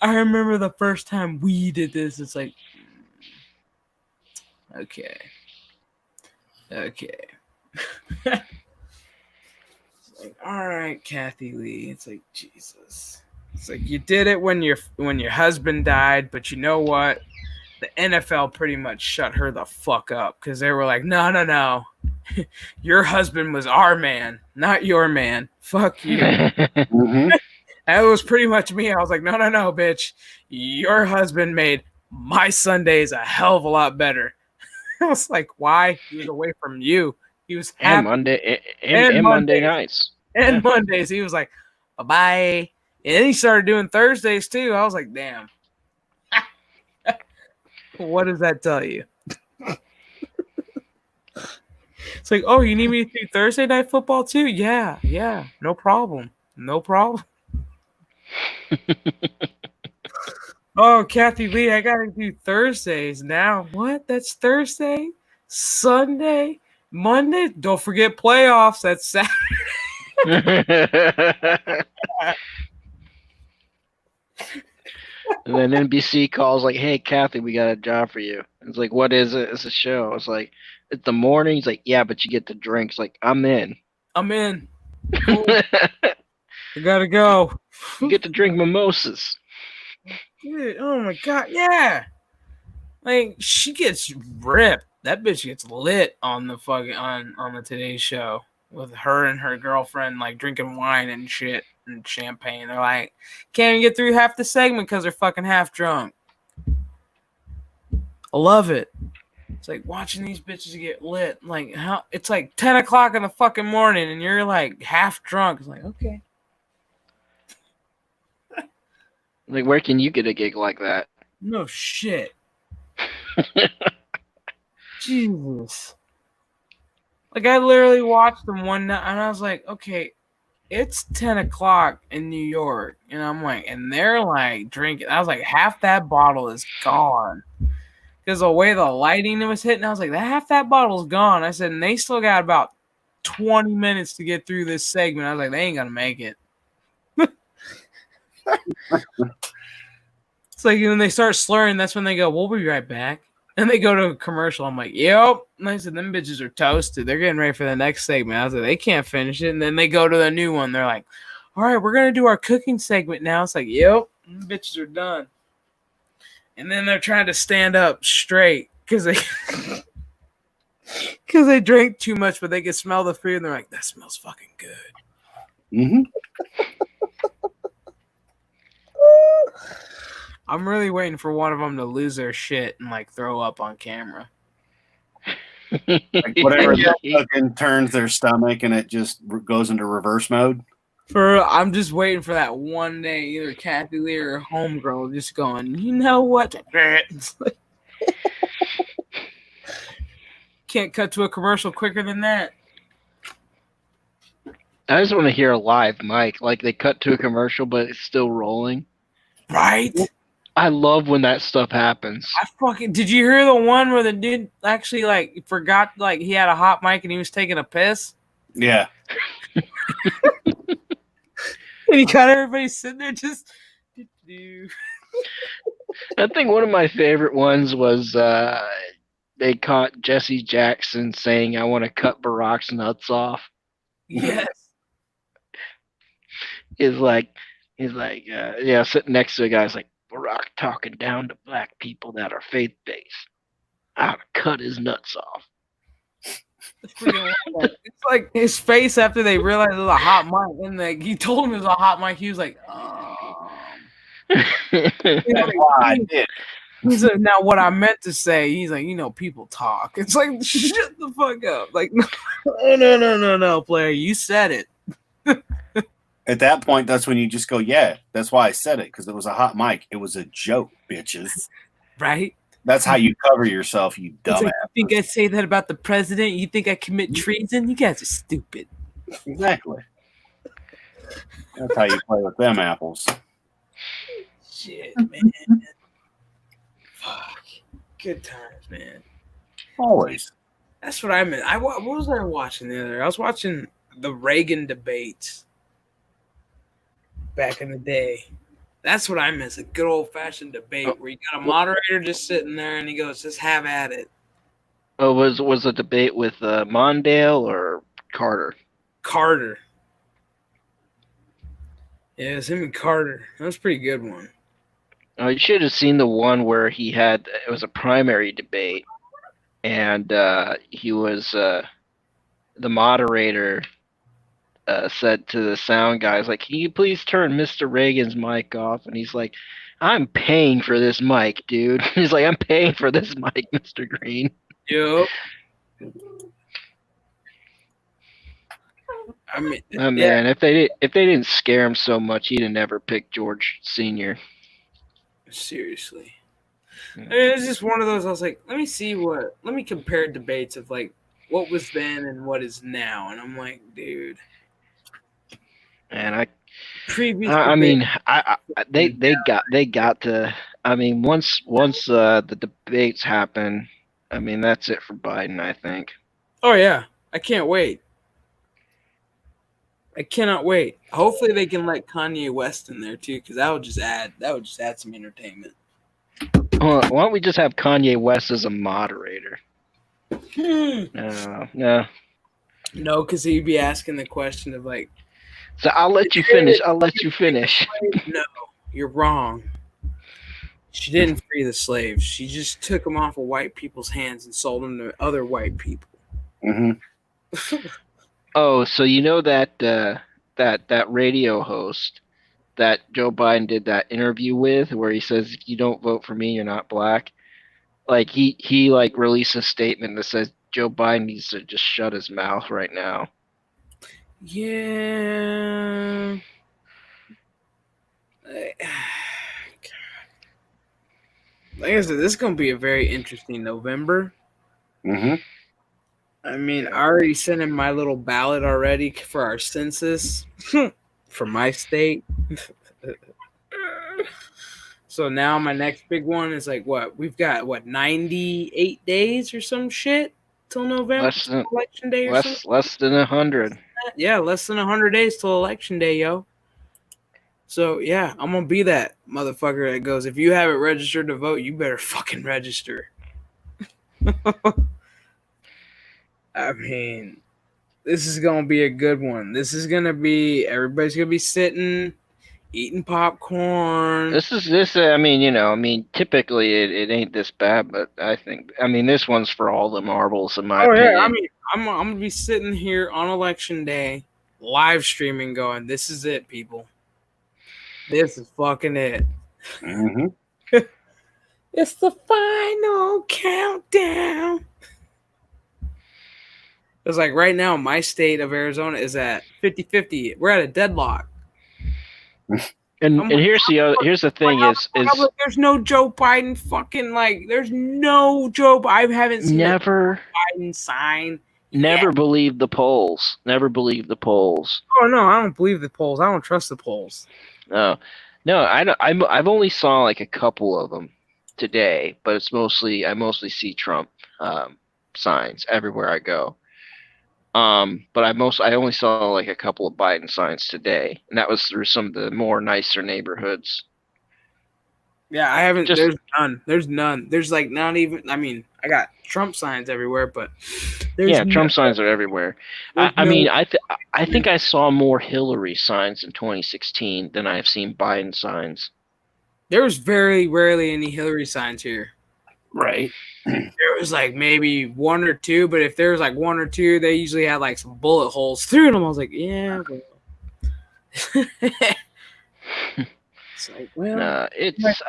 I remember the first time we did this. It's like, okay. Like, all right, Kathy Lee. It's like, Jesus. It's like you did it when your husband died, but you know what? The NFL pretty much shut her the fuck up because they were like, no. Your husband was our man, not your man. Fuck you. Mm-hmm. That was pretty much me. I was like, no, bitch. Your husband made my Sundays a hell of a lot better. I was like, why? He was away from you. He was happy. And Monday nights. And Mondays. He was like, bye-bye. And then he started doing Thursdays too. I was like, damn. What does that tell you? It's like, oh, you need me to do Thursday night football too? Yeah. No problem. Oh, Kathy Lee, I gotta do Thursdays now. What? That's Thursday? Sunday? Monday? Don't forget playoffs. That's Saturday. And then NBC calls like, hey, Kathy, we got a job for you. It's like, what is it? It's a show. It's like, it's the morning. He's like, yeah, but you get the drinks. Like, I'm in. Cool. I gotta go. You get to drink mimosas. Dude, oh my god, yeah. Like, she gets ripped. That bitch gets lit on the fucking on the Today Show with her and her girlfriend like drinking wine and shit and champagne. They're like, can't even get through half the segment because they're fucking half drunk. I love it. It's like watching these bitches get lit. Like how it's like 10 o'clock in the fucking morning and you're like half drunk. It's like, okay. Like, where can you get a gig like that? No shit. Jesus. Like I literally watched them one night and I was like, okay, it's 10 o'clock in New York. And I'm like, and they're like drinking. I was like, half that bottle is gone. Because the way the lighting was hitting, I was like, half that bottle's gone. I said, and they still got about 20 minutes to get through this segment. I was like, they ain't gonna make it. It's like when they start slurring, that's when they go, we'll be right back. And they go to a commercial. I'm like, yep. And I said, them bitches are toasted. They're getting ready for the next segment. I was like, they can't finish it. And then they go to the new one. They're like, all right, we're going to do our cooking segment now. It's like, yep, them bitches are done. And then they're trying to stand up straight because they drank too much, but they could smell the food. And they're like, that smells fucking good. Mm-hmm. I'm really waiting for one of them to lose their shit and like throw up on camera. Like whatever they're cooking turns their stomach and it just goes into reverse mode. I'm just waiting for that one day, either Kathy Lee or Homegirl just going, you know what? Can't cut to a commercial quicker than that. I just want to hear a live mic. Like they cut to a commercial, but it's still rolling. Right? I love when that stuff happens. Did you hear the one where the dude actually like forgot like he had a hot mic and he was taking a piss? Yeah. And he got everybody sitting there just I think one of my favorite ones was they caught Jesse Jackson saying, I want to cut Barack's nuts off. Yes. He's like, sitting next to a guy, like, Barack talking down to black people that are faith-based. I ought to cut his nuts off. It's like his face after they realized it was a hot mic, and like he told him it was a hot mic. He was like, I did. He's like, now what I meant to say. He's like, people talk. It's like, shut the fuck up. Like, no, player, you said it. At that point, that's when you just go, yeah, that's why I said it, because it was a hot mic. It was a joke, bitches. Right? That's how you cover yourself, you dumbass. Like, you think I say that about the president? You think I commit treason? You guys are stupid. Exactly. That's how you play with them apples. Shit, man. Fuck. Good times, man. Always. That's what I meant. What was I watching the other day? I was watching the Reagan debates back in the day. That's what I miss. A good old-fashioned debate where you got a moderator just sitting there and he goes, just have at it. Oh, was a debate with Mondale or Carter? Carter. Yeah, it was him and Carter. That was a pretty good one. Oh, you should have seen the one where it was a primary debate, and he was the moderator said to the sound guys, like, can you please turn Mr. Reagan's mic off? And he's like, I'm paying for this mic, dude. He's like, I'm paying for this mic, Mr. Green. Yep. I mean, man, if they didn't scare him so much, he'd have never picked George Sr. Seriously. I mean, it's just one of those. I was like, let me compare debates of like what was then and what is now, and I'm like, dude. And they got to. I mean, once the debates happen, I mean, that's it for Biden, I think. Oh yeah, I can't wait. I cannot wait. Hopefully they can let Kanye West in there too, because that would just add some entertainment. Why don't we just have Kanye West as a moderator? No, because he'd be asking the question of like. So I'll let you finish. No, you're wrong. She didn't free the slaves. She just took them off of white people's hands and sold them to other white people. Mm-hmm. Oh, so you know that that radio host that Joe Biden did that interview with, where he says, if you don't vote for me, you're not black. Like he like released a statement that says Joe Biden needs to just shut his mouth right now. Yeah. Like I said, this is gonna be a very interesting November. Mm-hmm. I mean, Yeah. I already sent in my little ballot already for our census for my state. So now my next big one is like what we've got 98 days or some shit till November Less than election day or something. less than 100. Yeah, less than 100 days till election day, yo. So yeah, I'm gonna be that motherfucker that goes, if you haven't registered to vote, you better fucking register. I mean, this is gonna be a good one. This is gonna be everybody's gonna be sitting, eating popcorn. This. I mean, typically it ain't this bad, but I mean, this one's for all the marbles, in my Oh yeah, I opinion. mean, I'm gonna be sitting here on election day, live streaming, going, "This is it, people. This is fucking it. Mm-hmm. It's the final countdown." It's like right now, my state of Arizona is at 50-50. We're at a deadlock. And I'm like, here's the thing is there's no Joe Biden fucking like, there's no Joe. I haven't seen a never Biden sign. never believe the polls. Never believe the polls. Oh no, I don't believe the polls. I don't trust the polls. No, no, I don't, I've only saw like a couple of them today, but I mostly see Trump signs everywhere I go. But I only saw like a couple of Biden signs today, and that was through some of the more nicer neighborhoods. Yeah, I haven't. Just There's none. There's none. There's like not even. I mean, I got Trump signs everywhere, but there's yeah, Trump signs are everywhere. I no. mean, I think I saw more Hillary signs in 2016 than I have seen Biden signs. There was very rarely any Hillary signs here. Right. There was like maybe one or two, but if there was like one or two, they usually had like some bullet holes through them. I was like, yeah. Well. It's like, well, It's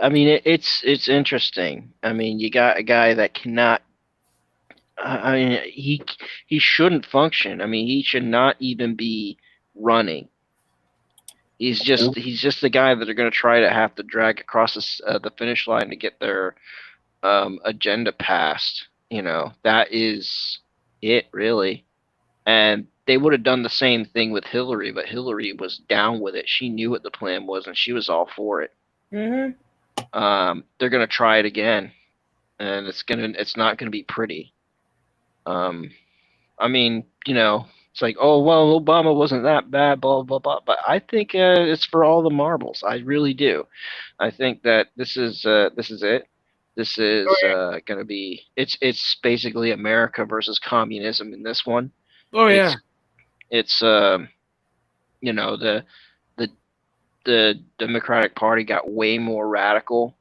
I mean it's interesting. I mean, you got a guy that cannot. I mean, he shouldn't function. I mean, he should not even be running. He's just the guy that are going to try to have to drag across the finish line to get their agenda passed. That is it really. And they would have done the same thing with Hillary, but Hillary was down with it. She knew what the plan was, and she was all for it. mm-hmm. They're gonna try it again, and it's not gonna be pretty. I mean, it's like, oh well, Obama wasn't that bad, blah blah blah. But I think it's for all the marbles. I really do. I think that this is it. This is gonna be it's basically America versus communism in this one. Oh yeah. It's the the the Democratic Party got way more radical,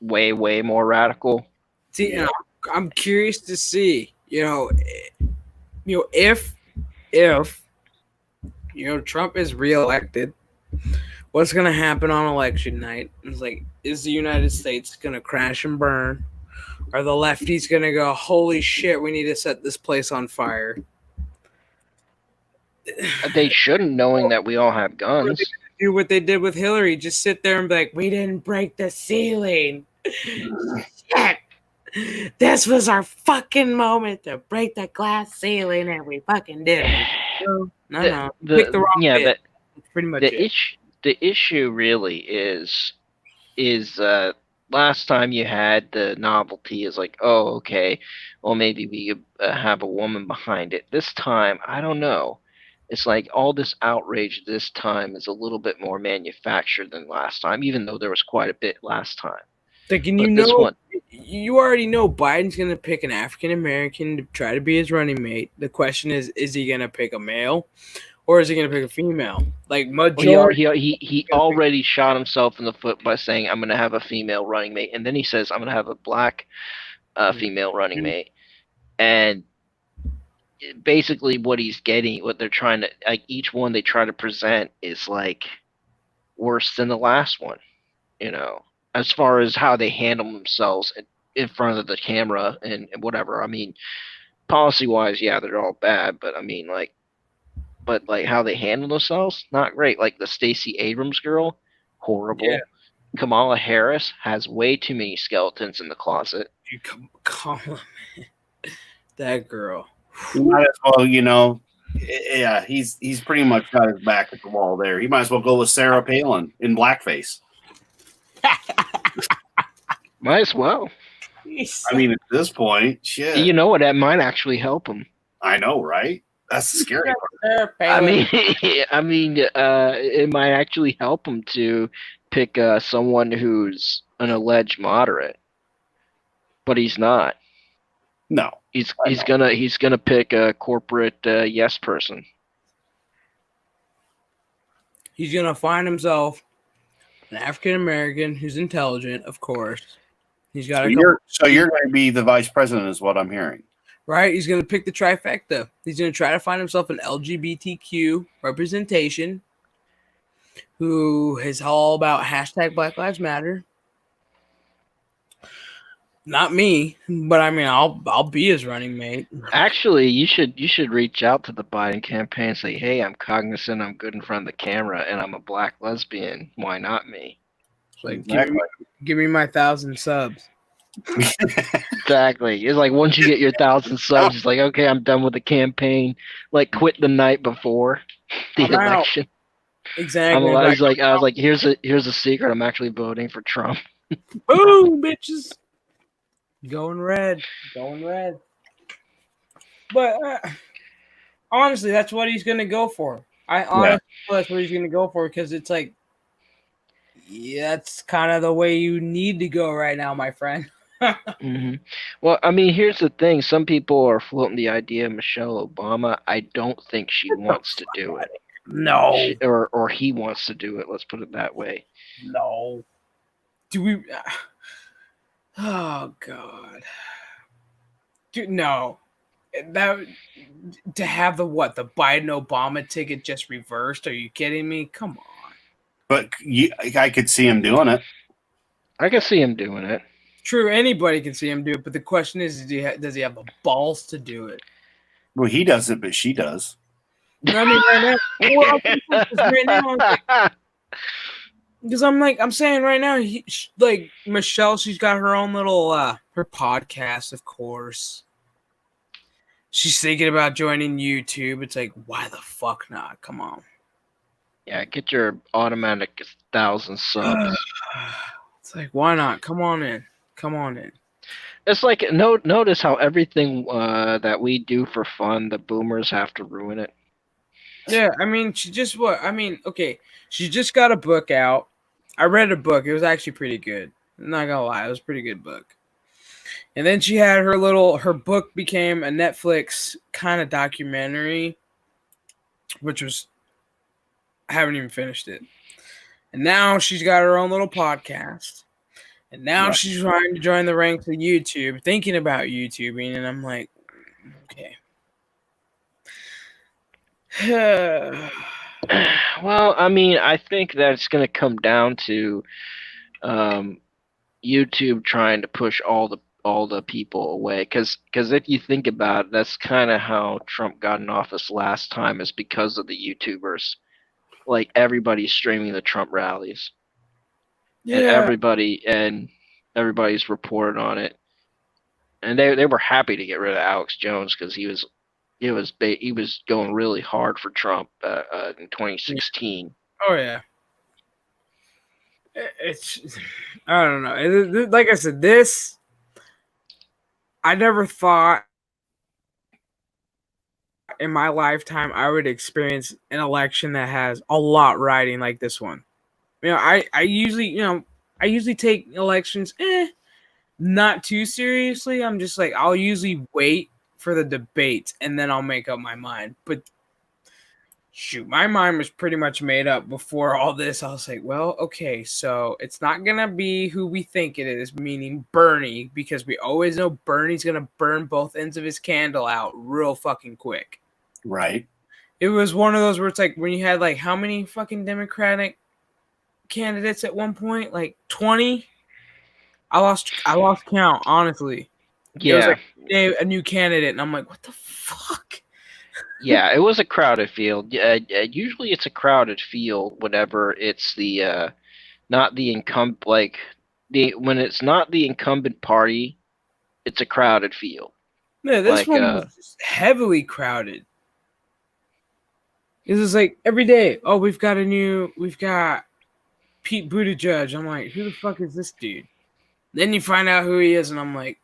way more radical. See, and I'm curious to see, if Trump is reelected, what's gonna happen on election night? It's like, is the United States gonna crash and burn? Are the lefties gonna go, holy shit, we need to set this place on fire? They shouldn't, knowing that we all have guns. Do what they did with Hillary, just sit there and be like, we didn't break the ceiling. Shit. This was our fucking moment to break the glass ceiling, and we fucking did it. No. Pick the wrong bit. That's pretty much it. The issue really is last time you had the novelty is like, oh, okay, well, maybe we could have a woman behind it. This time, I don't know. It's like all this outrage this time is a little bit more manufactured than last time, even though there was quite a bit last time. Like, and you already know Biden's going to pick an African American to try to be his running mate. The question is he going to pick a male or is he going to pick a female? Like, majority. He already shot himself in the foot by saying, I'm going to have a female running mate. And then he says, I'm going to have a black female running mate. And basically what he's getting, what they're trying to, like, each one they try to present is like worse than the last one, as far as how they handle themselves in front of the camera and whatever. I mean, policy wise, yeah, they're all bad, but I mean, like how they handle themselves, not great. Like the Stacey Abrams girl, Yeah, horrible. Kamala Harris has way too many skeletons in the closet. you come on, man. That girl. He might as well, yeah, he's pretty much got his back at the wall there. He might as well go with Sarah Palin in blackface. Might as well. I mean, at this point, shit. You know what? That might actually help him. I know, right? That's the scary part. Sarah I Palin. mean, it might actually help him to pick someone who's an alleged moderate, but he's not. No. He's gonna pick a corporate yes person. He's gonna find himself an African American who's intelligent, of course. He's got So you're going to be the vice president, is what I'm hearing. right. He's gonna pick the trifecta. He's gonna try to find himself an LGBTQ representation who is all about hashtag Black Lives Matter. Not me, but I mean, I'll be his running mate. Actually, you should reach out to the Biden campaign and say, "Hey, I'm cognizant. I'm good in front of the camera, and I'm a black lesbian. Why not me?" Like, give me my 1,000 subs. Exactly. It's like once you get your 1,000 subs, it's like, okay, I'm done with the campaign. Like, quit the night before the I'm out. election. Exactly. I was like, here's a secret. I'm actually voting for Trump. Boom, bitches. Going red. But honestly, that's what he's gonna go for. I honestly feel that's what he's gonna go for because it's like, yeah, that's kind of the way you need to go right now, my friend. Mm-hmm. Well, I mean, here's the thing. Some people are floating the idea of Michelle Obama. I don't think she wants to do it. No. Or he wants to do it. Let's put it that way. No. Do we? Oh God. Dude, no. That to have the Biden Obama ticket just reversed? Are you kidding me? Come on. But I could see him doing it. I can see him doing it. True, anybody can see him do it, but the question is, does he have the balls to do it? Well, he does it, but she does. I mean, right now, because I'm saying right now, like Michelle, she's got her own little her podcast, of course. She's thinking about joining YouTube. It's like, why the fuck not? Come on. Yeah, get your automatic 1,000 subs. It's like, why not? Come on in. It's like notice how everything that we do for fun, the boomers have to ruin it. Yeah, I mean, she just okay, she just got a book out. I read a book. It was actually pretty good. I'm not gonna lie, it was a pretty good book. And then she had her book became a Netflix kind of documentary, which was, I haven't even finished it. And now she's got her own little podcast. And now she's trying to join the ranks of YouTube, thinking about YouTubing. And I'm like, okay. Well, I mean, I think that it's going to come down to YouTube trying to push all the people away. Because if you think about it, that's kind of how Trump got in office last time, is because of the YouTubers. Like, everybody's streaming the Trump rallies. Yeah. And everybody's reported on it. And they were happy to get rid of Alex Jones because he was going really hard for Trump in 2016. Oh yeah. It's, I don't know. Like I said, I never thought in my lifetime I would experience an election that has a lot riding like this one. You know, I usually take elections not too seriously. I'm just like, I'll usually wait for the debate and then I'll make up my mind. But shoot, my mind was pretty much made up before all this. I was like, well, okay, so it's not gonna be who we think it is, meaning Bernie, because we always know Bernie's gonna burn both ends of his candle out real fucking quick. Right. It was one of those where it's like when you had like how many fucking Democratic candidates at one point? Like 20? I lost count, honestly. It was Yeah, like a new candidate, and I'm like, what the fuck? yeah, it was a crowded field. Usually it's a crowded field whenever it's the not the incumbent, like the when it's not the incumbent party, it's a crowded field. No, this Like one was just heavily crowded. It was like every day. Oh, we've got Pete Buttigieg. I'm like, who the fuck is this dude? Then you find out who he is, and I'm like,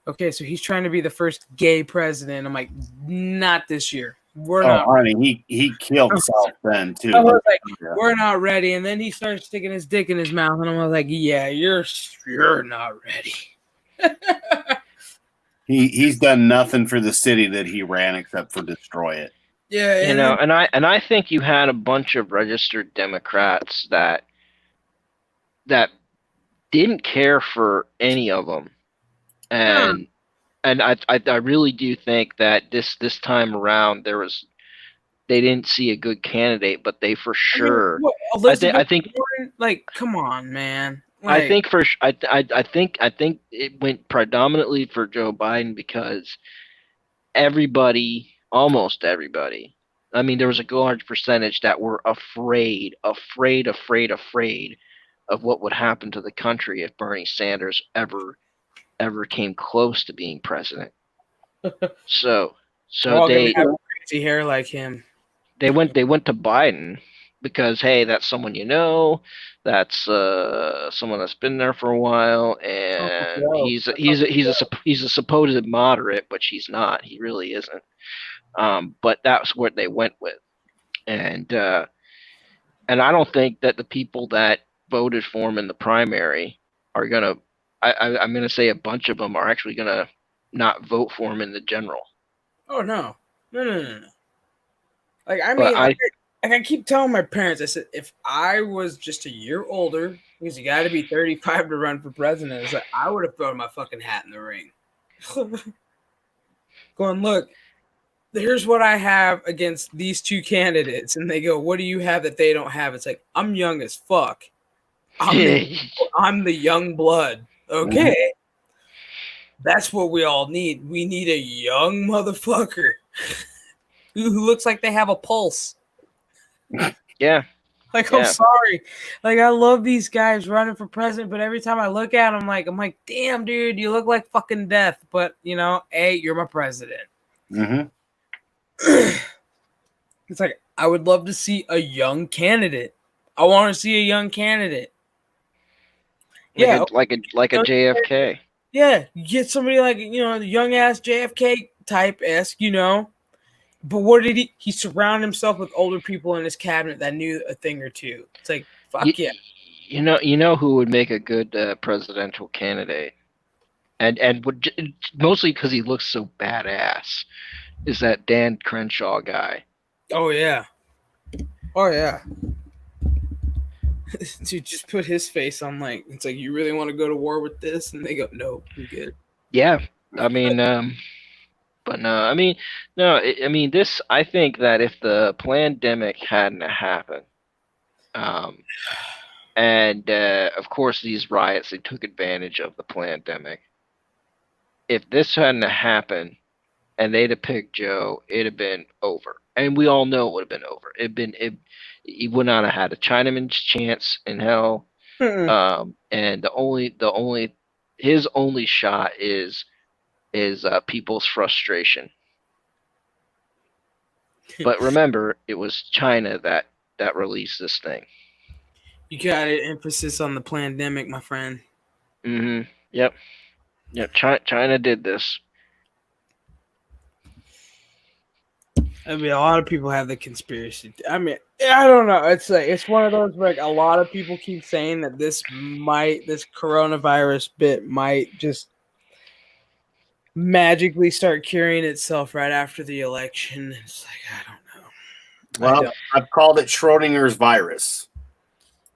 okay, so he's trying to be the first gay president. I'm like, not this year. We're not. honey, he killed South Bend too. I was like, Yeah. we're not ready. And then he starts sticking his dick in his mouth, and I was like, yeah, you're not ready. He's done nothing for the city that he ran except for destroy it. Yeah, and I think you had a bunch of registered Democrats that didn't care for any of them, and I really do think that this time around they didn't see a good candidate, but they for sure. Elizabeth I think Warren, like, come on, man. I think I think it went predominantly for Joe Biden because almost everybody. I mean, there was a large percentage that were afraid of what would happen to the country if Bernie Sanders ever came close to being president. So they have crazy hair like him. They went to Biden because hey, that's someone you know, that's someone that's been there for a while, and he's a supposed moderate, which he's not. He really isn't. But that's what they went with, and I don't think that the people that voted for him in the primary are gonna. I'm gonna say a bunch of them are actually gonna not vote for him in the general. Oh no. Like, I mean, I keep telling my parents, I said, if I was just a year older, because you got to be 35 to run for president, it's like, I would have thrown my fucking hat in the ring. Going, look, here's what I have against these two candidates. And they go, what do you have that they don't have? It's like, I'm young as fuck. I'm the young blood. Okay. Mm-hmm. That's what we all need. We need a young motherfucker who looks like they have a pulse. Yeah. Like, I'm sorry. Like, I love these guys running for president, but every time I look at them, I'm like, damn, dude, you look like fucking death. But, hey, you're my president. Mm-hmm. It's like, I would love to see a young candidate. I want to see a young candidate. Like a JFK. Yeah, you get somebody like, the young ass JFK type-esque, But what did he surrounded himself with older people in his cabinet that knew a thing or two. It's like, fuck yeah. You know who would make a good presidential candidate, and would mostly because he looks so badass, is that Dan Crenshaw guy. Oh yeah. Dude, just put his face on, it's like, you really want to go to war with this? And they go, no, we're good. Yeah, I mean, but no, I mean, no, I mean this. I think that if the pandemic hadn't happened, and of course these riots, they took advantage of the pandemic. If this hadn't happened, and they'd have picked Joe, it'd have been over, and we all know it would have been over. He would not have had a Chinaman's chance in hell. And his only shot is people's frustration. But remember, it was China that released this thing. You got an emphasis on the pandemic, my friend. Mm-hmm. Yep. China did this. I mean, a lot of people have the conspiracy. I mean, I don't know. It's one of those where a lot of people keep saying that this coronavirus bit might just magically start curing itself right after the election. It's like, I don't know. Well, I've called it Schrodinger's virus.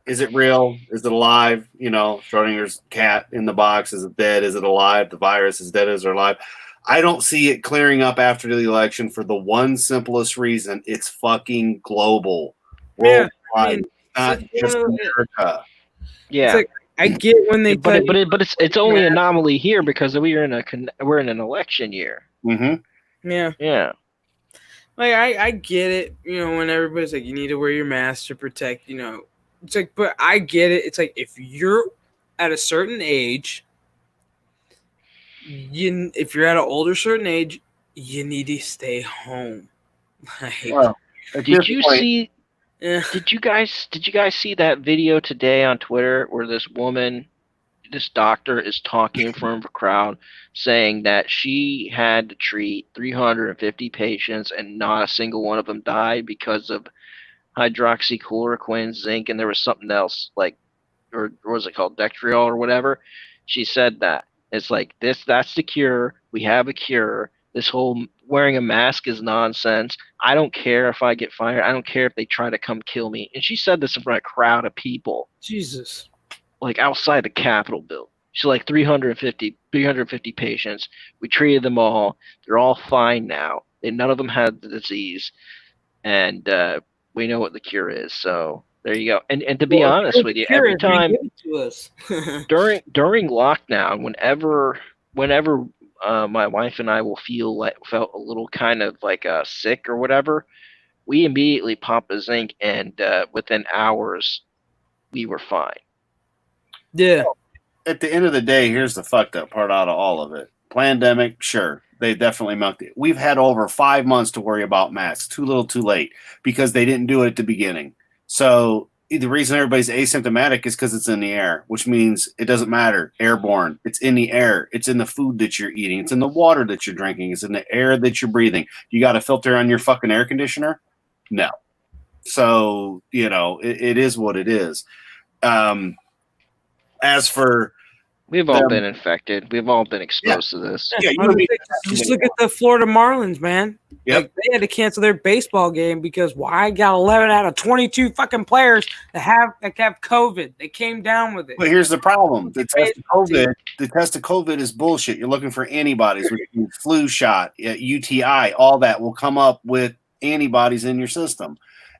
Is it real? Is it alive? Schrodinger's cat in the box. Is it dead? Is it alive? The virus is dead. Is it alive? I don't see it clearing up after the election for the one simplest reason: it's fucking global, worldwide, not just America. Yeah, I get when they tell you, it's only an anomaly here because we're in an election year. Mm-hmm. yeah. Yeah. Like I get it, when everybody's like, you need to wear your mask to protect, it's like, but I get it. It's like if you're at a certain age, if you're at an older certain age, you need to stay home. Like, Well, at did this you point, see? eh, Did you guys see that video today on Twitter where this doctor is talking in front of a crowd saying that she had to treat 350 patients and not a single one of them died because of hydroxychloroquine, zinc, and there was something else or what was it called, Dectriol or whatever. She said that it's like that's the cure. We have a cure. This whole wearing a mask is nonsense. I don't care if I get fired. I don't care if they try to come kill me. And she said this in front of a crowd of people, Jesus. like outside the Capitol building. She's like 350 patients. We treated them all. They're all fine now. None of them had the disease, and we know what the cure is. So there you go. And to be honest with you, every time give it to us. during lockdown, whenever my wife and I felt a little kind of like sick or whatever, we immediately pop a zinc, and within hours we were fine. Yeah. At the end of the day, here's the fucked up part out of all of it. Pandemic, sure, they definitely milked it. We've had over 5 months to worry about masks. Too little, too late, because they didn't do it at the beginning. So the reason everybody's asymptomatic is because it's in the air, which means it doesn't matter. Airborne. It's in the air. It's in the food that you're eating. It's in the water that you're drinking. It's in the air that you're breathing. You got a filter on your fucking air conditioner? No. So, it is what it is. As for We've all been infected. We've all been exposed to this. Yeah, just look at the Florida Marlins, man. Yep. Like, they had to cancel their baseball game because I got 11 out of 22 fucking players that have COVID. They came down with it. But here's the problem: the test of COVID is bullshit. You're looking for antibodies, which means flu shot, UTI, all that will come up with antibodies in your system.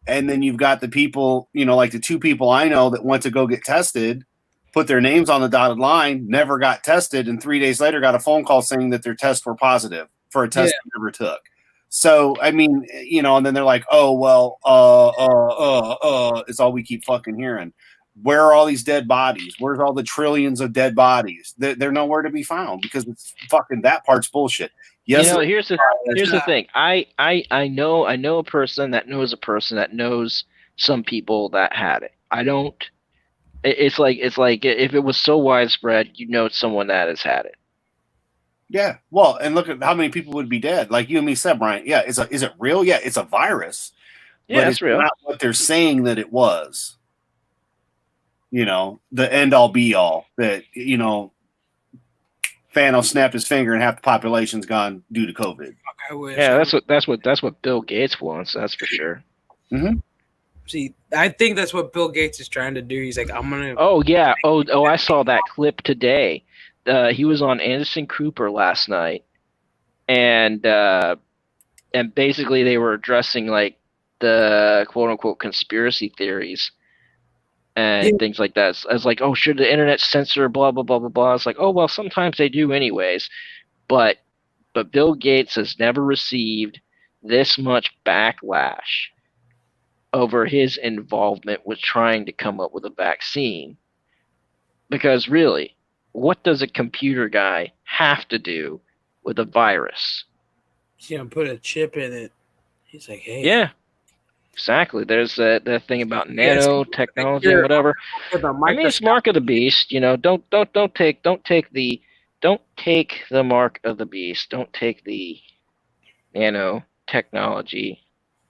And then you've got the people, like the two people I know that went to go get tested, put their names on the dotted line, never got tested, and 3 days later got a phone call saying that their tests were positive for a test they never took. So, I mean, and then they're like, oh, well, it's all we keep fucking hearing. Where are all these dead bodies? Where's all the trillions of dead bodies? They're nowhere to be found because it's fucking, that part's bullshit. Yes, here's the thing. I know a person that knows some people that had it. I don't. It's like if it was so widespread, someone that has had it. Yeah, well, and look at how many people would be dead. Like you and me said, Brian. Yeah, is it real? Yeah, it's a virus. Yeah, but it's real. Not what they're saying that it was. The end all be all. That Thanos snapped his finger and half the population's gone due to COVID. I wish. Yeah, that's what Bill Gates wants. That's for sure. Mm-hmm. See, I think that's what Bill Gates is trying to do. He's like, I'm gonna. Oh yeah. Oh, I saw that clip today. He was on Anderson Cooper last night, and basically they were addressing like the quote unquote conspiracy theories and things like that. As like, oh, should the internet censor blah blah blah blah blah? It's like, oh well, sometimes they do anyways, but Bill Gates has never received this much backlash over his involvement with trying to come up with a vaccine. Because really, what does a computer guy have to do with a virus? He's gonna put a chip in it. He's like, hey. Yeah, exactly. There's that thing about nanotechnology and whatever. I mean, it's mark of the beast. Don't take the mark of the beast. Don't take the nanotechnology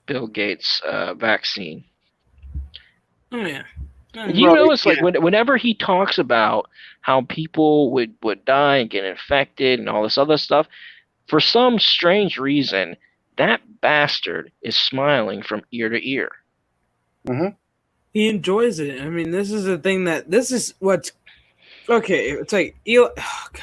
Bill Gates vaccine. Oh yeah. You notice, like, whenever he talks about how people would die and get infected and all this other stuff, for some strange reason, that bastard is smiling from ear to ear. Mm-hmm. He enjoys it. I mean, this is the thing this is what's okay. It's like, oh God.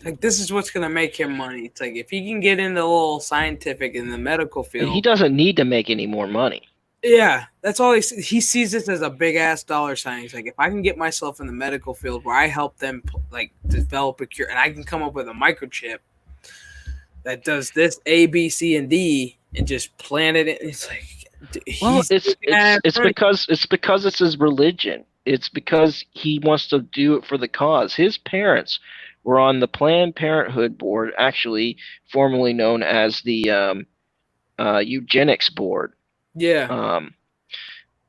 Like, this is what's going to make him money. It's like, if he can get into a little scientific in the medical field. He doesn't need to make any more money. Yeah, that's all he sees this as a big ass dollar sign. He's like, if I can get myself in the medical field where I help them like develop a cure, and I can come up with a microchip that does this A, B, C, and D, and just plant it in. It's like Well, he's it's because it's his religion. It's because he wants to do it for the cause. His parents were on the Planned Parenthood board, actually formerly known as the eugenics board. yeah, Um,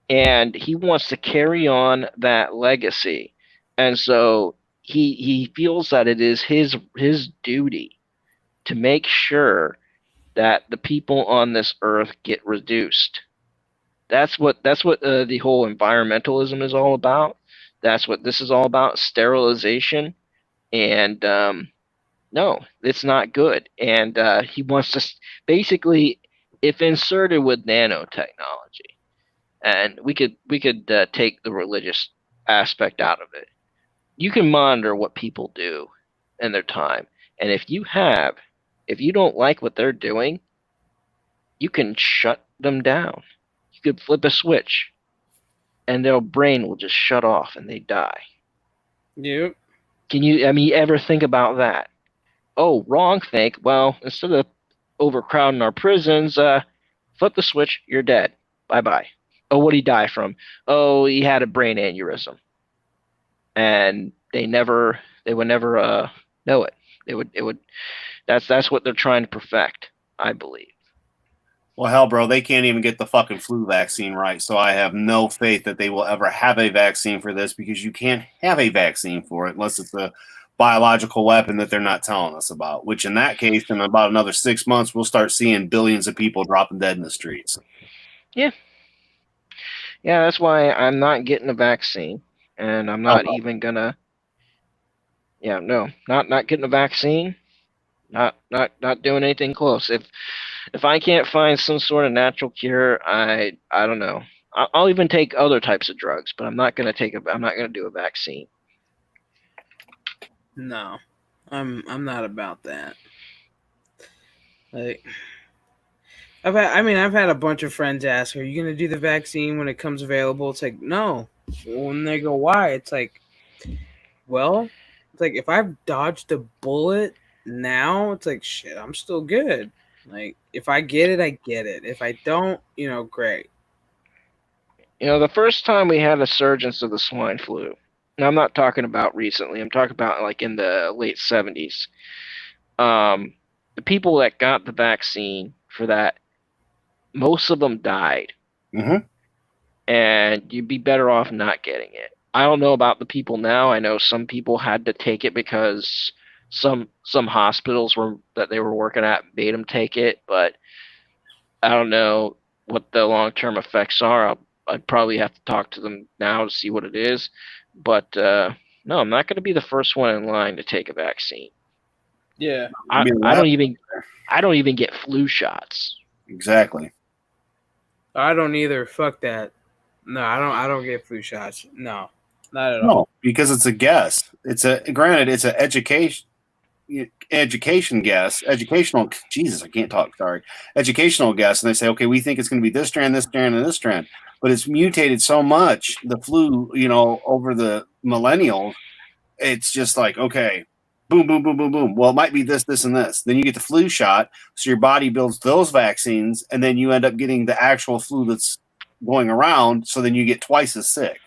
and he wants to carry on that legacy. And so he feels that it is his duty to make sure that the people on this earth get reduced. That's what the whole environmentalism is all about. That's what this is all about, sterilization. And no, it's not good. And he wants to basically, if inserted with nanotechnology, and we could take the religious aspect out of it. You can monitor what people do in their time, and if you don't like what they're doing, you can shut them down. You could flip a switch, and their brain will just shut off, and they die. yep. Can you? I mean, ever think about that? Oh, wrong think. Well, instead of overcrowding our prisons, flip the switch. You're dead. Bye bye. Oh, what did he die from? Oh, he had a brain aneurysm, and they would never know it. It would. That's what they're trying to perfect, I believe. Well, hell, bro, they can't even get the fucking flu vaccine right. So I have no faith that they will ever have a vaccine for this because you can't have a vaccine for it unless it's a biological weapon that they're not telling us about. Which, in that case, in about another 6 months, we'll start seeing billions of people dropping dead in the streets. Yeah, yeah. That's why I'm not getting a vaccine, and I'm not even gonna. Yeah, no, not getting a vaccine. Not doing anything close. If I can't find some sort of natural cure, I don't know. I'll even take other types of drugs, but I'm not gonna do a vaccine. No, I'm not about that. Like, I've had a bunch of friends ask, "Are you gonna do the vaccine when it comes available?" It's like, no. When they go, why? It's like, well, it's like if I've dodged a bullet now, it's like shit. I'm still good. Like if I get it, I get it. If I don't, great. You know, the first time we had a surgence of the swine flu. Now I'm not talking about recently. I'm talking about like in the late '70s. The people that got the vaccine for that, most of them died, Mm-hmm. and you'd be better off not getting it. I don't know about the people now. I know some people had to take it because some hospitals were that they were working at made them take it, but I don't know what the long term effects are. I'd probably have to talk to them now to see what it is. But no, I'm not going to be the first one in line to take a vaccine. Yeah. I don't even get flu shots. Exactly. I don't either. Fuck that. No, I don't get flu shots. No, not at all. No, because it's a guess. It's an education guess, educational. Jesus, I can't talk. Sorry, educational guess, and they say, okay, we think it's going to be this strand, this strand, and this strand, but it's mutated so much. The flu, over the millennials, it's just like, okay, boom, boom, boom, boom, boom. Well, it might be this, this, and this. Then you get the flu shot, so your body builds those vaccines, and then you end up getting the actual flu that's going around. So then you get twice as sick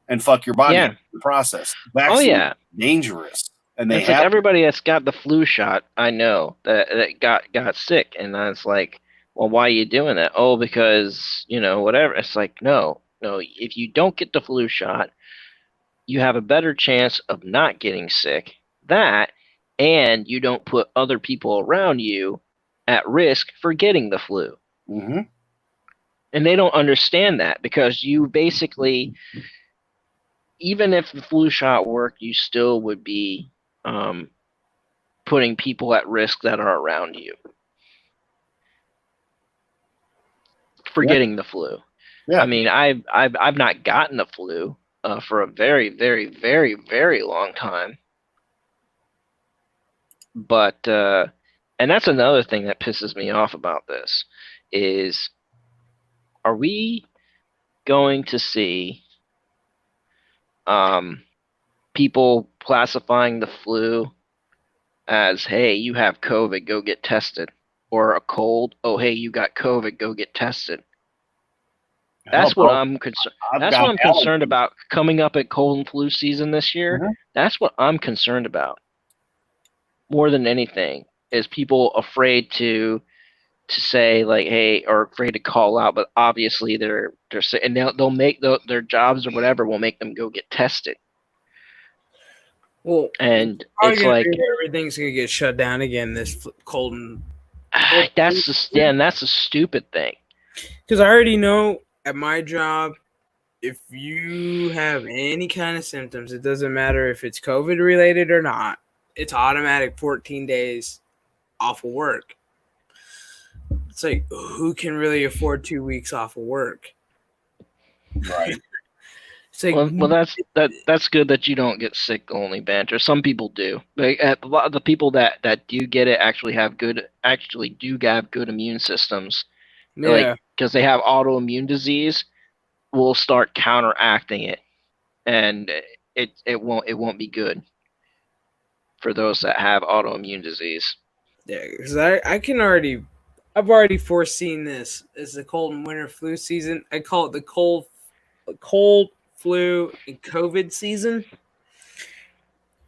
and fuck your body Yeah. up in the process. Oh Vaccines yeah. are dangerous, and And they it's like have. everybody that's got the flu shot, I know that got sick, and then it's like, well, why are you doing that? Oh, because whatever. It's like no. If you don't get the flu shot, you have a better chance of not getting sick. That, and you don't put other people around you at risk for getting the flu. Mm-hmm. And they don't understand that because you basically, even if the flu shot worked, you still would be um, putting people at risk that are around you for getting the flu. Yeah. I mean, I've not gotten the flu for a very, very, very, very long time. But and that's another thing that pisses me off about this is are we going to see people classifying the flu as, hey, you have COVID, go get tested, or a cold, oh, hey, you got COVID, go get tested? Hell, That's what bro, I'm concerned. I've That's what got I'm concerned allergies. about coming up at cold and flu season this year. Mhm. That's what I'm concerned about more than anything. Is people afraid to say like, hey, or afraid to call out, but obviously they're and they'll make their jobs or whatever will make them go get tested, Well, it's and probably it's gonna be like where everything's gonna get shut down again this cold and cold. that's a stupid thing. Because I already know at my job, if you have any kind of symptoms, it doesn't matter if it's COVID related or not. It's automatic 14 days off of work. It's like, who can really afford 2 weeks off of work? Right. It's like, Well, that's good that you don't get sick only, Banter. Some people do. Like, a lot of the people that do get it actually do have good immune systems. Like, yeah, because they have autoimmune disease, will start counteracting it, and it won't be good for those that have autoimmune disease. yeah. Because I've already foreseen this as the cold and winter flu season. I call it the cold, flu, and COVID season.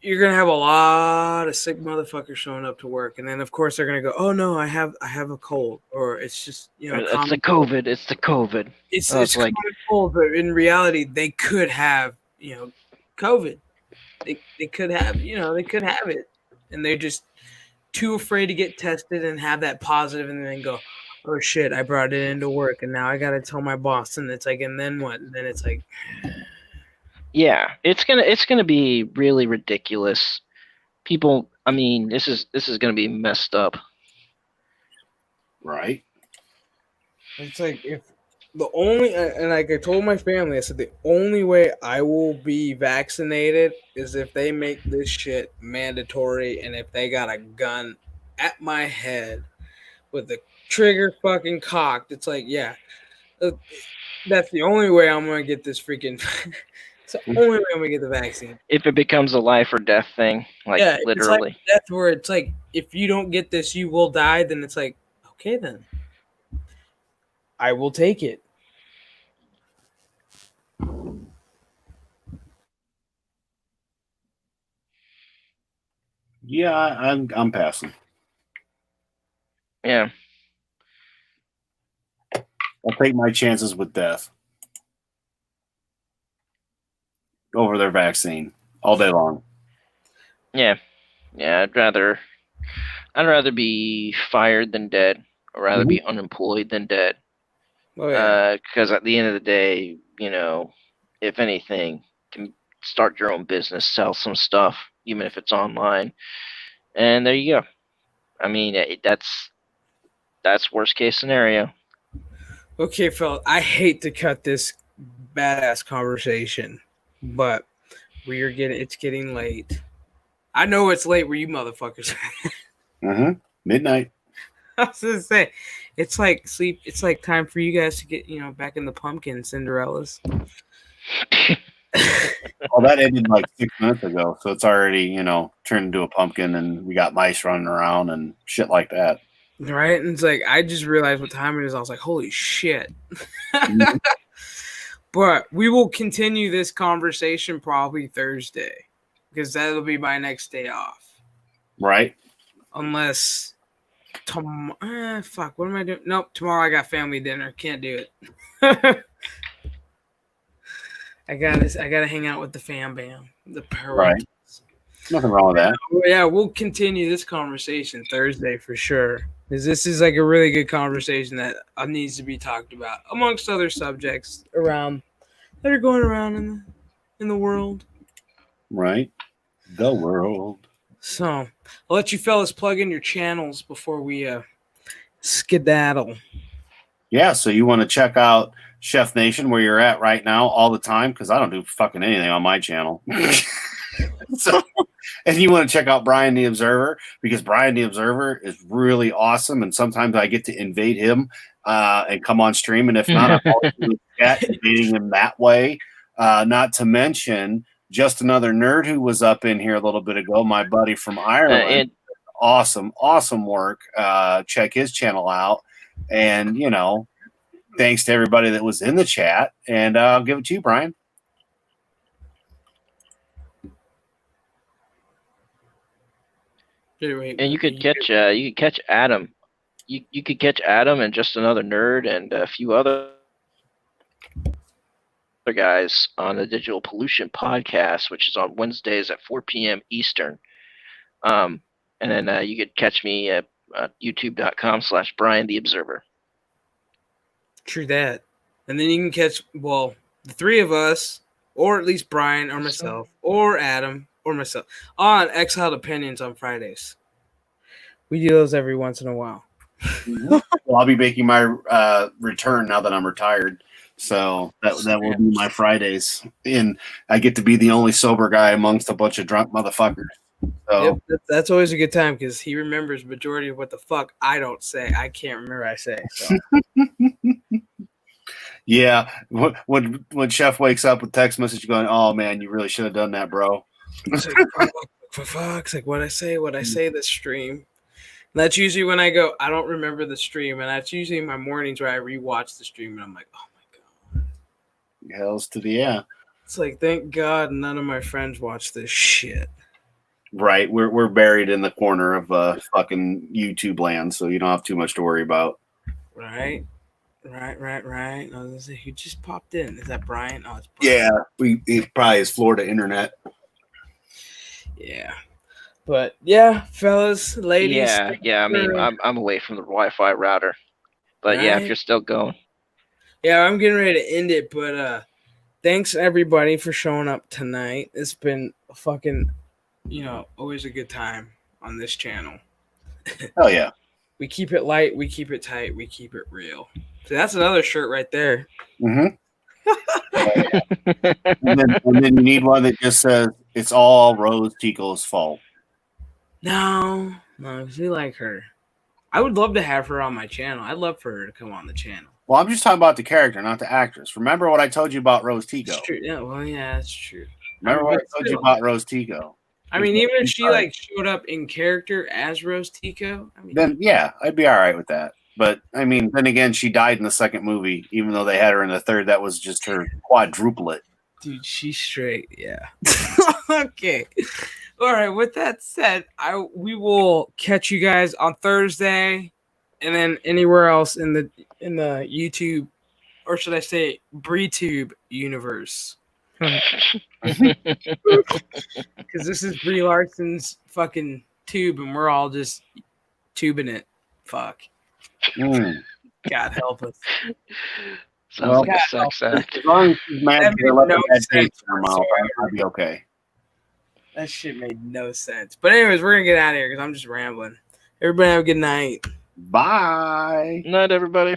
You're gonna have a lot of sick motherfuckers showing up to work, and then of course they're gonna go, "Oh no, I have a cold," or it's just It's the common cold. COVID. It's the COVID. It's Oh, it's it's like, common cold, but in reality, they could have COVID. They could have it, and they're just too afraid to get tested and have that positive, and then go, "Oh shit, I brought it into work, and now I gotta tell my boss." And it's like, and then what? And then it's like, yeah, it's gonna be really ridiculous. People, I mean, this is gonna be messed up. Right. it's like if the only and like I told my family, I said the only way I will be vaccinated is if they make this shit mandatory, and if they got a gun at my head with the trigger fucking cocked. It's like, yeah, uh, that's the only way I'm gonna get this freaking. It's the only way I'm gonna get the vaccine. If it becomes a life or death thing, like Yeah, if it's like literally. death, where it's like if you don't get this, you will die. Then it's like, okay, then I will take it. Yeah, I'm passing. Yeah. I'll take my chances with death over their vaccine all day long. Yeah. Yeah, I'd rather be fired than dead, or rather be unemployed than dead. Oh yeah. Because at the end of the day, if anything, can start your own business, sell some stuff, even if it's online, and there you go. I mean, that's worst case scenario. Okay, Phil. I hate to cut this badass conversation, but it's getting late. I know it's late where you motherfuckers. Midnight. I was gonna say, it's like sleep. It's like time for you guys to get back in the pumpkin Cinderellas. Well, that ended like 6 minutes ago, so it's already turned into a pumpkin, and we got mice running around and shit like that. Right? And it's like I just realized what time it is. I was like, holy shit. Mhm. But we will continue this conversation probably Thursday, because that'll be my next day off. Right. Unless tomorrow, fuck, what am I doing? Nope, tomorrow I got family dinner. Can't do it. I gotta hang out with the fam bam, the parents. Nothing wrong with that. Yeah, we'll continue this conversation Thursday for sure, because this is like a really good conversation that needs to be talked about, amongst other subjects around that are going around in the world. Right. The world. So I'll let you fellas plug in your channels before we skedaddle. Yeah, so you want to check out Chef Nation where you're at right now all the time, because I don't do fucking anything on my channel. So, and you want to check out Brian the Observer, because Brian the Observer is really awesome, and sometimes I get to invade him and come on stream. And if not, I'm always in the chat debating him that way. Not to mention just another nerd who was up in here a little bit ago, my buddy from Ireland. And Awesome work. Check his channel out. And, thanks to everybody that was in the chat. And I'll give it to you, Brian. and you could catch Adam. You could catch Adam and just another nerd and a few other guys on the Digital Pollution podcast, which is on Wednesdays at 4 p.m. Eastern. And then you could catch me at youtube.com/Brian the Observer. True that. And then you can catch, the three of us, or at least Brian or myself, or Adam or myself, on Exiled Opinions on Fridays. We do those every once in a while. Well, I'll be making my return now that I'm retired. So that will be my Fridays. And I get to be the only sober guy amongst a bunch of drunk motherfuckers. So Yep, that's always a good time because he remembers majority of what the fuck I don't say. I can't remember I say. So. Yeah, when Chef wakes up with text message going, "Oh man, you really should have done that, bro." It's like, for fuck's sake, what I say this stream. And that's usually when I go, I don't remember the stream, and that's usually in my mornings where I rewatch the stream, and I'm like, oh my god, Hells to the yeah. It's like, thank God none of my friends watch this shit. Right, we're buried in the corner of fucking YouTube land, so you don't have too much to worry about. Right. I was gonna say, who just popped in? Is that Brian? Oh, it's Brian. Yeah, it probably is Florida internet. Yeah, but yeah, fellas, ladies. Yeah. I mean, I'm away from the Wi-Fi router, but yeah, if you're still going. Yeah, I'm getting ready to end it, but thanks everybody for showing up tonight. It's been fucking, always a good time on this channel. Oh yeah. We keep it light, we keep it tight, we keep it real. So that's another shirt right there. Mm-hmm. and then you need one that just says it's all Rose Tico's fault. No, we like her. I would love to have her on my channel. I'd love for her to come on the channel. Well, I'm just talking about the character, not the actress. Remember what I told you about Rose Tico? That's true. Yeah, that's true. Remember what I told you about Rose Tico? I mean, even if she showed up in character as Rose Tico, then yeah, I'd be all right with that. But I mean, then again, she died in the second movie, even though they had her in the third. That was just her quadruplet. Dude, she's straight. Yeah. Okay. All right. With that said, we will catch you guys on Thursday, and then anywhere else in the YouTube, or should I say, BrieTube universe. Because this is Brie Larson's fucking tube, and we're all just tubing it. Fuck. God help us. Sounds like a sex act. As long as she's mad, I'll be okay. That shit made no sense. But anyways, we're gonna get out of here because I'm just rambling. Everybody have a good night. Bye. Night, everybody.